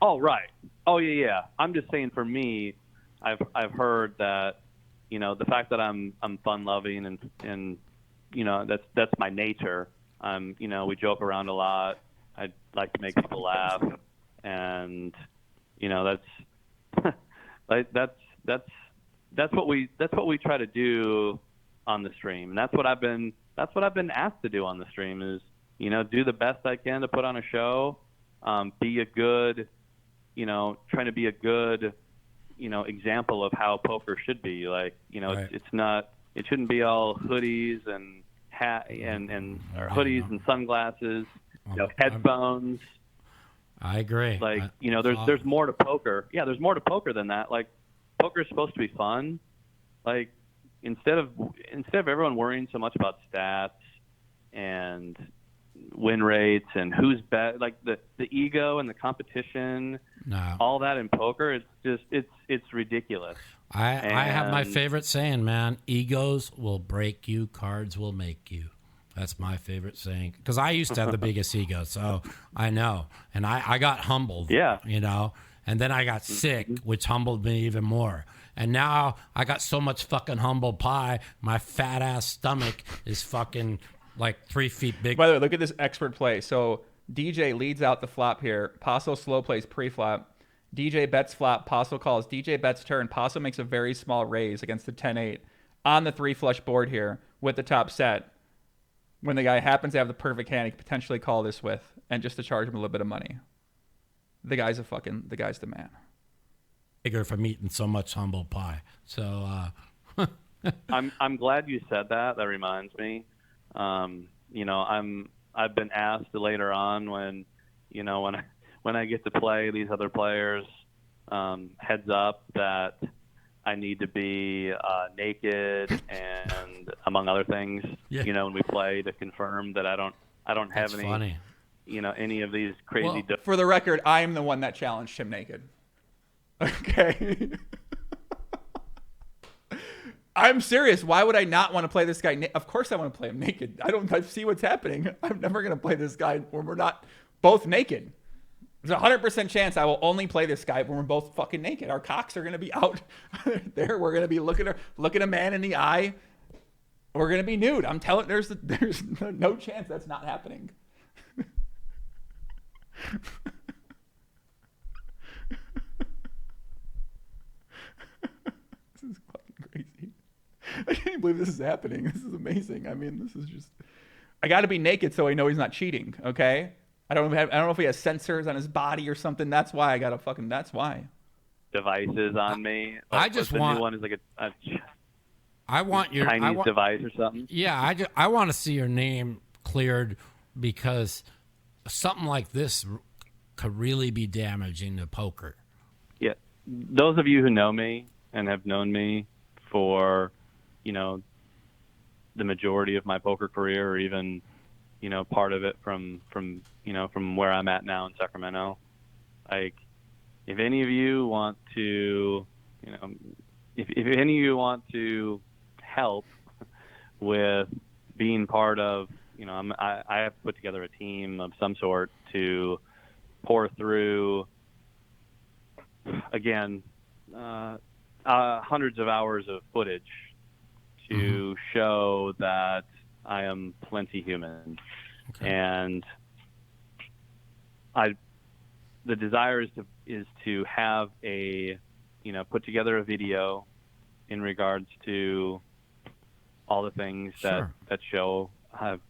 Oh right. Oh yeah. I'm just saying, for me, I've heard that the fact that I'm fun loving and that's my nature. We joke around a lot. I like to make people laugh, and that's like that's what we try to do on the stream. And that's what I've been asked to do on the stream is do the best I can to put on a show, be a good trying to be a good example of how poker should be. Like it shouldn't be all hoodies and hat and hoodies and sunglasses, headphones. I agree. Like there's more to poker. Yeah, there's more to poker than that. Like poker is supposed to be fun. Like instead of everyone worrying so much about stats and win rates and who's bet, like the ego and the competition, all that in poker, it's ridiculous. I have my favorite saying, man. Egos will break you, cards will make you. That's my favorite saying, because I used to have the biggest ego, so I know. And I got humbled, and then I got sick, which humbled me even more. And now I got so much fucking humble pie, my fat ass stomach is fucking like 3 feet big. By the way, look at this expert play. So DJ leads out the flop here. Postle slow plays pre-flop. DJ bets flop. Postle calls. DJ bets turn. Postle makes a very small raise against the 10-8 on the 3 flush board here with the top set. When the guy happens to have the perfect hand, he could potentially call this with, and just to charge him a little bit of money. The guy's the man. Bigger from eating so much humble pie. So I'm glad you said that. That reminds me. I've been asked later on when I get to play these other players, heads up that I need to be naked and among other things, when we play, to confirm that I don't have any, funny. Any of these crazy. For the record, I am the one that challenged him naked. Okay. I'm serious. Why would I not want to play this guy? Of course I want to play him naked. I see what's happening. I'm never going to play this guy when we're not both naked. There's a 100% chance I will only play this guy when we're both fucking naked. Our cocks are going to be out there. We're going to be looking a man in the eye. We're going to be nude. I'm telling. There's no chance that's not happening. This is fucking crazy. I can't believe this is happening. This is amazing. I mean, this is just. I got to be naked so I know he's not cheating. Okay. I don't know if he has sensors on his body or something. That's why I got to fucking. That's why. Devices on me. I just the want. New one is like I want your Chinese device or something. Yeah, I want to see your name cleared because something like this could really be damaging to poker. Yeah, those of you who know me and have known me for, the majority of my poker career, or even, part of it from where I'm at now in Sacramento. Like, if any of you want to, if any of you want to help with being part of, I have to put together a team of some sort to pour through, again, hundreds of hours of footage to show that I am plenty human. Okay. And the desire is to have put together a video in regards to all the things that show have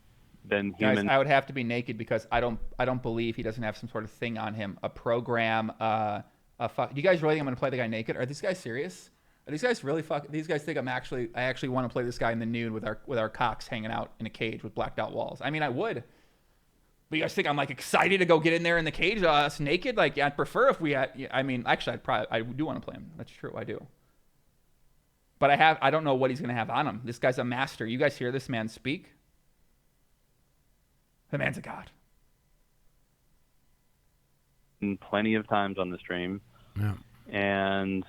been human. Guys, I would have to be naked because I don't believe he doesn't have some sort of thing on him, a program. Do you guys really think I'm going to play the guy naked? Are these guys serious? Are these guys really These guys think I actually want to play this guy in the nude with our cocks hanging out in a cage with blacked out walls. I mean, I would. But you guys think I'm like excited to go get in there in the cage, us naked? Like, yeah, I'd prefer if we had. I mean, actually, I do want to play him. That's true, I do. But I don't know what he's gonna have on him. This guy's a master. You guys hear this man speak? The man's a god. Plenty of times on the stream. Yeah. And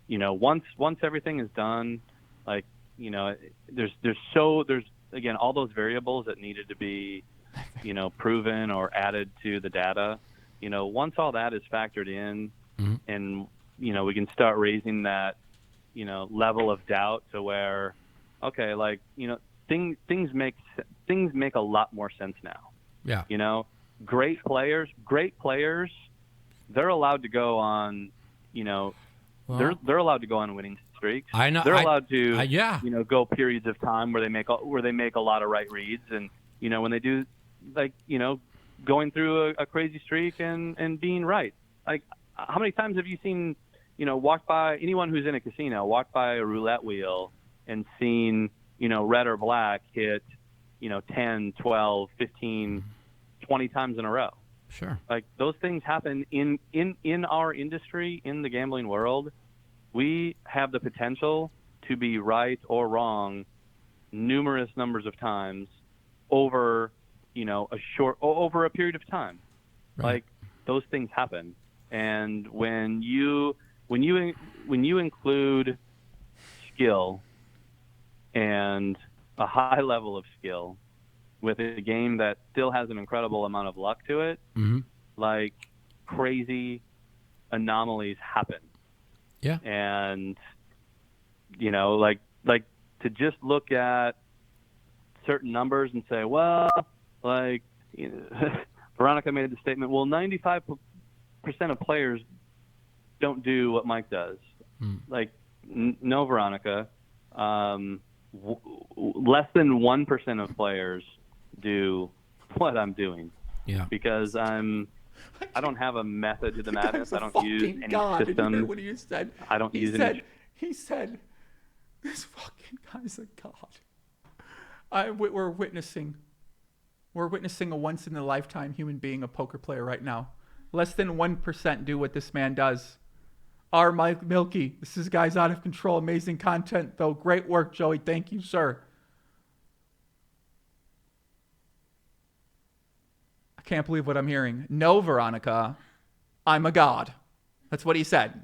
once everything is done, like, there's again all those variables that needed to be proven or added to the data. Once all that is factored in, and we can start raising that level of doubt to where, okay, like, things make a lot more sense now. Yeah. Great players, they're allowed to go on, they're allowed to go on winning streaks. I know. They're allowed to, yeah. Go periods of time where they make a lot of right reads, and when they do, like, going through a crazy streak and being right. Like, how many times have you seen, walk by, anyone who's in a casino, walk by a roulette wheel and seen, red or black hit, 10, 12, 15, 20 times in a row? Sure. Like, those things happen in our industry, in the gambling world. We have the potential to be right or wrong numerous numbers of times over, over a period of time. Right. Like, those things happen. And when you include skill and a high level of skill with a game that still has an incredible amount of luck to it, like, crazy anomalies happen. Yeah. And, like to just look at certain numbers and say, well, like, Veronica made the statement, well, 95% of players don't do what Mike does. Like, no, Veronica. Less than 1% of players do what I'm doing. Yeah. Because I don't have a method to the madness. I don't use any god. system. Did you hear what he said? I don't use any. He said, this fucking guy's a god. We're witnessing a once in a lifetime human being, a poker player right now. Less than 1% do what this man does. Our Mike Milky. This guy's out of control. Amazing content, though. Great work, Joey. Thank you, sir. I can't believe what I'm hearing. No, Veronica, I'm a god. That's what he said.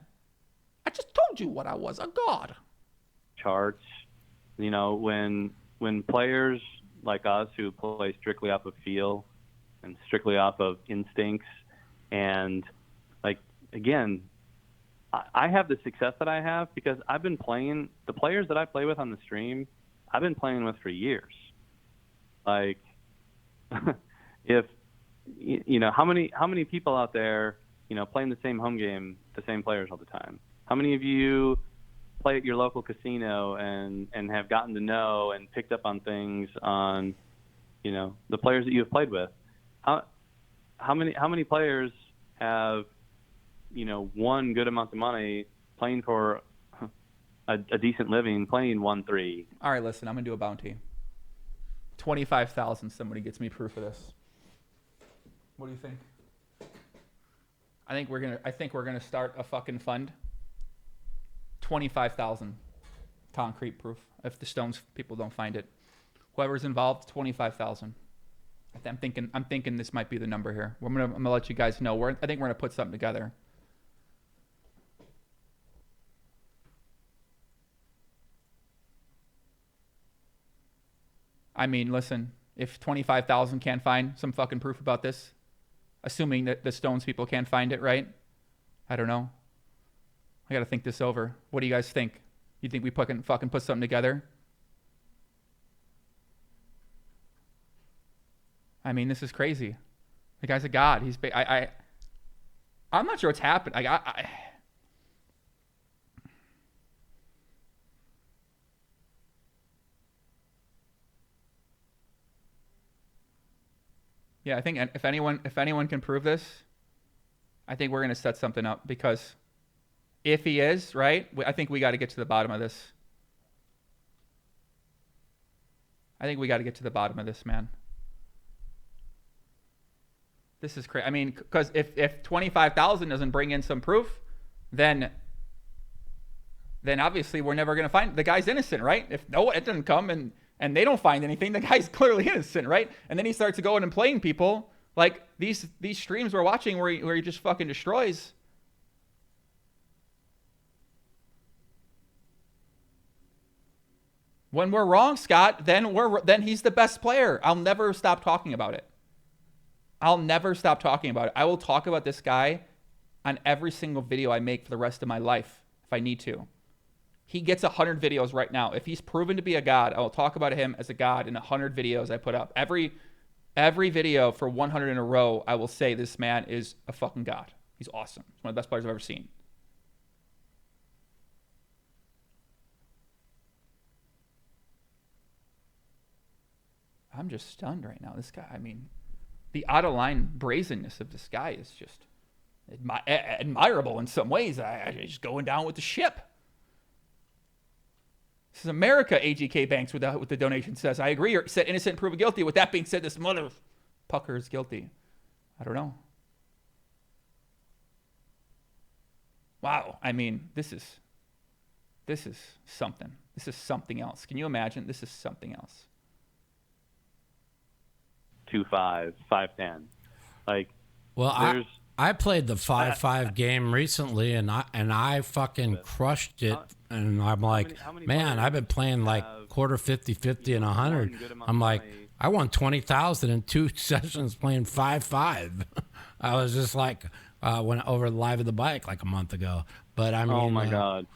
I just told you what I was, a god. Charts, when players like us who play strictly off of feel and strictly off of instincts, and, like, again, I have the success that I have because I've been playing the players that I play with on the stream. I've been playing with for years. Like, if how many people out there, playing the same home game, the same players all the time? How many of you play at your local casino and have gotten to know and picked up on things on, the players that you have played with? How many players have, won good amounts of money playing for a decent living playing 1-3. All right, listen, I'm gonna do a bounty. 25,000. Somebody gets me proof of this. What do you think? I think we're gonna start a fucking fund. 25,000 concrete proof. If the Stones people don't find it, whoever's involved, 25,000. I'm thinking this might be the number here. I'm gonna let you guys know. I think we're gonna put something together. I mean, listen, if 25,000 can't find some fucking proof about this, assuming that the Stones people can't find it, right? I don't know. I got to think this over. What do you guys think? You think we fucking put something together? I mean, this is crazy. The guy's a god. I'm not sure what's happened. Yeah, I think if anyone can prove this, I think we're going to set something up, because if he is, right, I think we got to get to the bottom of this. I think we got to get to the bottom of this, man. This is crazy. I mean, because if 25,000 doesn't bring in some proof, then obviously we're never going to find the guy's innocent, right? If it doesn't come and they don't find anything, the guy's clearly innocent, right? And then he starts to go in and playing people like these streams we're watching where he just fucking destroys. When we're wrong, Scott, then he's the best player. I'll never stop talking about it. I will talk about this guy on every single video I make for the rest of my life if I need to. He gets 100 videos right now. If he's proven to be a god, I will talk about him as a god in 100 videos I put up. Every video for 100 in a row, I will say this man is a fucking god. He's awesome. He's one of the best players I've ever seen. I'm just stunned right now. This guy, I mean, the out-of-line brazenness of this guy is just admirable in some ways. He's going down with the ship. This is America, AGK Banks with the donation says. I agree, or said innocent, proven guilty. With that being said, this mother pucker is guilty. I don't know. Wow. I mean, this is something. This is something else. Can you imagine? This is something else. 2-5, 5-10. Like, well, I played the 5-5 game recently, and I fucking crushed it. And I'm like, man, I've been playing like quarter 50-50 and 100. I'm like, I won 20,000 in 2 sessions playing 5-5. I was just like, went over live at the bike like a month ago. But I mean, oh my god,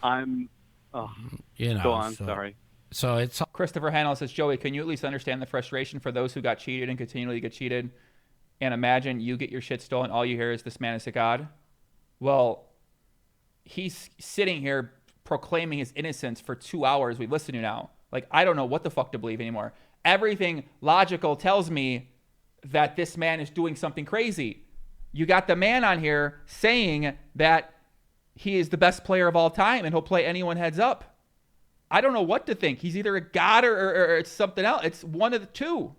you know, go on. Sorry. So it's Christopher Hannell says, Joey, can you at least understand the frustration for those who got cheated and continually get cheated? And imagine you get your shit stolen. All you hear is this man is a god. Well, he's sitting here proclaiming his innocence for 2 hours. We've listened to now. Like, I don't know what the fuck to believe anymore. Everything logical tells me that this man is doing something crazy. You got the man on here saying that he is the best player of all time and he'll play anyone heads up. I don't know what to think. He's either a god or it's something else. It's one of the two.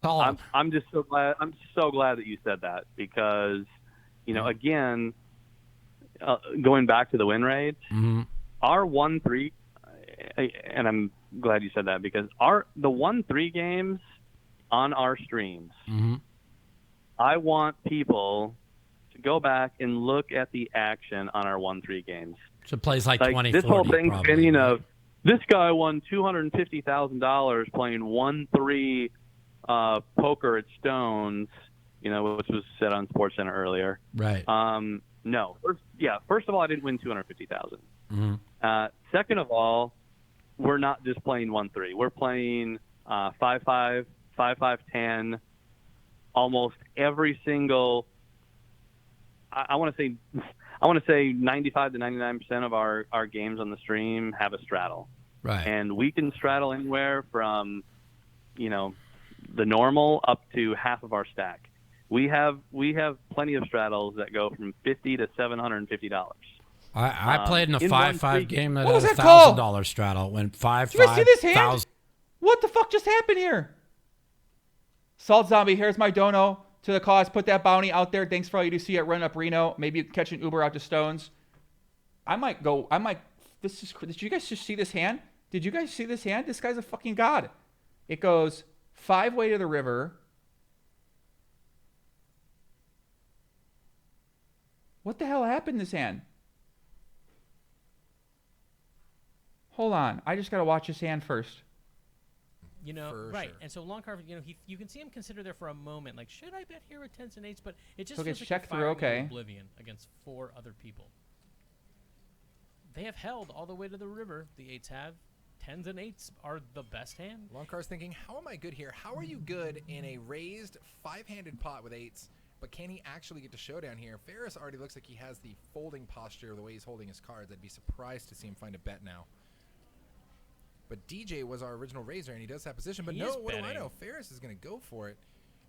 I'm just so glad. I'm so glad that you said that, because, you know, again, going back to the win rates, our 1-3, and I'm glad you said that, because the 1-3 games on our streams, I want people to go back and look at the action on our 1-3 games. So it plays like 20-40. This whole thing's been, you know, this guy won $250,000 playing 1-3 poker at Stones, you know, which was said on SportsCenter earlier. Right. No. First of all, I didn't win $250,000. Second of all, we're not just playing 1-3. We're playing 5-5, 5-5-10. Almost every single. I want to say 95 to 99% of our games on the stream have a straddle. Right. And we can straddle anywhere from, you know, the normal up to half of our stack. We have plenty of straddles that go from $50 to $750. I played in a 5-5 game that What was had that call? $1,000 straddle. It went 5-5. Did you guys see this hand? 1,000. What the fuck just happened here? Salt Zombie, here's my dono to the cause. Put that bounty out there. Thanks for all you do. See it run up Reno. Maybe you can catch an Uber out to Stones. Did you guys just see this hand? Did you guys see this hand? This guy's a fucking god. It goes 5-way to the river. What the hell happened in this hand? Hold on. I just got to watch this hand first. You know, For right? sure. And so long card, you know, you can see him consider there for a moment, like, should I bet here with 10s and 8s? But it just So it feels gets like checked you're through, firing into okay. oblivion against 4 other people. They have held all the way to the river. The 8s have. 10s and 8s are the best hand. Long Car's thinking, how am I good here? How are you good in a raised 5-handed pot with 8s? But can he actually get to showdown here? Ferris already looks like he has the folding posture, the way he's holding his cards. I'd be surprised to see him find a bet now. But DJ was our original raiser, and he does have position. But He no, is what do I betting. know? Ferris is going to go for it.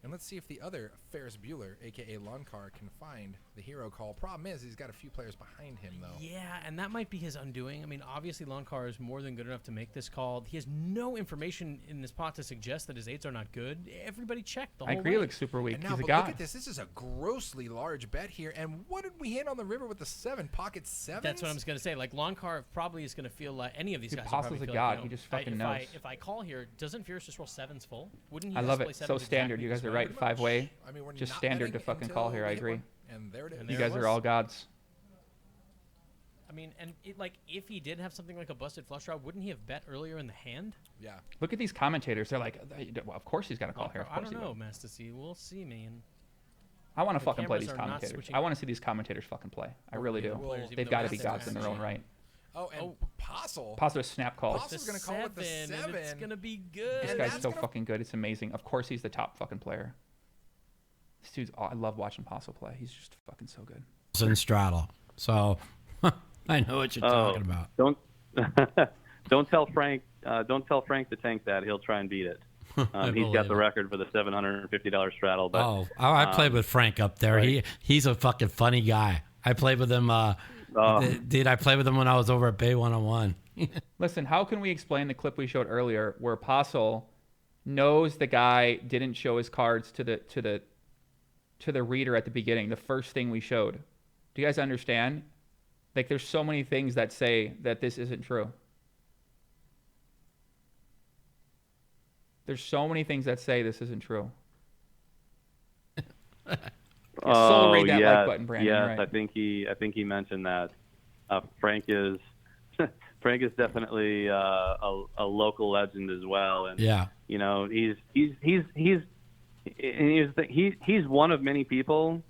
And let's see if the other Ferris Bueller, a.k.a. Loncar, can find the hero call. Problem is, he's got a few players behind him, though. Yeah, and that might be his undoing. I mean, obviously, Loncar is more than good enough to make this call. He has no information in this pot to suggest that his 8s are not good. Everybody checked the I whole agree. way. He looks super weak. And now, He's a but god. look at this. This is a grossly large bet here. And what did we hit on the river with the 7? Pocket 7? That's what I'm just going to say. Like, Loncar probably is going to feel like any of these Dude, guys will probably Postle's a feel god. like, you know, He just fucking knows. If I call here, doesn't Fierce just roll 7s full? Wouldn't he I just love play it. 7s So standard. exactly You this guys are way? right. 5-way. I mean, we're Just not standard to betting fucking call until here. I we hit agree. one. And there it is. And You there it guys are was. all gods. I mean, and like if he did have something like a busted flush draw, wouldn't he have bet earlier in the hand? Yeah. Look at these commentators. They're like, well, of course he's got to call here. Of I course don't he know, will. Master C. We'll see, man. I want to The fucking play cameras these are not commentators. switching. I want to see these commentators fucking play. I really do. Players, even They've though got to that's be gods in their own matching. right. Oh, and Postle. Positive snap calls. Postle's going to call with the 7. And it's going to be good. This And guy's that's so gonna- fucking good. It's amazing. Of course he's the top fucking player. This dude's. I love watching Postle play. He's just fucking so good. And straddle. So I know what you're talking about. Don't don't tell Frank the tank that he'll try and beat it. He's believe got the it. record for the $750 straddle. But I played with Frank up there. right. He's a fucking funny guy. I played with him. Dude, I played with him when I was over at Bay 101. Listen, how can we explain the clip we showed earlier where Postle knows the guy didn't show his cards to the reader at the beginning, the first thing we showed? Do you guys understand? Like, there's so many things that say that this isn't true. There's so many things that say this isn't true. Oh, rate that yes, like button, Brandon. yes. Right. I think he mentioned that. Frank is Frank is definitely a local legend as well, and Yeah. you know he's one of many people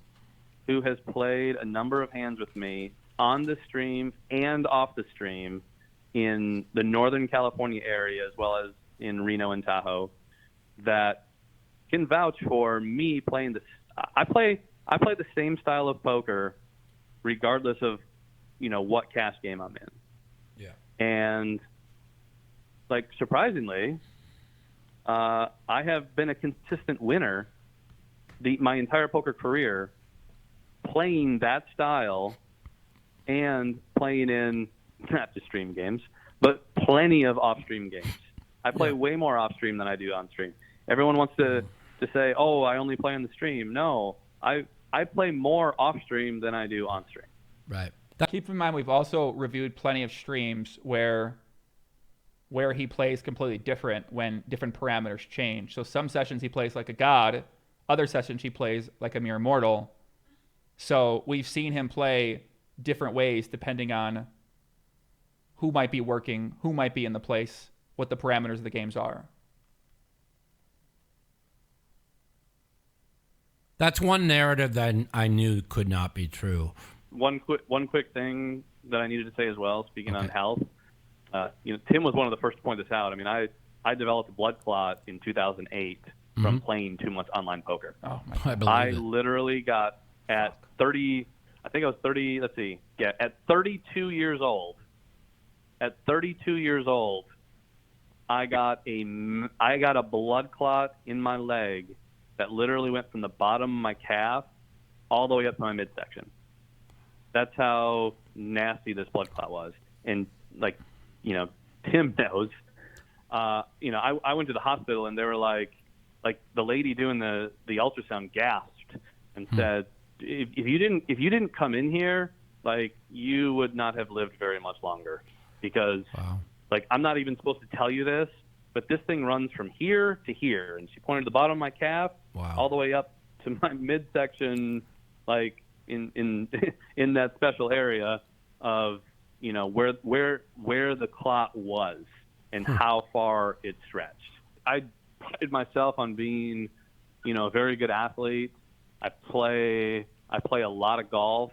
who has played a number of hands with me on the stream and off the stream in the Northern California area as well as in Reno and Tahoe that can vouch for me playing this. I play the same style of poker regardless of, you know, what cash game I'm in. Yeah. And like surprisingly, I have been a consistent winner my entire poker career playing that style and playing in not just stream games, but plenty of off-stream games. I play way more off-stream than I do on-stream. Everyone wants to say, oh, I only play on the stream. No, I play more off-stream than I do on-stream. Right. Keep in mind, we've also reviewed plenty of streams where he plays completely different when different parameters change. So some sessions he plays like a god, other sessions he plays like a mere mortal. So we've seen him play different ways depending on who might be working, who might be in the place, what the parameters of the games are. That's one narrative that I knew could not be true. One quick thing that I needed to say as well, speaking on health. You know, Tim was one of the first to point this out. I mean, I developed a blood clot in 2008 from playing too much online poker. Oh my I God. believe I it. literally got at 30. I think I was 30. Let's see. Yeah, at 32 years old. At 32 years old, I got a blood clot in my leg that literally went from the bottom of my calf all the way up to my midsection. That's how nasty this blood clot was. And like, Tim knows. I went to the hospital and they were like the lady doing the ultrasound gasped and said, if you didn't come in here, like, you would not have lived very much longer, because like, I'm not even supposed to tell you this, but this thing runs from here to here. And she pointed to the bottom of my calf all the way up to my midsection, like in in that special area of, where the clot was and how far it stretched. I pride myself on being, a very good athlete. I play a lot of golf,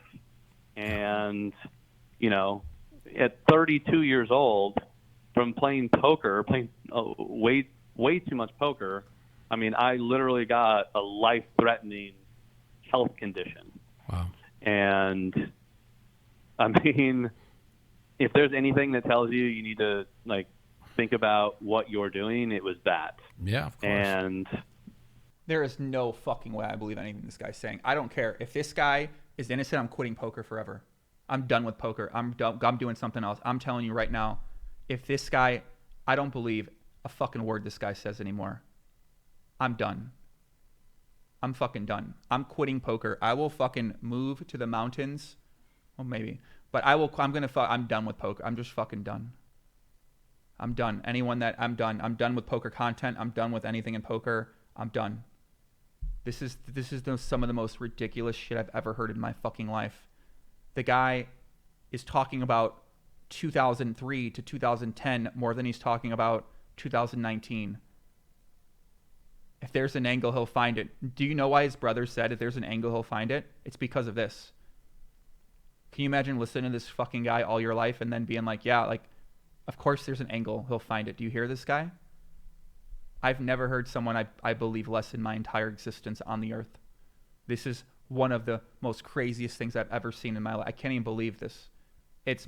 and, at 32 years old, from playing poker, way too much poker, I mean, I literally got a life-threatening health condition. Wow. And I mean, if there's anything that tells you you need to, like, think about what you're doing, it was that. Yeah, of course. And there is no fucking way I believe anything this guy's saying. I don't care. If this guy is innocent, I'm quitting poker forever. I'm done with poker. I'm doing something else. I'm telling you right now, if this guy, I don't believe a fucking word this guy says anymore. I'm done. I'm fucking done. I'm quitting poker. I will fucking move to the mountains. Well, maybe. But I'm done with poker. I'm just fucking done. I'm done. I'm done. I'm done with poker content. I'm done with anything in poker. I'm done. This is some of the most ridiculous shit I've ever heard in my fucking life. The guy is talking about 2003 to 2010 more than he's talking about 2019. If there's an angle, he'll find it. Do you know why his brother said if there's an angle, he'll find it? It's because of this. Can you imagine listening to this fucking guy all your life and then being like, yeah, like, of course there's an angle, he'll find it. Do you hear this guy? I've never heard someone I believe less in my entire existence on the earth. This is one of the most craziest things I've ever seen in my life. I can't even believe this. It's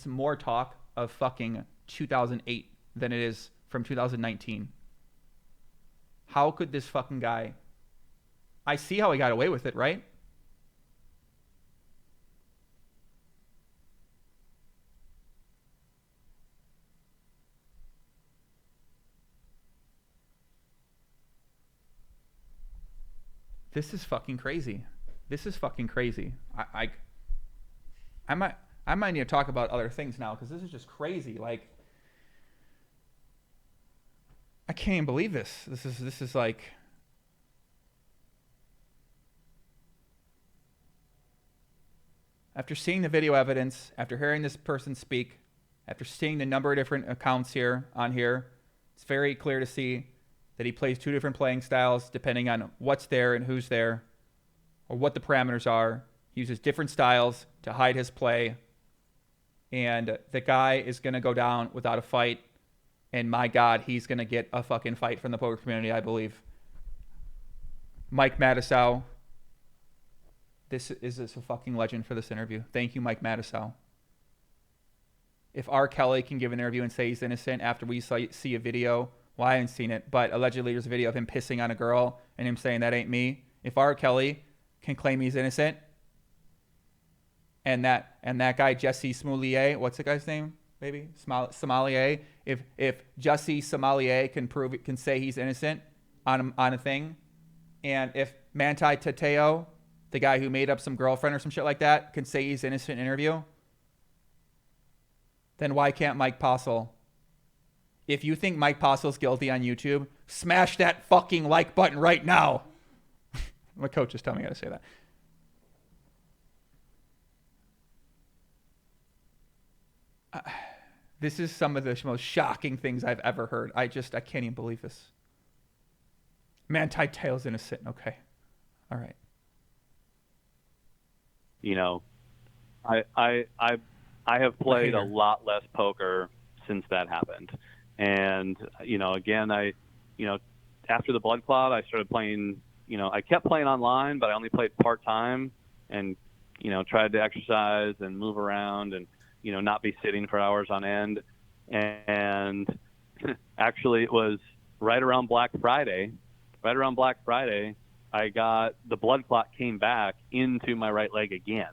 more talk of fucking 2008 than it is from 2019. How could this fucking guy... I see how he got away with it, right? This is fucking crazy. This is fucking crazy. I might need to talk about other things now, because this is just crazy. Like, I can't even believe this. This is like... After seeing the video evidence, after hearing this person speak, after seeing the number of different accounts on here, it's very clear to see that he plays two different playing styles depending on what's there and who's there, or what the parameters are. He uses different styles to hide his play. And the guy is going to go down without a fight. And my God, he's going to get a fucking fight from the poker community, I believe. Mike Matusow. This is a fucking legend for this interview. Thank you, Mike Matusow. If R. Kelly can give an interview and say he's innocent after we see a video... Well, I haven't seen it, but allegedly there's a video of him pissing on a girl and him saying that ain't me. If R. Kelly can claim he's innocent, and that guy Jesse Smollett, what's the guy's name? Maybe Sommelier. If Jesse Sommelier can say he's innocent on a thing, and if Manti Te'o, the guy who made up some girlfriend or some shit like that, can say he's innocent in an interview, then why can't Mike Postle? If you think Mike Postle's guilty on YouTube, smash that fucking like button right now. My coach just told me I got to say that. This is some of the most shocking things I've ever heard. I can't even believe this. Manti Te'o's innocent. Okay. All right. I have played a lot less poker since that happened. And, again, after the blood clot, I started playing, I kept playing online, but I only played part-time and, tried to exercise and move around and, not be sitting for hours on end. And actually it was right around Black Friday right around Black Friday, I got the blood clot came back into my right leg again.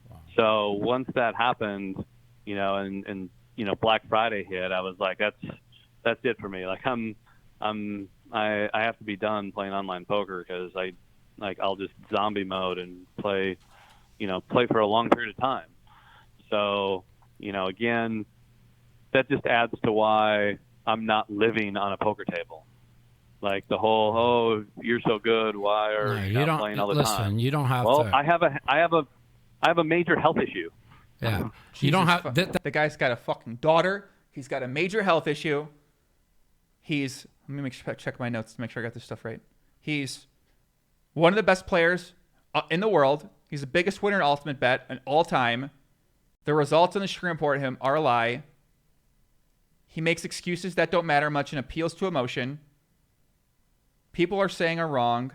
Wow. So once that happened, you know, and you know, Black Friday hit, I was like, that's it for me. Like I have to be done playing online poker because I'll just zombie mode and play for a long period of time. So, you know, again, that just adds to why I'm not living on a poker table. Like the whole, oh, you're so good, why are you not playing all the time? Listen, you don't have to. Well, I have a major health issue. Yeah, you don't have. The guy's got a fucking daughter. He's got a major health issue. Let me check my notes to make sure I got this stuff right. He's one of the best players in the world. He's the biggest winner in Ultimate Bet in all time. The results on the screen report him are a lie. He makes excuses that don't matter much and appeals to emotion. People are saying are wrong.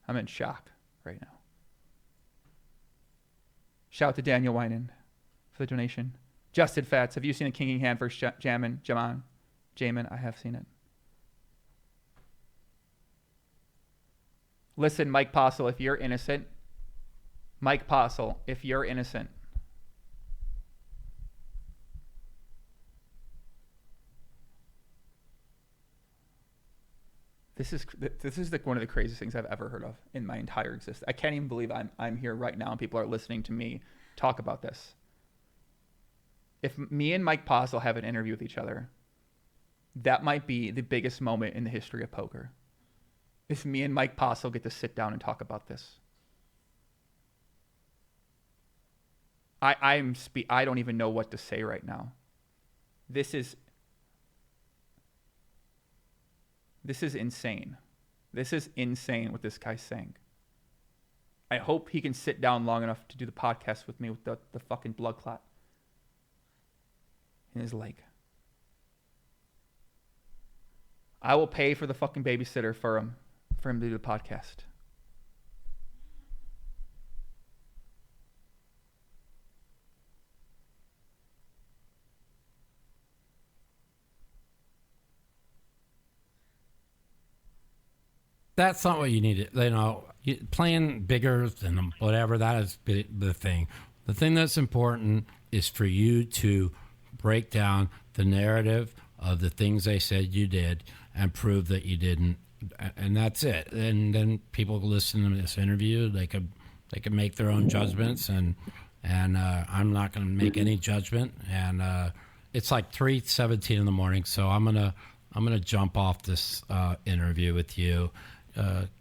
I'm in shock right now. Shout out to Daniel Winan for the donation. Justin Fats, have you seen a King Hand versus Jamin? I have seen it. Listen, Mike Postle, if you're innocent. Mike Postle, if you're innocent. This is like one of the craziest things I've ever heard of in my entire existence. I can't even believe I'm here right now and people are listening to me talk about this. If me and Mike Postle have an interview with each other, that might be the biggest moment in the history of poker. If me and Mike Postle get to sit down and talk about this. I don't even know what to say right now. This is insane. This is insane what this guy's saying. I hope he can sit down long enough to do the podcast with me with the fucking blood clot in his leg. I will pay for the fucking babysitter for him to do the podcast. That's not what you need. You know, playing bigger than whatever, that is the thing. The thing that's important is for you to break down the narrative of the things they said you did and prove that you didn't. And that's it. And then people listen to this interview. They could make their own judgments. And I'm not going to make any judgment. And it's like 3:17 in the morning. So I'm gonna jump off this interview with you.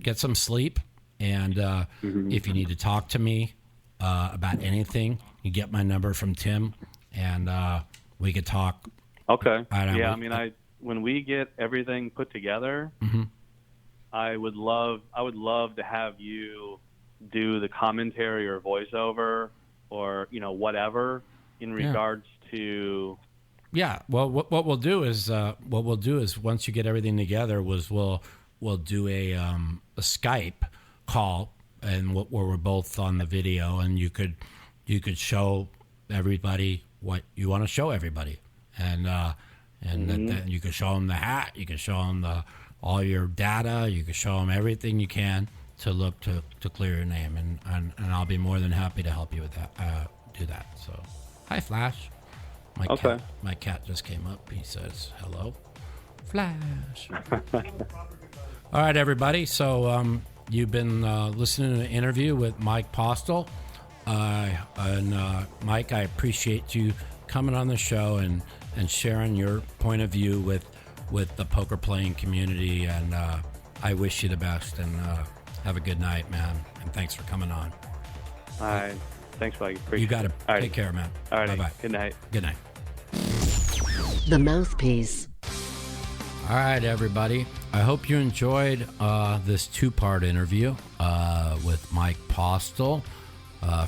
Get some sleep, and if you need to talk to me about anything, you get my number from Tim, and we could talk. Okay. When we get everything put together, I would love to have you do the commentary or voiceover or whatever in regards to. Yeah. Well, what we'll do is once you get everything together, we'll do a Skype call and where we're both on the video, and you could show everybody what you want to show everybody, and then you can show them the hat, you can show them all your data, you can show them everything you can to look to clear your name, and I'll be more than happy to help you with that. Do that. So, hi Flash. My cat just came up. He says hello, Flash. All right, everybody. So you've been listening to an interview with Mike Postle. And Mike, I appreciate you coming on the show and sharing your point of view with the poker playing community. And I wish you the best. And have a good night, man. And thanks for coming on. All right. Thanks, Mike. You got to take care, man. All right. Bye-bye. Good night. Good night. The Mouthpiece. All right, everybody. I hope you enjoyed this two-part interview with Mike Postle.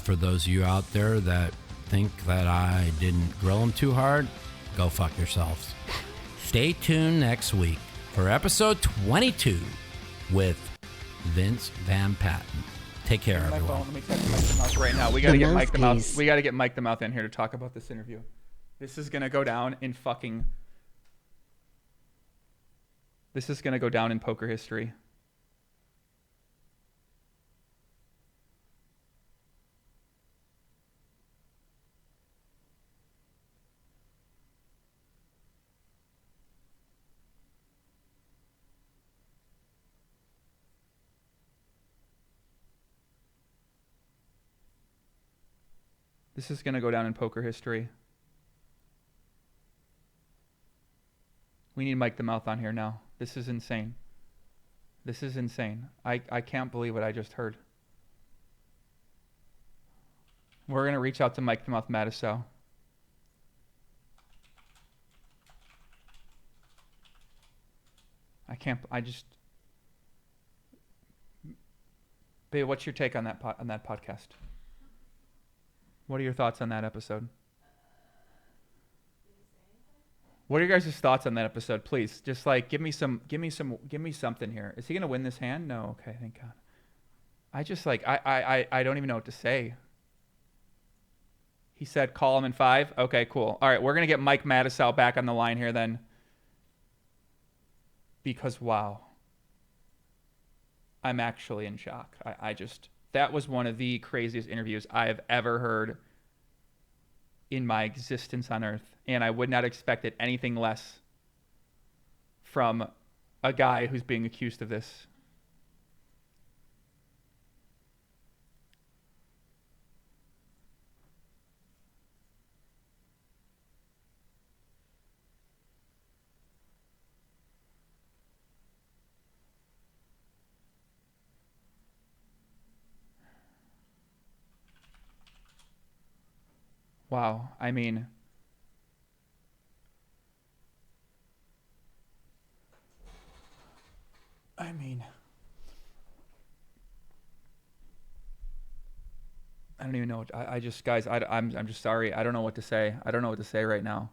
For those of you out there that think that I didn't grill them too hard, go fuck yourselves. Stay tuned next week for episode 22 with Vince Van Patten. Take care, My everyone. phone. Let me text Mike the Mouth right now. We gotta get Mike the Mouth. We gotta get Mike the Mouth in here to talk about this interview. This is gonna go down in fucking. This is gonna go down in poker history. This is going to go down in poker history. We need Mike the Mouth on here now. This is insane. This is insane. I can't believe what I just heard. We're going to reach out to Mike the Mouth Matusow. Babe, what's your take on that podcast? What are your thoughts on that episode? What are your guys' thoughts on that episode? Please, just like give me something here. Is he gonna win this hand? No. Okay, thank God. I don't even know what to say. He said call him in 5. Okay, cool. All right, we're gonna get Mike Matusow back on the line here then. Because wow, I'm actually in shock. That was one of the craziest interviews I have ever heard in my existence on Earth. And I would not expect it anything less from a guy who's being accused of this. Wow. I mean, I don't even know what I just guys, I'm just sorry. I don't know what to say. I don't know what to say right now.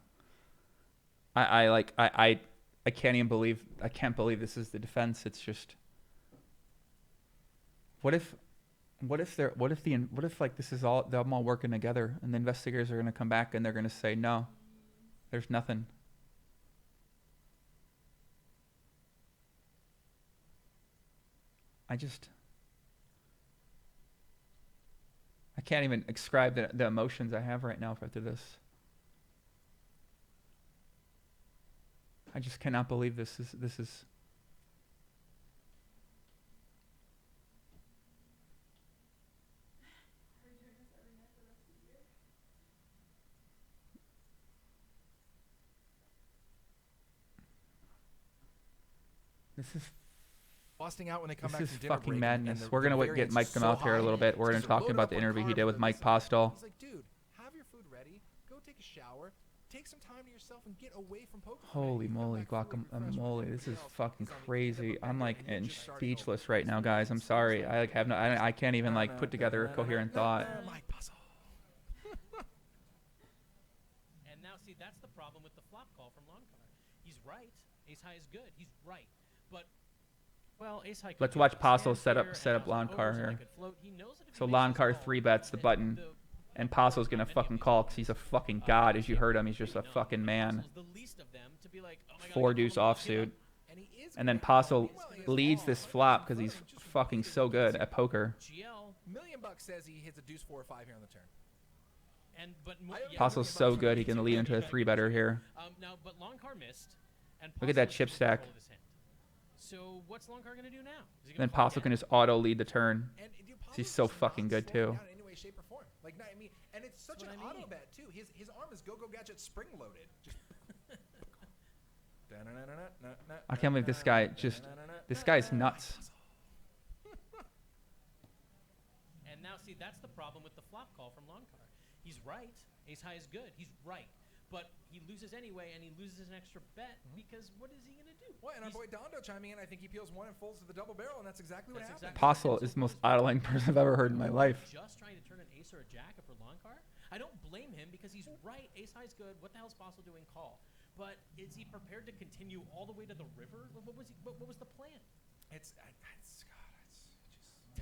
I can't believe this is the defense. It's just what if this is all them all working together and the investigators are going to come back and they're going to say no, there's nothing. I can't even describe the emotions I have right now after this. I just cannot believe this is This is busting out when they come this back is from dinner fucking break, madness. and We're the gonna get variance Mike is the so Mouth here a high. little bit. We're gonna Just talk load about up the on interview he carbs did with and Mike this- Postle. He's like, dude, have your food ready. Go take a shower. Take some time to yourself and get away from poker. Holy moly, guacamole! This is fucking crazy. I'm like speechless right now, guys. I'm sorry. I can't even like put together a coherent thought. Mike Postle. And now, see, that's the problem with the flop call from Lonkar. He's right. Ace high is good. He's right. But, well, ace high. Let's watch Postle set up Lonkar here. So Lonkar 3-bets the button, and Postle's gonna fucking call because he's a fucking god. As you heard him, he's just a fucking man. 4-deuce offsuit, and then Postle leads this flop because he's fucking so good at poker. $1,000,000 says he hits a deuce 4 or 5 here on the turn. Postle's so good he can lead into a 3-better here. Now, but Lonkar missed. And Look at that chip stack. So what's Lonkar gonna do now? Then Postle can just auto lead the turn. He's so fucking good too. In any way, shape, or form. Like, I mean, and it's such an auto bet too. His arm is go-go gadget spring loaded. Just I can't believe this guy's nuts. And now, see, that's the problem with the flop call from Lonkar. He's right. Ace high is good. He's right. But he loses anyway, and he loses an extra bet because what is he going to do? Well, and our boy Dondo chiming in. I think he peels 1 and folds to the double barrel, and that's exactly what happened. Postle is the most out-of-line person I've ever heard in my life. Just trying to turn an ace or a jack for Lonkar. I don't blame him because he's right. Ace high's good. What the hell's Postle doing? Call. But is he prepared to continue all the way to the river? What was the plan?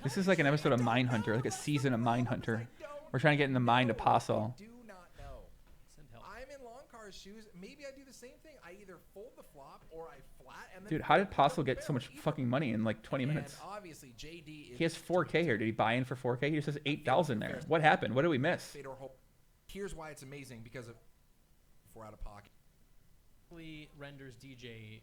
This is like an episode of Mindhunter, like a season of Mindhunter. We're trying to get in the mind of Postle. Do not know. I'm in long car's shoes. Maybe I do the same thing. I either fold the flop or I flat. And then Dude, how did Postle get so much fucking money in like 20 minutes? Obviously, JD. He has 4K here. Did he buy in for 4K? He just has 8,000 there. What happened? What did we miss? Here's why it's amazing because of we're out of pocket. Renders DJ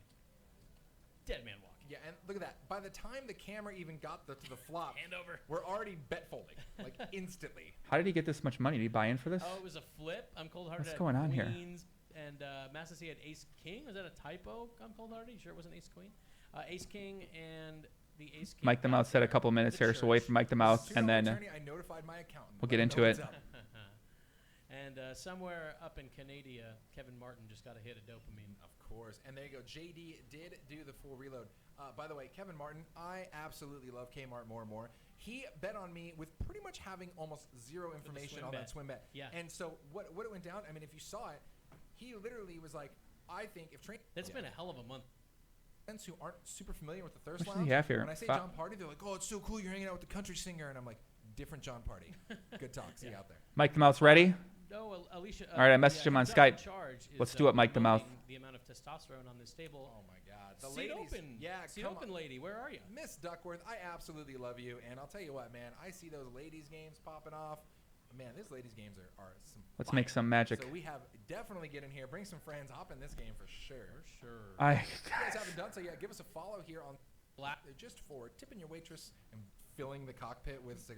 dead man walking. Yeah, and look at that. By the time the camera even got to the flop, hand over. We're already bet folding like instantly. How did he get this much money? Did he buy in for this? Oh, it was a flip. I'm cold-hearted. What's going on here? Queens, and Massey had Ace King. Was that a typo? I'm cold-hearted. You sure it wasn't Ace Queen? Ace King and the Ace King. Mike the Mouth said a couple minutes here, so wait for Mike the Mouth, and then I notified my accountant. we'll get into it. And somewhere up in Canada, Kevin Martin just got a hit of dopamine. Of course. And there you go. JD did do the full reload. By the way, Kevin Martin, I absolutely love Kmart more and more. He bet on me with pretty much having almost zero information on that swim bet. Yeah. And so what it went down, I mean, if you saw it, he literally was like, I think if train... That's been a hell of a month. Friends who aren't super familiar with the Thirst What Lounge, does he have here? when I say John Party, they're like, oh, it's so cool you're hanging out with the country singer. And I'm like, different John Party. Good talk. See you out there. Mike the Mouth's ready? No, Alicia. All right, I messaged him on Skype. Let's do it, Mike the Mouth. The amount of testosterone on this table. Oh my God, the Seat ladies. open. Yeah, Seat open, lady. Where are you, Miss Duckworth? I absolutely love you, and I'll tell you what, man. I see those ladies games popping off. Man, these ladies games are some. Let's fire. make some magic. So we have definitely get in here, bring some friends, hop in this game for sure. I. If you guys haven't done so yet, give us a follow here on Black just for tipping your waitress and filling the cockpit with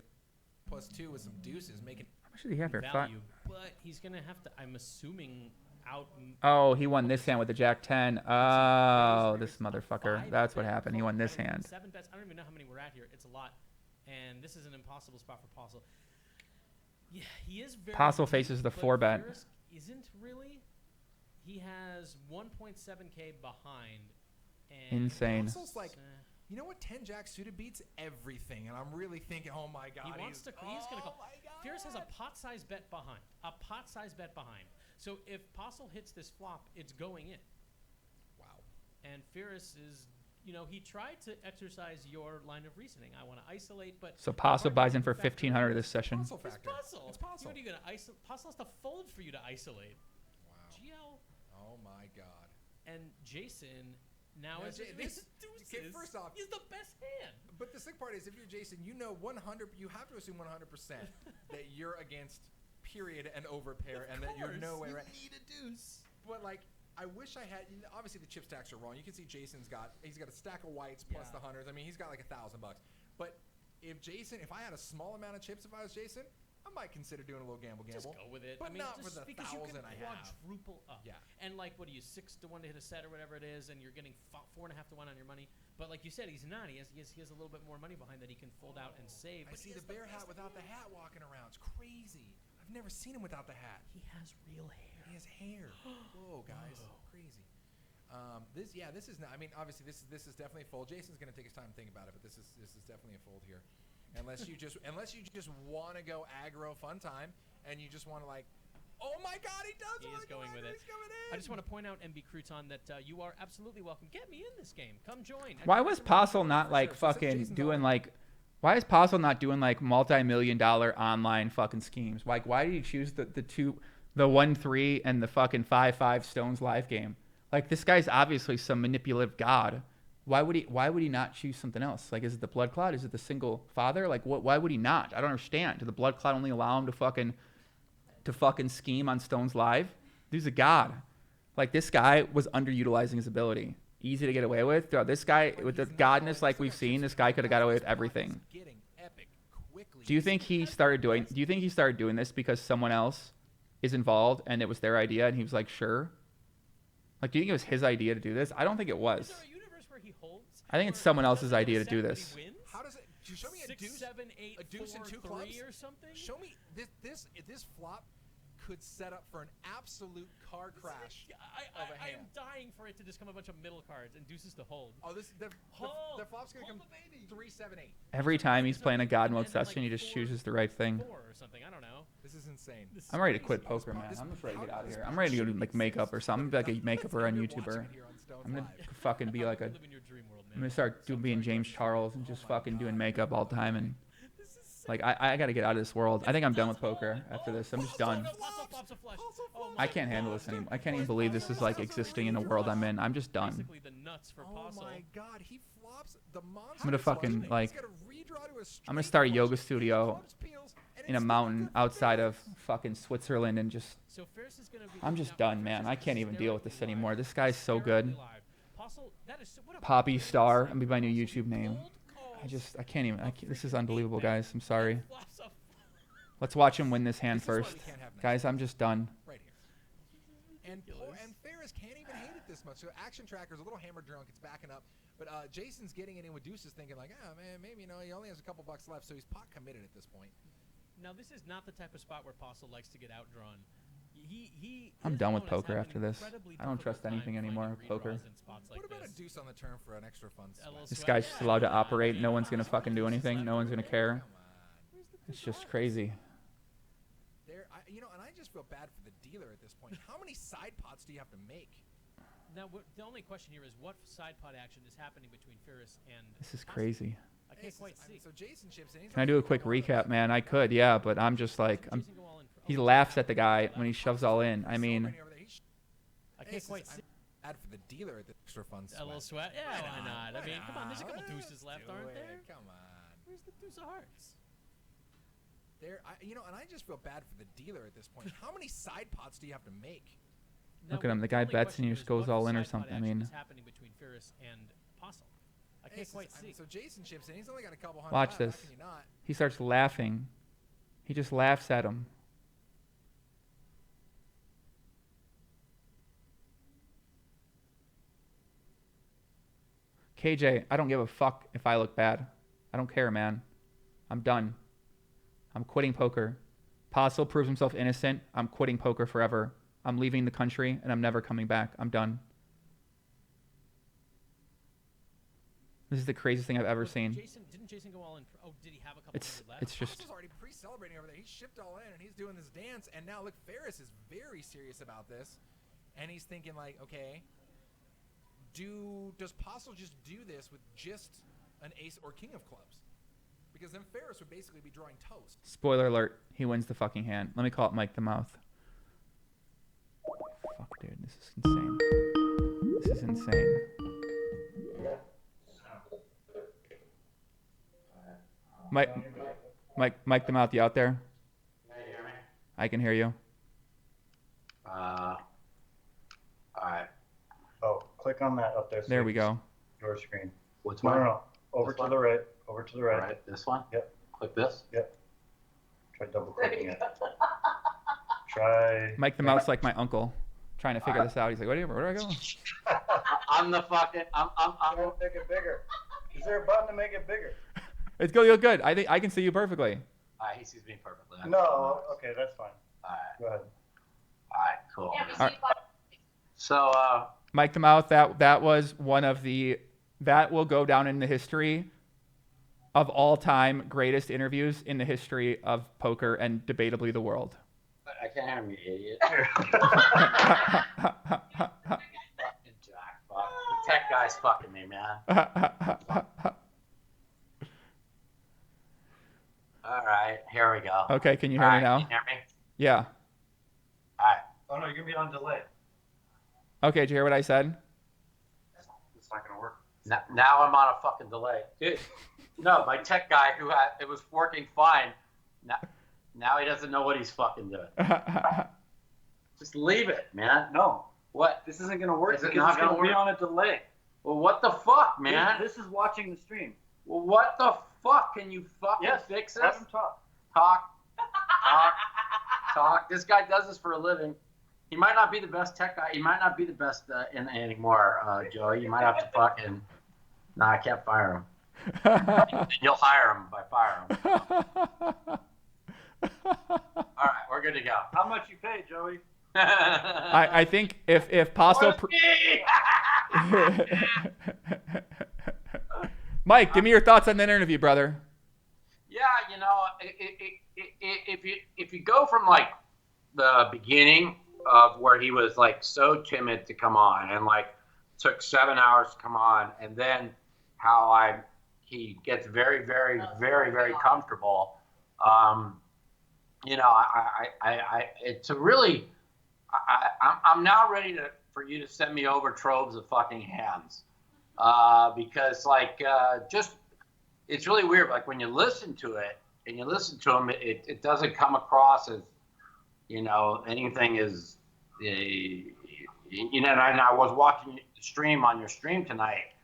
+2 with some deuces, making. How much did he have here? Value, but he's gonna have to. I'm assuming out. Oh, he won this hand with the Jack 10. Oh, this motherfucker. That's what happened. He won this hand. 7 bets. I don't even know how many we're at here. It's a lot, and this is an impossible spot for Postle. Yeah, he is very. Postle faces the 4-bet. Isn't really. He has 1.7K behind. And Insane. Postle's like, you know what? 10 Jack suited beats everything, and I'm really thinking, oh my God, He wants to. He's gonna call. Oh my God. Fierce has a pot-sized bet behind. A pot-sized bet behind. So if Postle hits this flop, it's going in. Wow. And Fierce is, he tried to exercise your line of reasoning. I want to isolate, but So Postle buys in for 1,500 this session. Postle factor. Postle. It's Postle. What are you gonna isolate? Postle has to fold for you to isolate. Wow. GL. Oh my God. And Jason now Now, is this okay, first off, is the best hand. But the sick part is, if you're Jason, you know 100. You have to assume 100% that you're against period and over pair, and that you're no way right. You need a deuce. But like, I wish I had. Obviously, the chip stacks are wrong. You can see Jason's got. He's got a stack of whites plus the hundreds. I mean, he's got like $1,000. But if I had a small amount of chips, if I was Jason, I might consider doing a little gamble. Just go with it. But I mean, not just for the because you can 1,000 I have. quadruple up. Yeah. And like, what are you, 6 to 1 to hit a set or whatever it is, and you're getting 4.5 to 1 on your money. But like you said, he's not. He has a little bit more money behind that he can fold out and save. I But see the bear hat without the hat walking around. It's crazy. I've never seen him without the hat. He has real hair. He has hair. Whoa, guys, crazy. This is not. I mean, obviously, this is definitely a fold. Jason's gonna take his time to think about it, but this is definitely a fold here. Unless you just want to go aggro fun time and you just want to like, oh my God, he does. He is going with it. He's coming in. I just want to point out, MB Crouton, that you are absolutely welcome. Get me in this game. Come join. Why was Postle not like fucking doing like? Why is Postle not doing like multi-million-dollar online fucking schemes? Like, why did he choose the 1-3 and the fucking 5-5 Stones live game? Like, this guy's obviously some manipulative god. Why would he not choose something else? Like, is it the blood clot? Is it the single father? Like, why would he not? I don't understand. Did the blood clot only allow him to fucking scheme on Stones live? Dude's a god. Like, this guy was underutilizing his ability. Easy to get away with. This guy, with the godness like we've seen, this guy could have got away with everything. Do you think he started doing this because someone else is involved and it was their idea and he was like, sure? Like, do you think it was his idea to do this? I don't think it was. Is there a universe where he holds? I think it's someone else's idea to do this. How does it? Show me a 6, deuce, 7, 8, a deuce 4, and 2 3 clubs or something. Show me this flop could set up for an absolute car crash of a I am hand. dying for it to just come a bunch of middle cards and deuces to hold. Oh, the flop's gonna come 3-7-8. Every time he's playing a God mode session, he just chooses the right thing. 4 or something. I don't know. This is insane. I'm ready to quit poker, man. I'm just ready to get out of here. I'm ready to go do like makeup or something. I'm gonna be like a makeupper on YouTuber. I'm gonna fucking be like a. I'm gonna start being James Charles and just fucking doing makeup all the time and. Like, I gotta get out of this world. I think I'm done with poker after this. I'm just done. I can't handle this anymore. I can't even believe this is like existing in the world I'm in. I'm just done. Oh my god, he flops the monster. I'm gonna fucking like. I'm gonna start a yoga studio in a mountain outside of fucking Switzerland and just. I'm just done, man. I can't even deal with this anymore. This guy's so good. Poppy Star. I'm gonna be my new YouTube name. I can't even. This is unbelievable, guys. I'm sorry. Let's watch him win this hand first. Guys, I'm just done. Right here. And Ferris can't even hate it this much. So Action Tracker's a little hammer drunk. It's backing up. But Jason's getting it in with Deuces thinking like, oh, man, maybe, he only has a couple bucks left. So he's pot committed at this point. Now, this is not the type of spot where Postle likes to get outdrawn. I'm done with poker after this. I don't trust anything anymore with poker. What about a deuce on the turn for an extra fun sweat? This guy's just allowed to operate. No one's gonna fucking do anything. No one's gonna care. It's just crazy. And I just feel bad for the dealer at this point. How many side pots do you have to make? Now, the only question here is what side pot action is happening between Ferris and. This is crazy. I can't quite see. So Jason chips in. Can I do a quick recap, man? I could, yeah, but I'm just like, he laughs at the guy when he shoves all in. I mean, I can't quite see. Bad for the dealer at the extra fun sweat. A little sweat? Yeah, why not? I mean, come on, there's a couple deuces left, aren't there? Come on. Where's the deuce of hearts? And I just feel bad for the dealer at this point. How many side pots do you have to make? Look at him. The guy bets and he just goes all in or something. I mean, happening between Ferris and Postle? I can't quite see. So Jason chips in. He's only got a couple hundred. Watch this. He starts laughing. He just laughs at him. KJ, I don't give a fuck if I look bad. I don't care, man. I'm done. I'm quitting poker. Postle proves himself innocent. I'm quitting poker forever. I'm leaving the country and I'm never coming back. I'm done. This is the craziest thing I've ever seen. Didn't Jason go all in? Oh, did he have a couple left? It's just. Postle's already pre-celebrating over there. He shipped all in and he's doing this dance. And now look, Ferris is very serious about this, and he's thinking like, okay, does Postle just do this with just an ace or king of clubs? Because then Ferris would basically be drawing toast. Spoiler alert: he wins the fucking hand. Let me call it Mike the Mouth. Fuck, dude, this is insane. This is insane. Mike the Mouth, you out there? Can you hear me? I can hear you. All right. Oh, click on that up there. There we go. Your screen. Which No, one? no. Over This to one? the right. Over to the right. All right, this one? Yep. Click this? Yep. Try double clicking it. Try. Mike the Mouth's like my uncle, trying to figure this out. He's like, where do I go? I'm the fucking. I'm. Don't make it bigger. Is there a button to make it bigger? It's good. Good. I think I can see you perfectly. He sees me perfectly. No. Okay, that's fine. All right. Go ahead. All right. Cool. All right. So. Mike the Mouth, that was one of the, that will go down in the history of all time greatest interviews in the history of poker and debatably the world. I can't hear him, you idiot. Fucking Jack, fuck. The tech guy's fucking me, man. All right, here we go. Okay, can you hear me now? Can you hear me? Yeah. All right. Oh no, you're gonna be on delay. Okay, did you hear what I said? It's not gonna work. Now I'm on a fucking delay. Dude, no, my tech guy it was working fine. Now he doesn't know what he's fucking doing. Just leave it, man. No. What? This isn't gonna work Is it because not it's gonna gonna be work? on a delay. Well, what the fuck, man? This is watching the stream. Well, what the fuck? Can you fucking Yes, fix this? have him talk. Talk. This guy does this for a living. He might not be the best tech guy. He might not be the best in anymore, Joey. You might have to fucking. Nah, I can't fire him. You'll hire him if I fire him. All right, we're good to go. How much you pay, Joey? I think if Postle. Mike, give me your thoughts on that interview, brother. Yeah, if you go from like the beginning of where he was like so timid to come on and like took 7 hours to come on, and then how he gets very, very, very, very comfortable. It's a really. I'm now ready for you to send me over troves of fucking hands, because it's really weird. Like when you listen to it and you listen to him, it doesn't come across as anything is. And I was watching the stream on your stream tonight.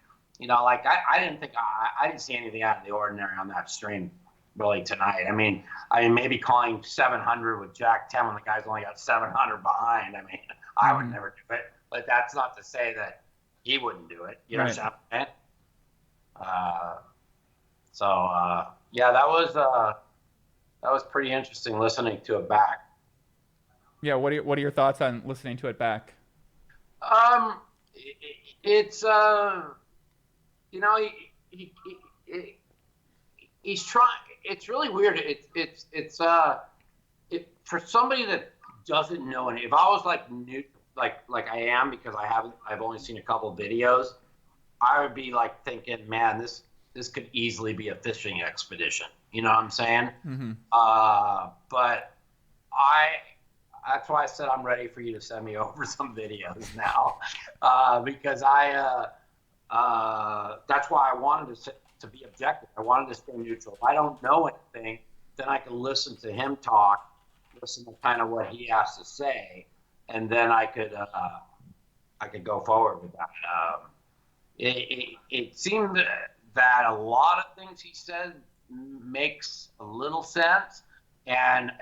I didn't think I didn't see anything out of the ordinary on that stream really tonight. I mean maybe calling 700 with Jack 10 when the guy's only got 700 behind. I mean, I would never do it, but that's not to say that he wouldn't do it. You know what I'm saying? Yeah, that was pretty interesting listening to it back. Yeah, what are your thoughts on listening to it back? It's he's trying. It's really weird. It's for somebody that doesn't know any. If I was like new, like I am, because I've only seen a couple of videos, I would be like thinking, man, this could easily be a fishing expedition. You know what I'm saying? Mm-hmm. But that's why I said I'm ready for you to send me over some videos now, because that's why I wanted to be objective. I wanted to stay neutral. If I don't know anything, then I can listen to him talk, listen to kind of what he has to say, and then I could go forward with that. It seemed that a lot of things he said makes a little sense, and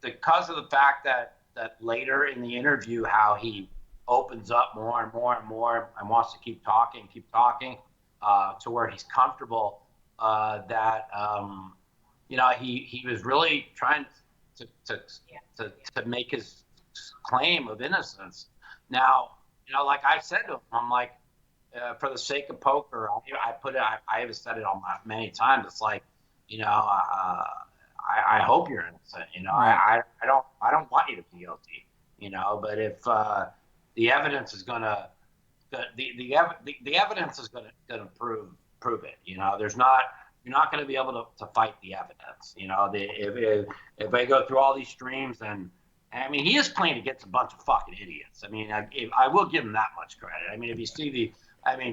because of the fact that later in the interview how he opens up more and more and more and wants to keep talking to where he's comfortable, he was really trying to make his claim of innocence. Now, like I said to him, I'm like, for the sake of poker, I have said it many times. It's like, I hope you're innocent. Right. I don't want you to be guilty. But if the evidence is gonna the evidence is gonna prove it. You're not gonna be able to fight the evidence. If they go through all these streams, and I mean, he is playing against a bunch of fucking idiots. I mean, I will give him that much credit. I mean, if you see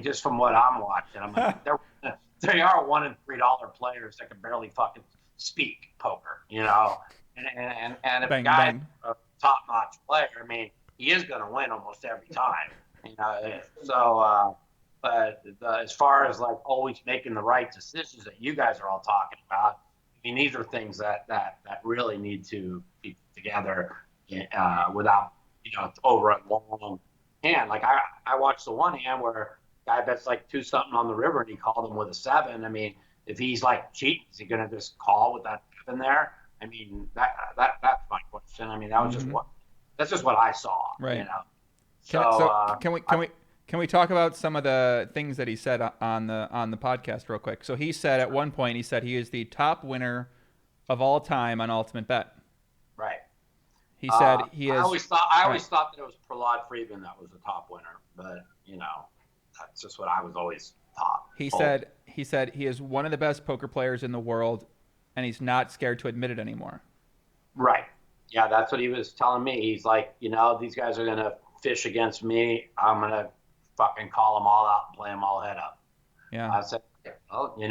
just from what I'm watching, I'm like, they are $1 and $3 players that can barely fucking speak poker, and if Bang, a guy's bang. a top-notch player, I mean, he is going to win almost every time, So, but as far as like always making the right decisions that you guys are all talking about, I mean, these are things that really need to be together without over a long hand. Like I watched the one hand where guy bets like 2-something on the river and he called him with a 7. I mean, if he's like cheating, is he gonna just call with that 7 there? I mean, that's my question. I mean, that was that's just what I saw. Right. So can we talk about some of the things that he said on the podcast real quick? So he said at one point he is the top winner of all time on Ultimate Bet. Right. He said he is. I always thought that it was Prahlad Friedman that was the top winner, but that's just what I was always taught. He said he is one of the best poker players in the world, and he's not scared to admit it anymore. Right. Yeah, that's what he was telling me. He's like, these guys are gonna fish against me. I'm gonna fucking call them all out and play them all head up. Yeah. I said, well, if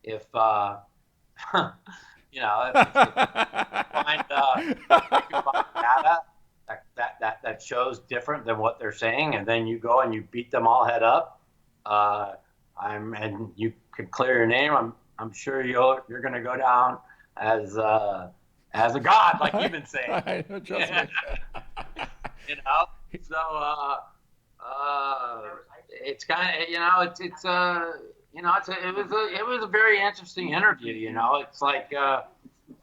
if you find data that shows different than what they're saying, and then you go and you beat them all head up, and you could clear your name. I'm sure you're going to go down as a god, like you've been saying. I know, trust me. So it's kind of it was a very interesting interview. It's like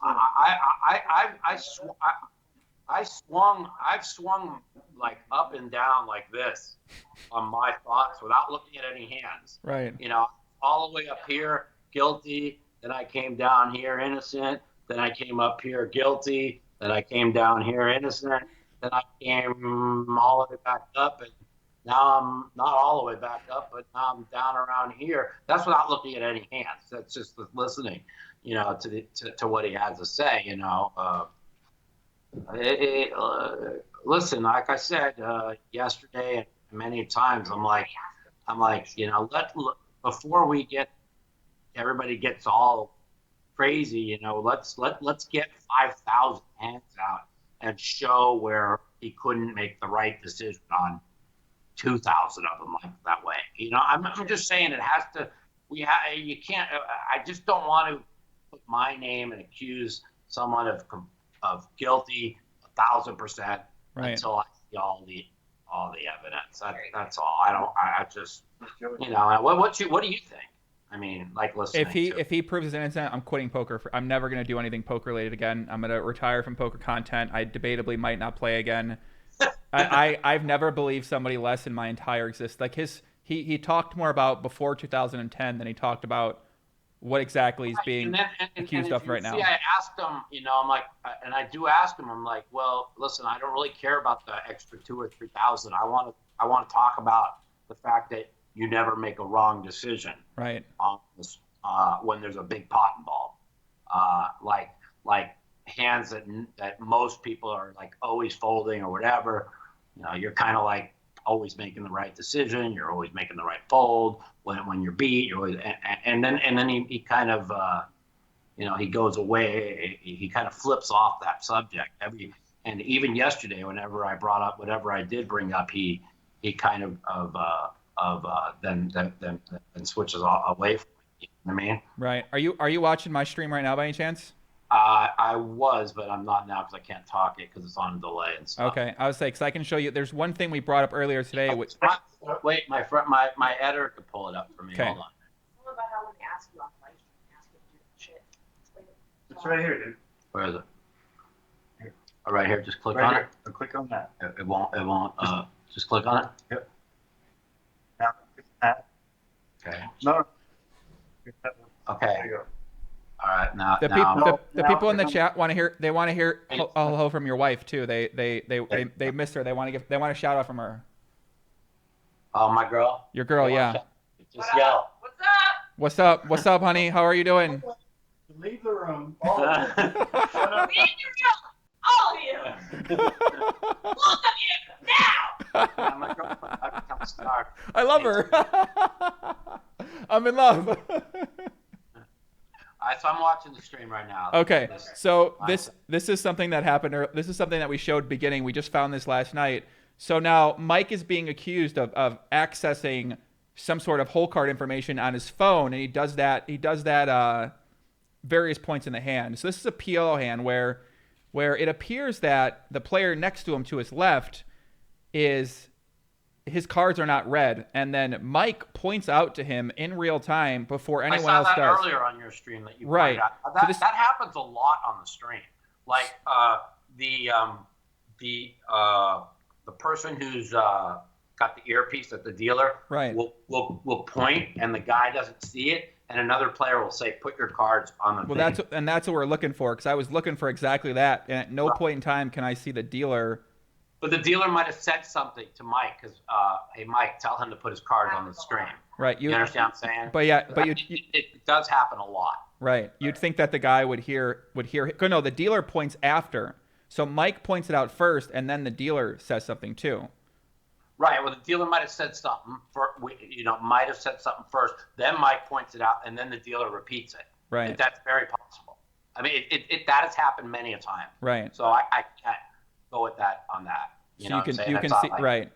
I've swung like up and down like this on my thoughts without looking at any hands. Right. You know, all the way up here, guilty. Then I came down here, innocent. Then I came up here, guilty. Then I came down here, innocent. Then I came all the way back up, and now I'm not all the way back up, but now I'm down around here. That's without looking at any hands. That's just listening, you know, to what he has to say. You know, listen, like I said yesterday and many times, I'm like, you know, before we get everybody gets all crazy, you know, let's get 5,000 hands out and show where he couldn't make the right decision on 2,000 of them like that way. You know, I'm just saying it has to. You can't. I just don't want to put my name and accuse someone of guilty 1,000% until I see all the evidence. That's all. I just, you know. What do you think? I mean, like, listen. If he proves he's innocent, I'm quitting poker. I'm never gonna do anything poker related again. I'm gonna retire from poker content. I debatably might not play again. I've never believed somebody less in my entire existence. Like he talked more about before 2010 than he talked about what exactly he's being accused of right now. See, I asked him, you know, I'm like, and I do ask him, I'm like, well, listen, I don't really care about the extra 2,000 or 3,000. I want to talk about the fact that you never make a wrong decision, right? On this, when there's a big pot involved, like hands that most people are like always folding or whatever. You know, you're kind of like always making the right decision. You're always making the right fold when you're beat. You're always, and then he kind of you know, he goes away. He kind of flips off that subject and even yesterday, whenever I brought up whatever I did bring up, he kind of then switches away from it. You know what I mean? Right. Are you watching my stream right now by any chance? I was, but I'm not now because I can't talk it because it's on delay and stuff. Okay, I was saying because I can show you. There's one thing we brought up earlier today. Wait, my editor could pull it up for me. Okay. Hold on. It's right here, dude. Where is it? Here. Oh, right here. Just click Right on here. it. Click on that. It won't. Just click on it. Yep. Now, that. Okay. No. Okay. There you go. All right. Now. The people in the chat want to hear. They want to hear hello from your wife too. They miss her. They want a shout out from her. Oh, my girl. Your girl, yeah. Just yell. What's up? What's up, honey? How are you doing? Leave the room. All of you. Shut up. Leave your room, all of you. Both of you now. Yeah, my girl, I've become a star. I love her. I'm in love. So I'm watching the stream right now. Okay, so this is something that happened. This is something that we showed beginning. We just found this last night. So now Mike is being accused of accessing some sort of hole card information on his phone, and he does that various points in the hand. So this is a PLO hand where it appears that the player next to him to his left is his cards are not red, and then Mike points out to him in real time before anyone else does. I saw that earlier on your stream that you right. pointed out. That happens a lot on the stream. Like the person who's got the earpiece at the dealer right. will point, and the guy doesn't see it, and another player will say, "Put your cards on the." Well, thing. that's what we're looking for, because I was looking for exactly that, and at no point in time can I see the dealer. But the dealer might have said something to Mike, because, hey, Mike, tell him to put his cards on the stream. Right. You understand what I'm saying? But yeah, but it does happen a lot. Right. You'd think that the guy would hear. No, the dealer points after. So Mike points it out first, and then the dealer says something too. Right. Well, the dealer might have said something. Might have said something first. Then Mike points it out, and then the dealer repeats it. Right. That's very possible. I mean, that has happened many a time. Right. So I can't go with that on that. So you can see right.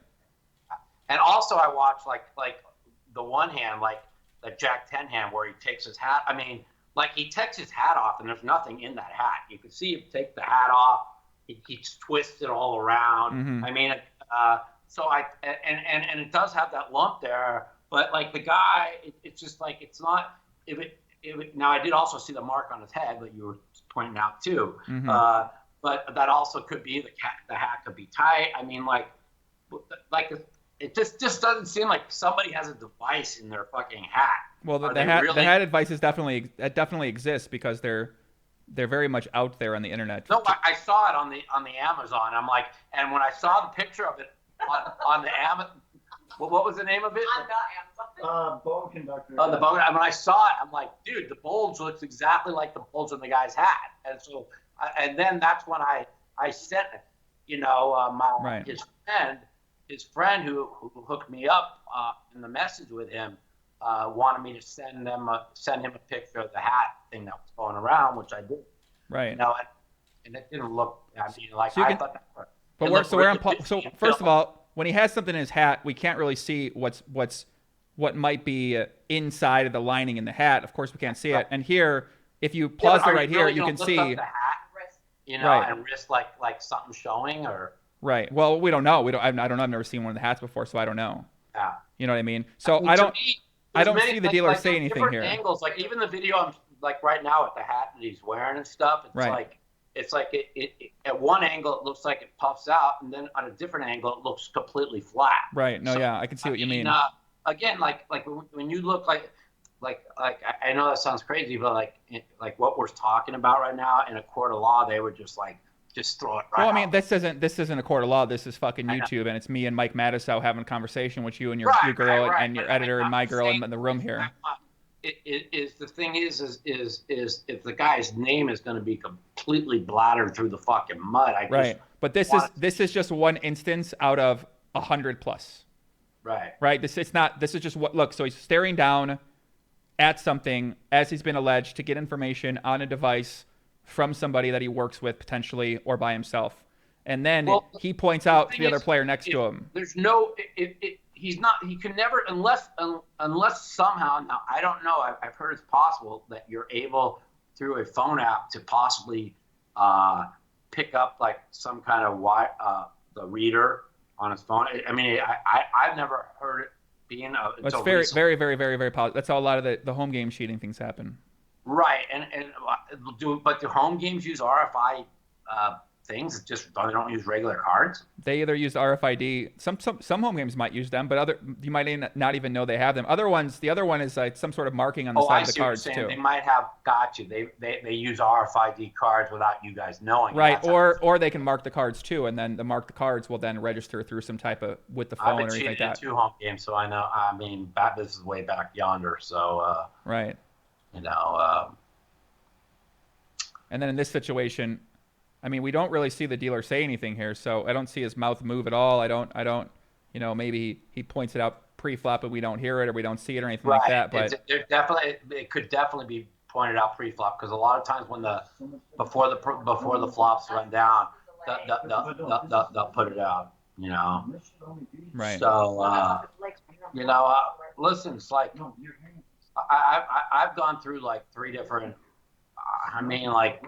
And also, I watch like the one hand, like the Jack 10 hand, where he takes his hat. I mean, like he takes his hat off, and there's nothing in that hat. You can see him take the hat off. He's twisted all around. Mm-hmm. I mean, so and it does have that lump there, but like the guy, it's just like it's not. now I did also see the mark on his head that you were pointing out too. Mhm. But that also could be the hat could be tight. I mean, like it just doesn't seem like somebody has a device in their fucking hat. Well, the hat advice is definitely exists because they're very much out there on the internet. No, I saw it on the Amazon. I'm like, and when I saw the picture of it on the Amazon, what was the name of it? Bone conductor. Oh, the bone. When I saw it, I'm like, dude, the bulge looks exactly like the bulge on the guy's hat. And so, and then that's when I sent, his friend who hooked me up in the message with him wanted me to send him a picture of the hat thing that was going around, which I did. Right. And it didn't look. I mean, like So I thought that. But so first of all, when he has something in his hat, we can't really see what might be inside of the lining in the hat. Of course, we can't see it. And here, if you pause it right here, you can see. The hat, right. And wrist like something showing or. Right. Well, we don't know. I don't know. I've never seen one of the hats before, so I don't know. Yeah. You know what I mean? So I don't see the dealer say anything here. Angles, like even the video I'm like right now with the hat that he's wearing and stuff. It's like it at one angle it looks like it puffs out, and then on a different angle it looks completely flat. Right. No. So, yeah, I can see what you mean. Again, like when you look like I know that sounds crazy, but like what we're talking about right now in a court of law, they would just throw it right. Well, I mean, this isn't a court of law. This is fucking YouTube, and it's me and Mike Matusow having a conversation with you and your girl and your editor and my girl in the room here. The thing is if the guy's name is going to be completely blattered through the fucking mud. But this is just one instance out of 100 plus. Right. This is just what. Look, so he's staring down at something as he's been alleged to get information on a device from somebody that he works with potentially or by himself, and then he points out to the other player next to him. There's no. He's not. He can never unless somehow. Now I don't know. I've heard it's possible that you're able through a phone app to possibly pick up like some kind of the reader on his phone. I mean, I've never heard it being. It's very, very, very, very, very positive. That's how a lot of the home game cheating things happen. Right, but do home games use RFI things? They don't use regular cards. They either use RFID. Some home games might use them, but you might not even know they have them. The other one is like some sort of marking on the side of the cards too. They might have got you. They use RFID cards without you guys knowing. Right, or they can mark the cards too, and then the mark the cards will then register through some type of with the phone or anything like that. I've been cheated in 2 home games, so I know. I mean, this is way back yonder, so. Right. And then in this situation, I mean, we don't really see the dealer say anything here, so I don't see his mouth move at all. I don't, maybe he points it out pre-flop, but we don't hear it or we don't see it or anything like that. But it could definitely be pointed out pre-flop because a lot of times when before the flops run down, they'll put it out. Right. So listen, it's like. I've gone through like 3 different. I mean, like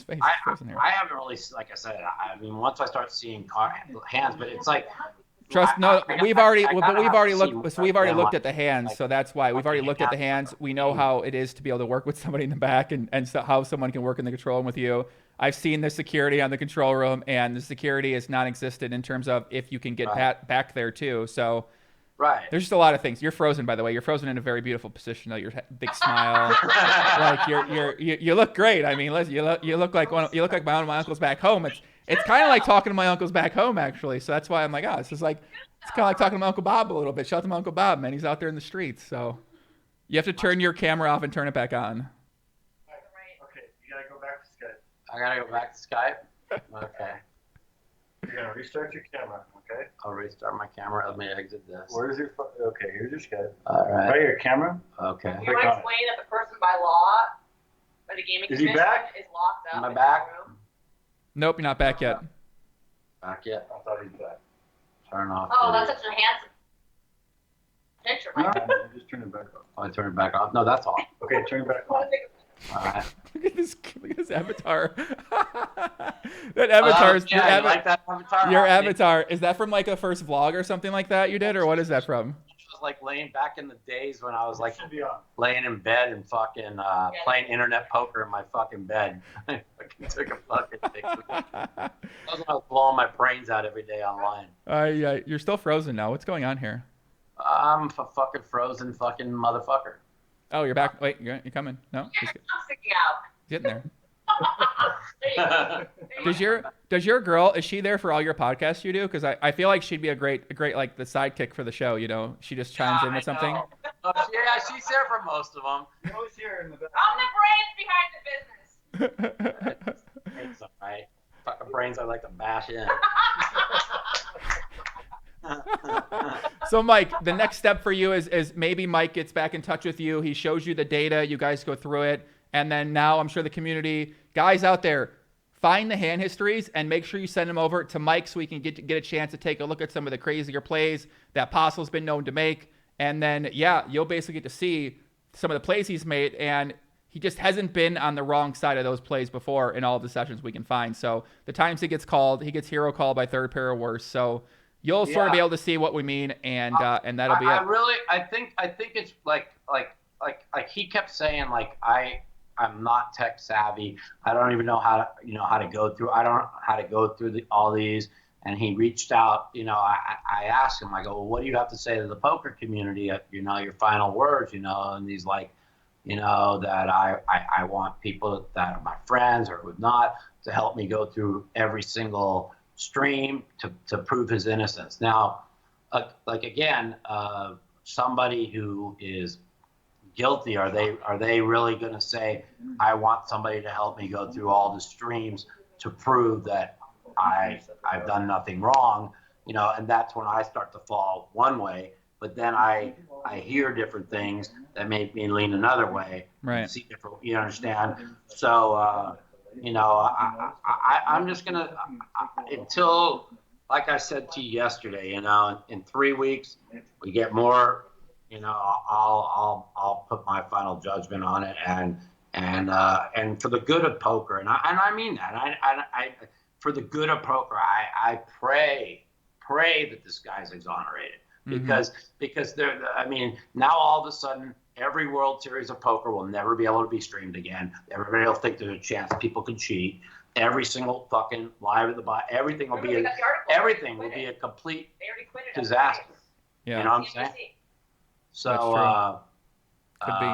I haven't really, like I said. I mean, once I start seeing hands, but it's like. We've already looked at the hands, so that's why we've already looked at the hands. We know how it is to be able to work with somebody in the back, and so how someone can work in the control room with you. I've seen the security on the control room, and the security is non-existent in terms of if you can get back there too. So. Right. There's just a lot of things. You're frozen, by the way. You're frozen in a very beautiful position. Though. Your big smile, like you look great. I mean, you look like one of my uncles back home. It's kind of like talking to my uncles back home, actually. So that's why I'm like, it's kind of like talking to my Uncle Bob a little bit. Shout out to my Uncle Bob, man. He's out there in the streets. So you have to turn your camera off and turn it back on. Okay, you gotta go back to Skype. I gotta go back to Skype. Okay. You're gonna restart your camera. Okay. I'll restart my camera. Let me exit this. Where's your okay, here's your Skype. All right. Right here, camera. Okay. You want to explain that the person by law, by the gaming commission, is locked up. Am I back? Nope, you're not back yet. Back yet? I thought he's back. Turn off. Oh, that's such a handsome picture. No, just turn it back off. Oh, I turn it back off. No, that's off. Okay, turn it back on. All right. Look at this avatar. That avatar is you like that avatar? your avatar. Is that from like a first vlog or something like that you did, or what is that from? It was like laying back in the days when I was like laying in bed and fucking playing internet poker in my fucking bed. I fucking took a fucking picture. I was blowing my brains out every day online. You're still frozen now. What's going on here? I'm a fucking frozen fucking motherfucker. Oh, you're back. Wait, you're coming? No, I'm sticking out. he's getting there. There you go. Does your girl, is she there for all your podcasts you do? Because I feel like she'd be a great like the sidekick for the show. You know, she just chimes in with something. Yeah, she's there for most of them. Always here in the back. I'm the brains behind the business. It's all right. Fucking brains I like to bash in. So Mike, the next step for you is maybe Mike gets back in touch with you. He shows you the data. You guys go through it. And then now I'm sure the community, guys out there, find the hand histories and make sure you send them over to Mike so we can get a chance to take a look at some of the crazier plays that Postle's been known to make. And then, yeah, you'll basically get to see some of the plays he's made. And he just hasn't been on the wrong side of those plays before in all of the sessions we can find. So the times he gets called, he gets hero called by third pair or worse. So you'll sort of be able to see what we mean, and that'll be it. I think it's like he kept saying, like, I'm not tech savvy. I don't even know how to go through. I don't know how to go through all these. And he reached out. I asked him. I go, well, what do you have to say to the poker community? Your final words. And he's like, that I want people that are my friends or would not to help me go through every single stream to prove his innocence. Now, somebody who is guilty, are they really going to say, I want somebody to help me go through all the streams to prove that I've done nothing wrong? And that's when I start to fall one way, but then I hear different things that make me lean another way. Right. See different, you understand? So I'm just gonna until, like I said to you yesterday, in 3 weeks we get more. I'll put my final judgment on it, and for the good of poker, and I mean that. I for the good of poker, I pray that this guy's exonerated, because now all of a sudden every World Series of Poker will never be able to be streamed again. Everybody will think there's a chance people can cheat. Every single fucking live at the bot, everything will be a complete disaster. Yeah. You know what I'm saying? So, could be.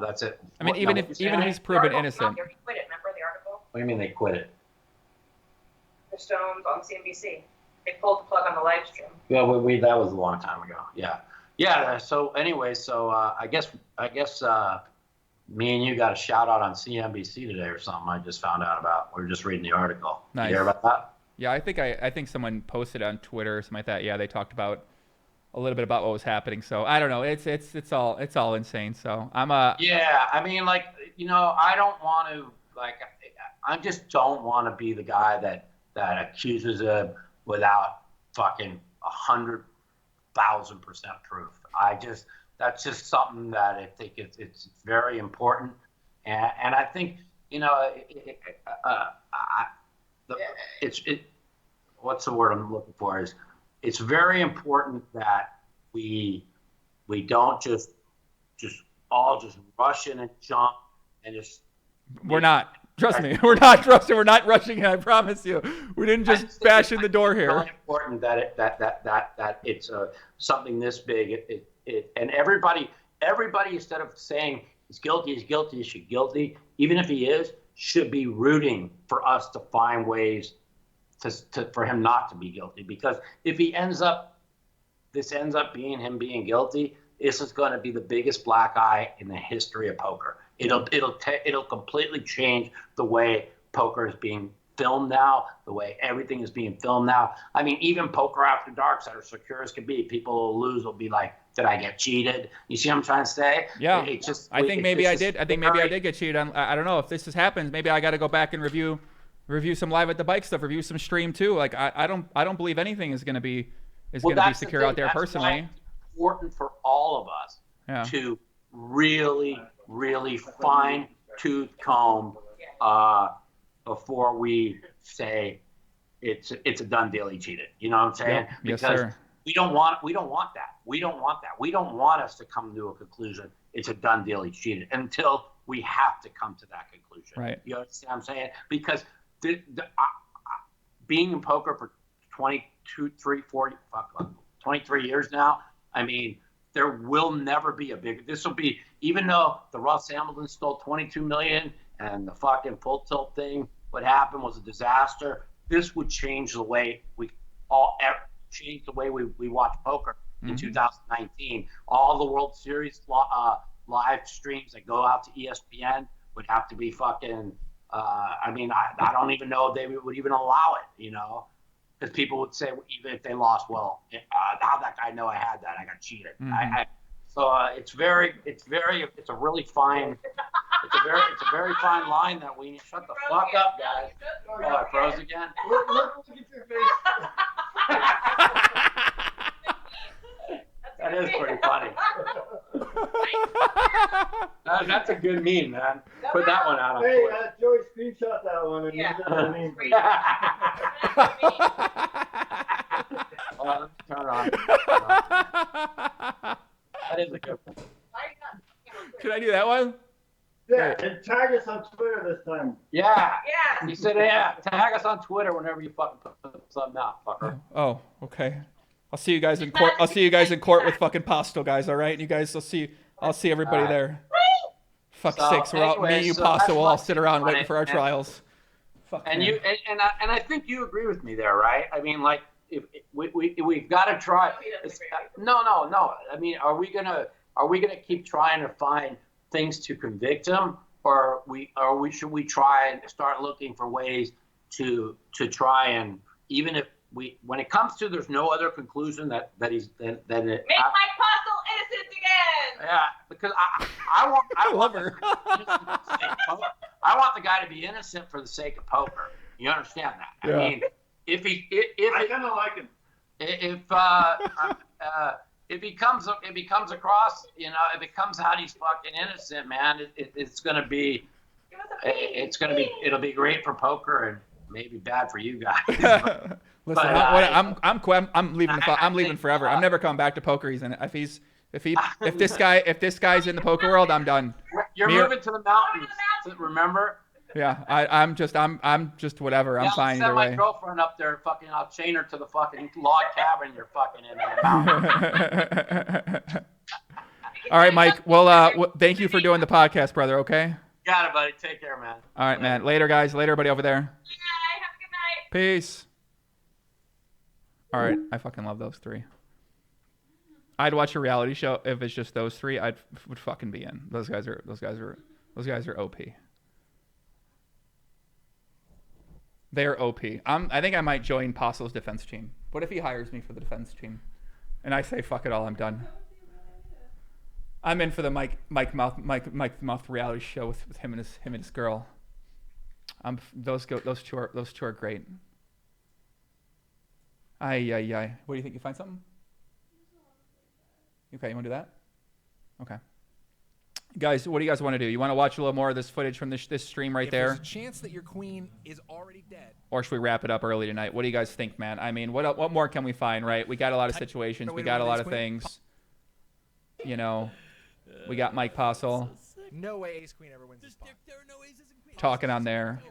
That's it. I mean, even if he's proven innocent. He quit it. Remember the article? What do you mean they quit it? The Stones on CNBC. They pulled the plug on the live stream. Yeah, that was a long time ago. Yeah. So anyway, I guess me and you got a shout out on CNBC today or something. I just found out about. We were just reading the article. Nice. You hear about that? Yeah, I think someone posted on Twitter or something like that. Yeah, they talked about a little bit about what was happening. So I don't know. It's all insane. So I'm Yeah, I mean, I don't want to I just don't want to be the guy that accuses him without fucking 100,000% proof. That's just something that I think it's very important, and I think what's the word I'm looking for is it's very important that we don't just rush in and jump and just. We're not. Trust me, we're not rushing in. I promise you, we didn't just bash in the door here. It's really important that it's something this big. And everybody instead of saying he's guilty, even if he is, should be rooting for us to find ways for him not to be guilty. Because if this ends up being him being guilty, this is going to be the biggest black eye in the history of poker. It'll completely change the way poker is being filmed now, the way everything is being filmed now. I mean, even poker after darks that are secure as can be, people will lose, will be like, did I get cheated? You see what I'm trying to say? Yeah. I think maybe I did get cheated on. I don't know if this has happened. Maybe I got to go back and review some live at the bike stuff, review some stream too. Like I don't believe anything is going to be secure out there. That's personally. It's important for all of us to really, really fine tooth comb before we say it's a done deal. He cheated. You know what I'm saying? Yep. Yes, because sir. we don't want that. We don't want that. We don't want us to come to a conclusion. It's a done deal. He cheated until we have to come to that conclusion. Right. You understand what I'm saying? Because being in poker for 23 years now, I mean, there will never be a big. This will be, even though the Ross Hamilton stole $22 million and the fucking full tilt thing, what happened was a disaster. This would change the way we watch poker in 2019. All the World Series live streams that go out to ESPN would have to be fucking. I mean, I don't even know if they would even allow it, you know, because people would say even if they lost, well, how'd that guy know I had that? I got cheated. It's a really fine. It's a very fine line that we shut the fuck up, guys. Oh, I froze again. Look at your face. That is pretty funny. That's a good meme, man. Put that one out on Hey, Twitter. Joey screenshot that one and use it as a meme. Turn on. That is a good one. Could I do that one? Yeah, and tag us on Twitter this time. Yeah. You said, yeah, tag us on Twitter whenever you fucking put something out, fucker. Oh, okay. I'll see you guys in court. I'll see you guys in court with fucking Postle, guys. All right, you guys. I'll see everybody All right. there. Fuck's So, sakes, me and you, so Postle, will all that's sit around funny. waiting for our trials. Fuck, And man. I think you agree with me there, right? I mean, like, if we've got to try. No. I mean, are we gonna keep trying to find things to convict him, or should we try and start looking for ways to try and, even if when it comes to there's no other conclusion that he's then it. Make Mike Postle innocent again. Yeah, because I love her. I want the guy to be innocent for the sake of poker. You understand that? Yeah. I mean, if I kind of like him. If he comes across, you know, if it comes out he's fucking innocent, man, it'll be great for poker and maybe bad for you guys. Listen, But, I'm leaving. I'm leaving forever. I'm never coming back to poker. If this guy's in the poker world, I'm done. You're moving to the mountains. Remember? Yeah, I'm just whatever. I'm fine Send either my way. girlfriend up there, fucking. I'll chain her to the fucking log cabin you're fucking in the mountains. All right, Mike. Well, thank you for doing the podcast, brother. Okay. Got it, buddy. Take care, man. All right, man. Later, guys. Later, everybody over there. Have a good night. Peace. All right, I fucking love those three. I'd watch a reality show if it's just those three. Would fucking be in. Those guys are OP. They are OP. I think I might join Postle's defense team. What if he hires me for the defense team, and I say fuck it all, I'm done. I'm in for the Mike Mouth reality show with him and his girl. Those two are great. Ay. What do you think? You find something? Okay, you want to do that? Okay. Guys, what do you guys want to do? You want to watch a little more of this footage from this stream right there? There's a chance that your queen is already dead. Or should we wrap it up early tonight? What do you guys think, man? I mean, what more can we find, right? We got a lot of situations. We got a lot of things. You know, we got Mike Postle. No way ace queen ever wins this spot. There are no aces and queens. Talking on there. Oh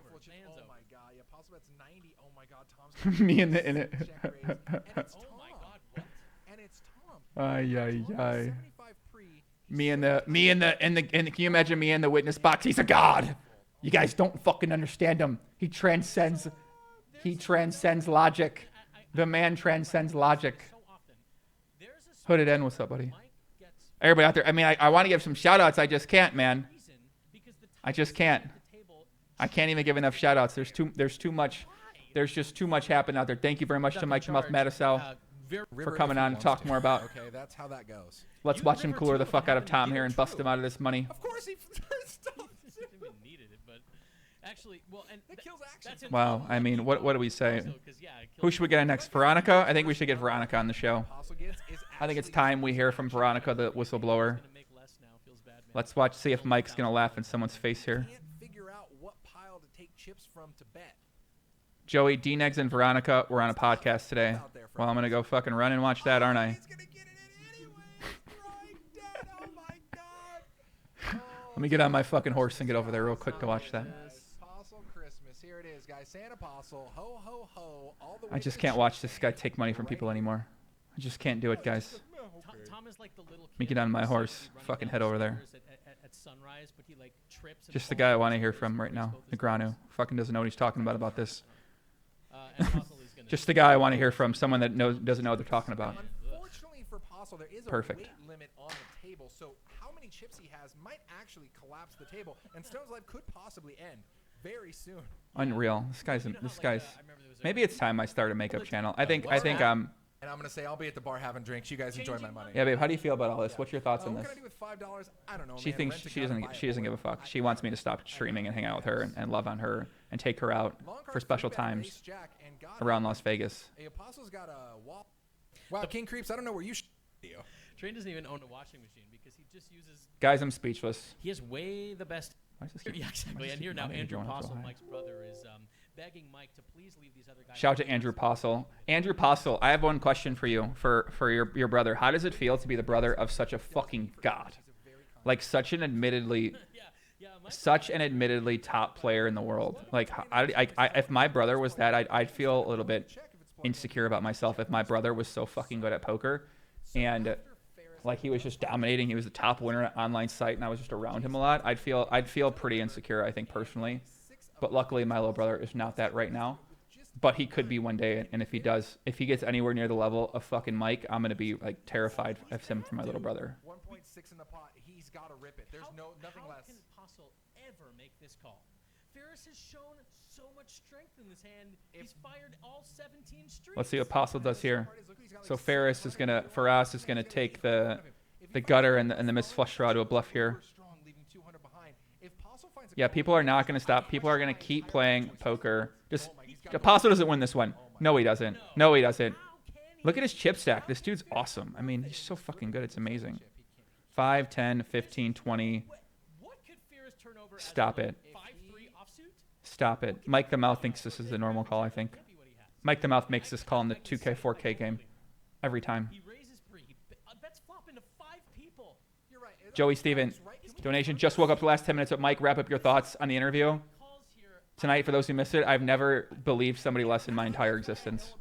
my god, yeah, Postle bets 90. Oh my god, Tom's Me in it. And it's Tom. Oh my god, what? And it's Tom. Ay. 75 pre. Me and can you imagine me in the witness box? He's a god. You guys don't fucking understand him. He transcends logic. The man transcends logic. Hooded N, what's up, buddy? Everybody out there. I mean, I want to give some shout outs. I just can't, man. I just can't. I can't even give enough shout outs. There's too much. There's just too much happening out there. Thank you very much to Mike Matusow for coming on and talk more about. Okay, that's how that goes. Let's watch him cooler the fuck out of Tom here and bust him out of this money. Of course he stopped. Needed it, but actually, well, and that kills action. Wow. I mean, what do we say? Who should we get on next? Veronica? I think we should get Veronica on the show. I think it's time we hear from Veronica, the whistleblower. Let's see if Mike's gonna laugh in someone's face here. Can't figure out what pile to take chips from to bet. Joey, D-Negs, and Veronica were on a podcast today. Well, I'm gonna go fucking run and watch that, aren't I? He's gonna get it in anyway. Let me get on my fucking horse and get over there real quick to watch that. Postle Christmas. Here it is, guys. Santa Postle. Ho, ho, ho. All the way I just to can't the watch this guy take money from people anymore. I just can't do it, guys. Tom is like the little Let me get on my horse. Fucking head over there. At sunrise, but he like trips and Just the falls guy I and want to hear scares from him right where he's now. both his Negranu. Fucking doesn't know what he's talking about this. and Postle is gonna Just the guy I want to hear from. Someone that doesn't know what they're talking about. Unfortunately for Postle, there is a Perfect. weight limit on the table, so how many chips he has might actually collapse the table, and Stone's life could possibly end very soon. Unreal. This guy's. Maybe it's time I start a makeup channel. I think. And I'm gonna say I'll be at the bar having drinks. You guys enjoy my money. Yeah, babe. How do you feel about all this? What's your thoughts on What this? can I do with $5? I don't know. She man. thinks Rent a she gun, doesn't. buy She doesn't give a fuck. She wants me to stop streaming and hang out with her and love on her and take her out for special times around Las Vegas. Hey, Apostle's got a wall. Wow, King Creeps. I don't know where you. Train doesn't even own a washing machine because he just uses. Guys, I'm speechless. He has way the best. Why does this Yeah, exactly. And here now, Why Andrew did you wanna Postle, fly? Mike's brother, is begging Mike to please leave these other guys. Shout out to Andrew Postle. Andrew Postle, I have one question for you, for your brother. How does it feel to be the brother of such a fucking god? Like such an admittedly top player in the world. Like if my brother was that, I'd feel a little bit insecure about myself if my brother was so fucking good at poker and like he was just dominating. He was the top winner at an online site and I was just around him a lot. I'd feel pretty insecure, I think, personally. But luckily my little brother is not that right now. But he could be one day, and if he gets anywhere near the level of fucking Mike, I'm gonna be like terrified of him for my little brother. 1.6 in the pot. He's got to rip it. There's nothing less. How can Postle ever make this call? Ferris has shown so much strength in this hand. He's fired all 17 streaks. Let's see what Postle does here. So Ferris is gonna take the gutter and the miss flush draw to a bluff here. Yeah, people are not gonna stop. People are gonna keep playing poker. Just Postle doesn't win this one. No, he doesn't. No, he doesn't. Look at his chip stack. This dude's awesome. I mean, he's so fucking good. It's amazing. 5, 10, 15, 20. Stop it. Stop it. Mike the Mouth thinks this is the normal call, I think. Mike the Mouth makes this call in the 2K, 4K game. Every time. Joey Steven, donation. Just woke up the last 10 minutes with Mike. Wrap up your thoughts on the interview. Tonight, for those who missed it, I've never believed somebody less in my entire existence.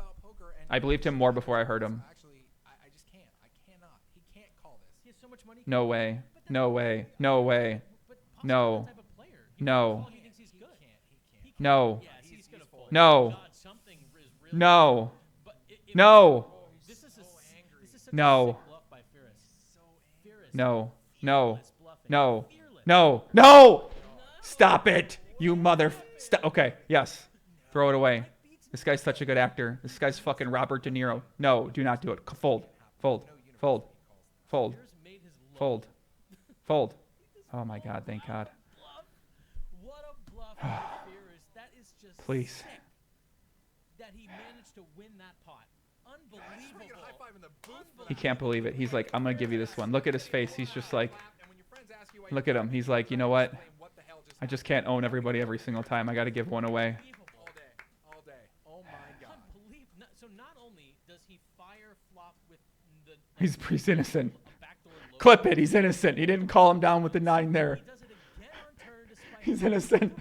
I believed him more before I heard him. I just can't. I cannot. He can't call this. He has so much money. No way. No way. No way. No. No. No. No. No. No. No. No. No. No. No. No. Stop it. You mother. Okay. Yes. Throw it away. This guy's such a good actor. This guy's fucking Robert De Niro. No. Do not do it. Fold. Fold. Fold. Fold. Fold. Fold. Oh my God. Thank God. What a bluff by Ferris. That is just Please. sick that he managed to win that pot. Unbelievable. He can't believe it. He's like, I'm going to give you this one. Look at his face. He's just like, look at him. He's like, you know what? I just can't own everybody every single time. I got to give one away. All day. Oh my God. So not only does he fire flop with the He's innocent. Clip it. He's innocent. He didn't call him down with the 9 there. He's innocent.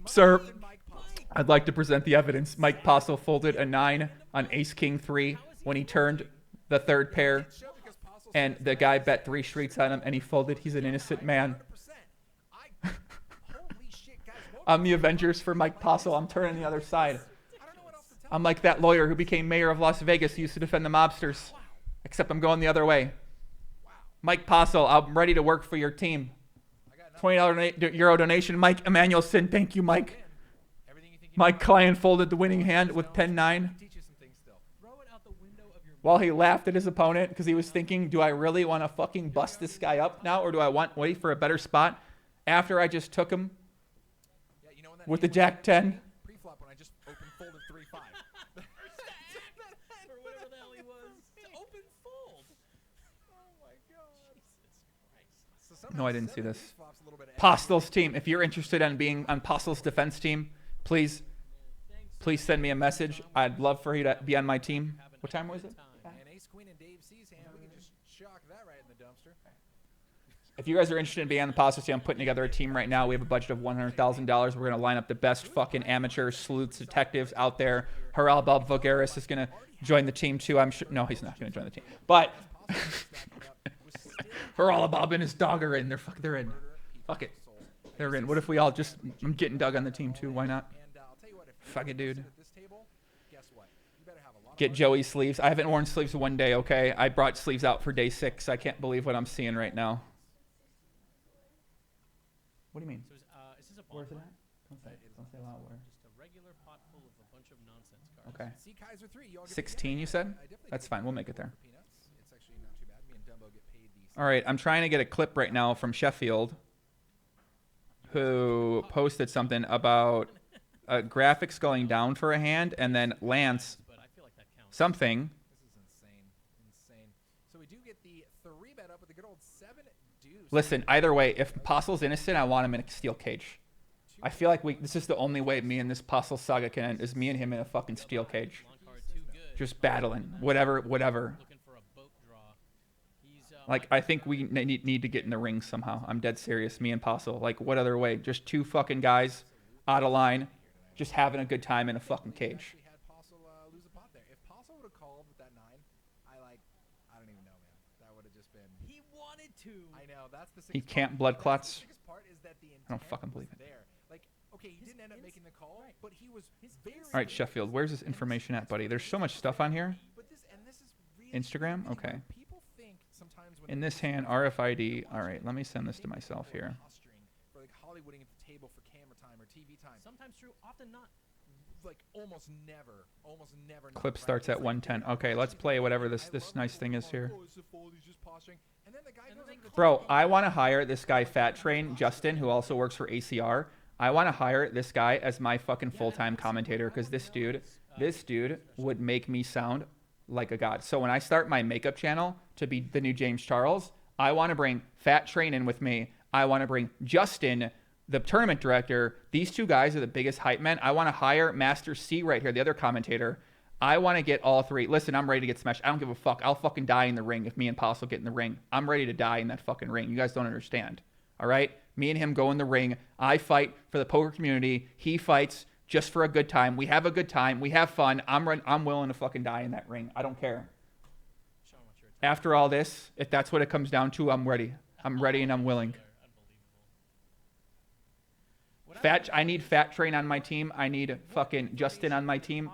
Sir, I'd like to present the evidence. Mike Postle folded a 9 on Ace King 3 when he turned the third pair, and the guy bet 3 streets on him, and he folded. He's an innocent man. I'm the Avengers for Mike Postle. I'm turning the other side. I'm like that lawyer who became mayor of Las Vegas who used to defend the mobsters, except I'm going the other way. Mike Postle, I'm ready to work for your team. $20 euro donation. Mike Emanuelson, thank you, Mike. My client folded the winning hand with 10-9. While he laughed at his opponent because he was thinking, do I really want to fucking bust this guy up now, or do I wait for a better spot after I just took him with the Jack 10? Pre-flop when I just open folded 3-5. or whatever the hell he was. Open fold. Oh my God. Jesus Christ. No, I didn't see this. Postle's team. If you're interested in being on Postle's defense team, please send me a message. I'd love for you to be on my team. What time was it? Ace Queen and Dave C's hand. We can just shock that right in the dumpster. If you guys are interested in being on the Postle team, I'm putting together a team right now. We have a budget of $100,000. We're going to line up the best fucking amateur sleuths, detectives out there. Haral Vogaris is going to join the team too. I'm sure. No, he's not going to join the team. But Haral Bob and his dog are in. They're in. Fuck it. They're in. What if we all just? I'm getting Doug on the team too. Why not? Fuck it, dude. Get Joey sleeves. I haven't worn sleeves one day. Okay, I brought sleeves out for day 6. I can't believe what I'm seeing right now. What do you mean? So is this a Where's it bonfire? at? Don't say loud. Where? Just a regular pot full of a bunch of nonsense cards. Okay. See Kaiser 3. You all get 16, you said? That's fine. We'll make it there. peanuts. It's actually not too bad. Me and Dumbo get paid these. All right. I'm trying to get a clip right now from Sheffield, who posted something about graphics going down for a hand, and then Lance something. This is insane. Insane. So we do get the 3-bet up with a good old 7 deuce. Listen, either way, if Postle's innocent, I want him in a steel cage. I feel like this is the only way me and this Postle saga can end, is me and him in a fucking steel cage. Just battling. Whatever. Like, I think we need to get in the ring somehow. I'm dead serious. Me and Postle. Like, what other way? Just 2 fucking guys out of line, just having a good time in a fucking cage. Had Postle lose a pot there. If Postle would have called with that 9, I don't even know, man. That would have just been. He wanted to. I know. That's the. He can't blood clots. The biggest part is that the I don't fucking believe it. there. Like, okay, he didn't end up making the call, but he was very. All right, Sheffield, where's this information at, buddy? There's so much stuff on here. This is really Instagram? Okay. People think sometimes when In this hand, RFID. All right, let me send this to myself here. for like Hollywooding at the table for camera time or TV time. Sometimes true, often not. Like almost never. not, Clip right? starts It's at like, 110. Okay, let's play whatever this nice thing is here. oh, it's a fold, he's just posturing. And then the guy goes and Bro, I want to hire this guy Fat Train, Justin, who also works for ACR. I want to hire this guy as my fucking full-time commentator, because this dude would make me sound like a god. So when I start my makeup channel to be the new James Charles, I want to bring Fat Train in with me. I want to bring Justin, the tournament director. These 2 guys are the biggest hype men. I want to hire Master C right here, the other commentator. I want to get all 3. Listen, I'm ready to get smashed. I don't give a fuck. I'll fucking die in the ring if me and Postle get in the ring. I'm ready to die in that fucking ring. You guys don't understand. All right? Me and him go in the ring. I fight for the poker community. He fights just for a good time. We have a good time. We have fun. I'm willing to fucking die in that ring. I don't care. After all this, if that's what it comes down to, I'm ready. I'm ready and I'm willing. I need Fat Train on my team. I need fucking Justin on my team.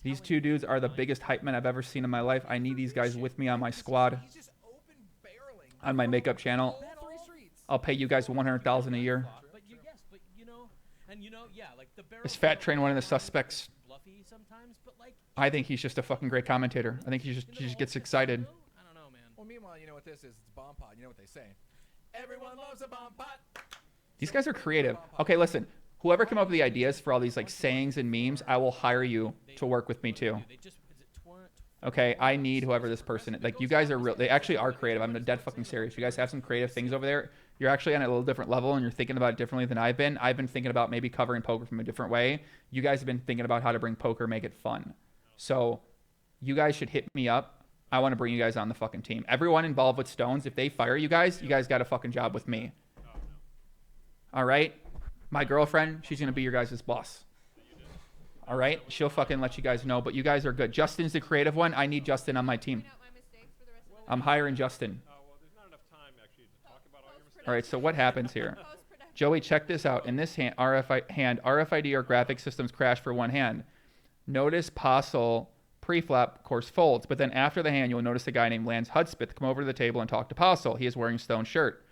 These 2 dudes are the biggest hype men I've ever seen in my life. I need these guys with me on my squad. On my makeup channel. I'll pay you guys $100,000 a year. Is Fat Train one of the suspects? I think he's just a fucking great commentator. I think he just gets excited. Well, meanwhile, you know what this is? It's bomb pot. You know what they say? Everyone loves a bomb pot. These guys are creative. Okay, listen. Whoever came up with the ideas for all these like sayings and memes, I will hire you to work with me too. Okay, I need whoever this person is. Like, you guys are real. They actually are creative. I'm dead fucking serious. You guys have some creative things over there. You're actually on a little different level, and you're thinking about it differently than I've been. I've been thinking about maybe covering poker from a different way. You guys have been thinking about how to bring poker, make it fun. So you guys should hit me up. I want to bring you guys on the fucking team. Everyone involved with Stones, if they fire you guys got a fucking job with me. All right? My girlfriend, she's going to be your guys' boss. All right? She'll fucking let you guys know, but you guys are good. Justin's the creative one. I need Justin on my team. I'm hiring Justin. All right, so what happens here? Joey, check this out. In this hand, RFID or graphic systems crash for 1 hand. Notice Postle pre-flop, of course, folds, but then after the hand, you'll notice a guy named Lance Hudspeth come over to the table and talk to Postle. He is wearing Stone shirt.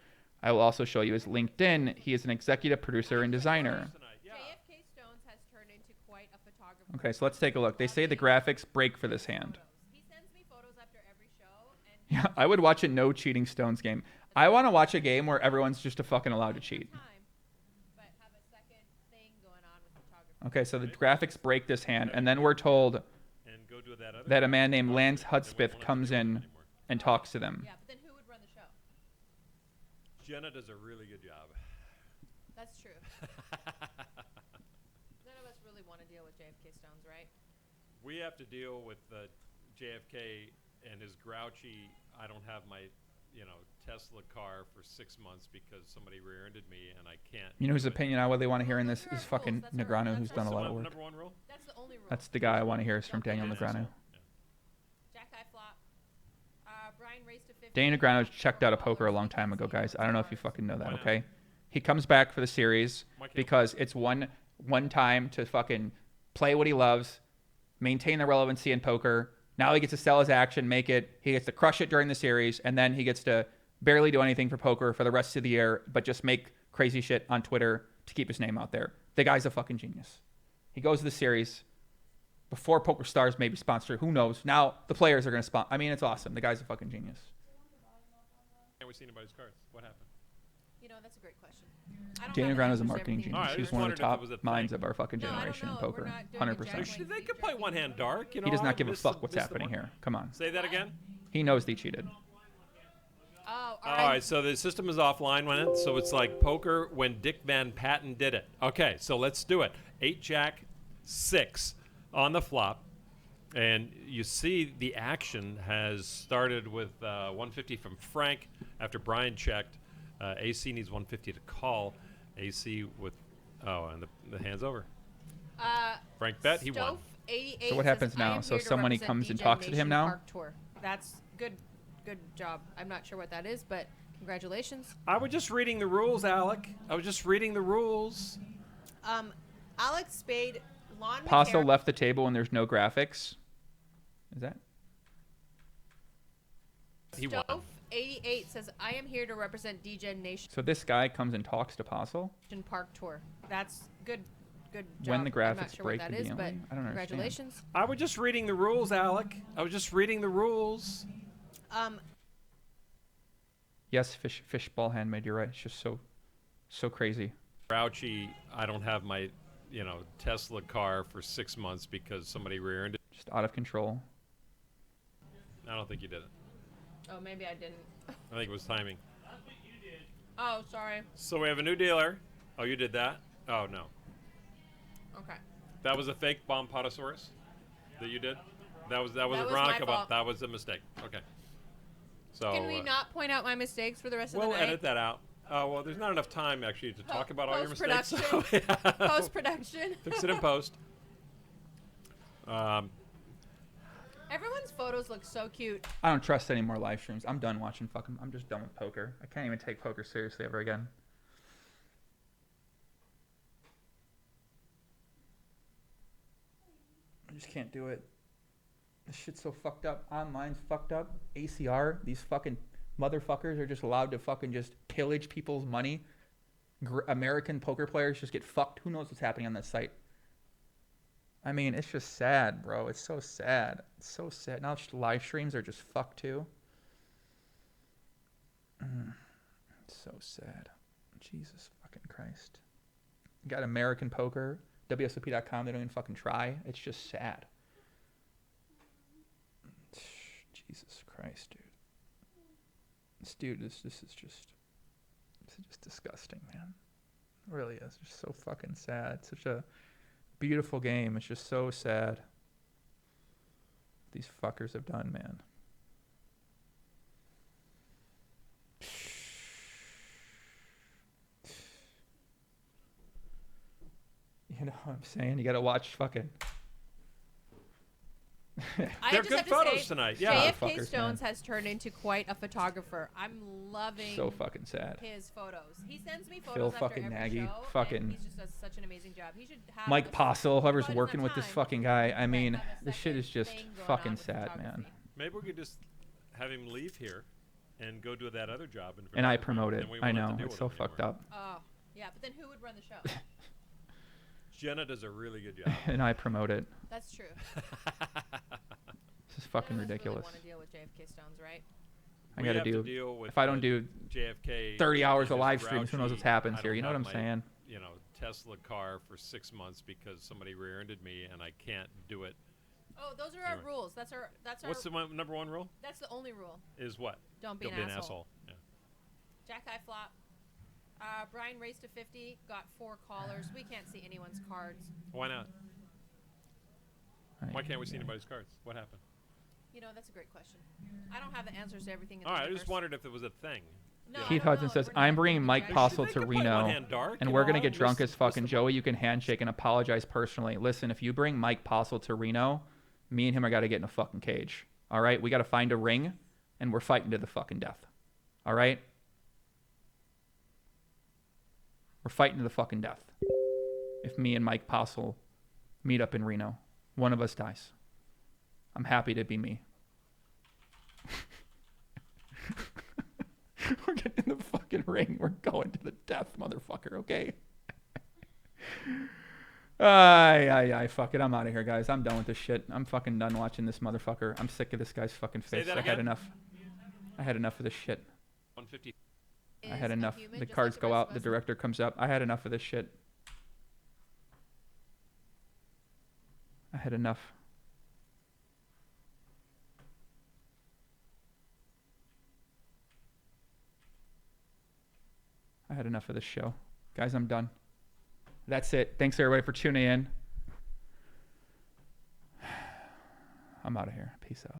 I will also show you his LinkedIn. He is an executive producer and designer. JFK Stones has turned into quite a photographer. Okay, so let's take a look. They say the graphics break for this hand. He sends me photos after every show. And Yeah, I would watch a no cheating Stones game. I want to watch a game where everyone's just fucking allowed to cheat. but have a second thing going on with photography. Okay, so the graphics break this hand, and then we're told that a man named Lance Hudspeth comes in and talks to them. Yeah, but then who would run the show? Jenna does a really good job. That's true. None of us really want to deal with JFK Stones, right? We have to deal with JFK and his grouchy, I don't have my, Tesla car for 6 months because somebody rear-ended me and I can't. You know whose opinion I really want to hear in this is fucking Negreanu, who's done a lot of work. Number one rule? That's the only rule. That's the guy I want to hear is from Daniel Negreanu. Jack high flop. Brian raised to 50. Daniel Negreanu checked out of poker a long time ago, guys. I don't know if you fucking know that, okay? He comes back for the series because it's one time to fucking play what he loves, maintain the relevancy in poker. Now he gets to sell his action, make it. He gets to crush it during the series, and then he gets to barely do anything for poker for the rest of the year, but just make crazy shit on Twitter to keep his name out there. The guy's a fucking genius. He goes to the series before Poker Stars maybe sponsor. Who knows? Now the players are going to sponsor. I mean, it's awesome. The guy's a fucking genius. Can't we see anybody's cards? What happened? That's a great question. Daniel Negreanu is a marketing genius. He's one of the top minds of our fucking generation in poker. 100%. They could play one hand dark. He does not give a fuck what's happening here. Come on. Say that again? He knows they cheated. Oh, all right. So the system is offline when it. So it's like poker when Dick Van Patten did it. Okay, so let's do it. 8-Jack-6 on the flop, and you see the action has started with 150 from Frank after Brian checked. AC needs 150 to call. AC with and the hand's over. Frank bet he won. So what happens now? So somebody comes and talks to him now. Park Tour. That's good. Good job. I'm not sure what that is, but congratulations. I was just reading the rules, Alec. I was just reading the rules. Alex Spade, lawn Postle mechanic- left the table and there's no graphics. Is that? He won. Stove 88 says, I am here to represent DGen Nation So this guy comes and talks to Postle. Park Tour. That's good. Good job. When the I'm not graphics sure break what that is, but conveniently? I don't understand. congratulations. I was just reading the rules, Alec. I was just reading the rules. Yes, fish ball handmade. You're right. It's just so crazy. Grouchy, I don't have my, Tesla car for 6 months because somebody rear-ended. Just out of control. I don't think you did it. Oh, maybe I didn't. I think it was timing. Oh, sorry. So we have a new dealer. Oh, you did that? Oh, no. Okay. That was a fake bomb potosaurus that you did? That was That was my Veronica. fault. That was a mistake. Okay. So Can we not point out my mistakes for the rest of we'll the night? edit that out. Well, there's not enough time actually to talk about all your mistakes. Post-production. So, yeah. Post-production. Fix it in post. Everyone's photos look so cute. I don't trust any more live streams. I'm done watching fucking. I'm just done with poker. I can't even take poker seriously ever again. I just can't do it. This shit's so fucked up. Online's fucked up. ACR, these fucking motherfuckers are just allowed to fucking just pillage people's money. American poker players just get fucked. Who knows what's happening on that site? I mean, it's just sad, bro. It's so sad. It's so sad. Now just live streams are just fucked too. It's so sad. Jesus fucking Christ. You got American Poker, WSOP.com. They don't even fucking try. It's just sad. Jesus Christ, dude. This is just disgusting, man. It really is. It's just so fucking sad. It's such a beautiful game. It's just so sad. These fuckers have done, man. You know what I'm saying? You gotta watch fucking. They're good photos tonight. Yeah. JFK Fuckers, Stones man. has turned into quite a photographer. I'm loving So fucking sad. his photos. He sends me photos Phil after fucking every Nagy, show, fucking and he just does such an amazing job. He should have Mike a- Postle, whoever's Well, working with this fucking guy. I mean, have a this shit is just thing going on fucking with sad, man. photography. Maybe we could just have him leave here and go do that other job. And I promote it. and we I won't have to know. deal It's with so him fucked anymore. up. Oh, yeah, but then who would run the show? Jenna does a really good job. And I promote it. That's true. This is fucking None of us ridiculous. Really want to deal with JFK Stones, right? I We gotta have to do. deal with, If I don't do JFK 30 hours of just live streams, who knows what's grouchy, happens I here? don't You know what have I'm my, saying? Tesla car for 6 months because somebody rear-ended me and I can't do it. Oh, those are our Anyway. rules. That's our. What's the number one rule? That's the only rule. Is what? Don't be Don't an be an asshole. asshole. Yeah. Jack high flop. Brian raised to 50, got 4 callers. We can't see anyone's cards. Why not? Why can't we see Yeah. anybody's cards? What happened? You know, that's a great question. I don't have the answers to everything in All the right, I universe. just wondered if it was a thing. No, Keith Hudson says, I'm bringing Mike Postle to Reno, one-hand dark, and you we're know, going to get I'm drunk just- as fucking Joey. You can handshake and apologize personally. Listen, if you bring Mike Postle to Reno, me and him are got to get in a fucking cage. All right? We got to find a ring, and we're fighting to the fucking death. All right? We're fighting to the fucking death. If me and Mike Postle meet up in Reno, one of us dies. I'm happy to be me. We're getting in the fucking ring. We're going to the death, motherfucker, okay? Fuck it. I'm out of here, guys. I'm done with this shit. I'm fucking done watching this motherfucker. I'm sick of this guy's fucking face. that I had again? enough. I had enough of this shit. 150. I had Is a enough. human The just cards like the go rest out. of The us? director comes up. I had enough of this shit. I had enough. I had enough of this show. Guys, I'm done. That's it. Thanks everybody for tuning in. I'm out of here. Peace out.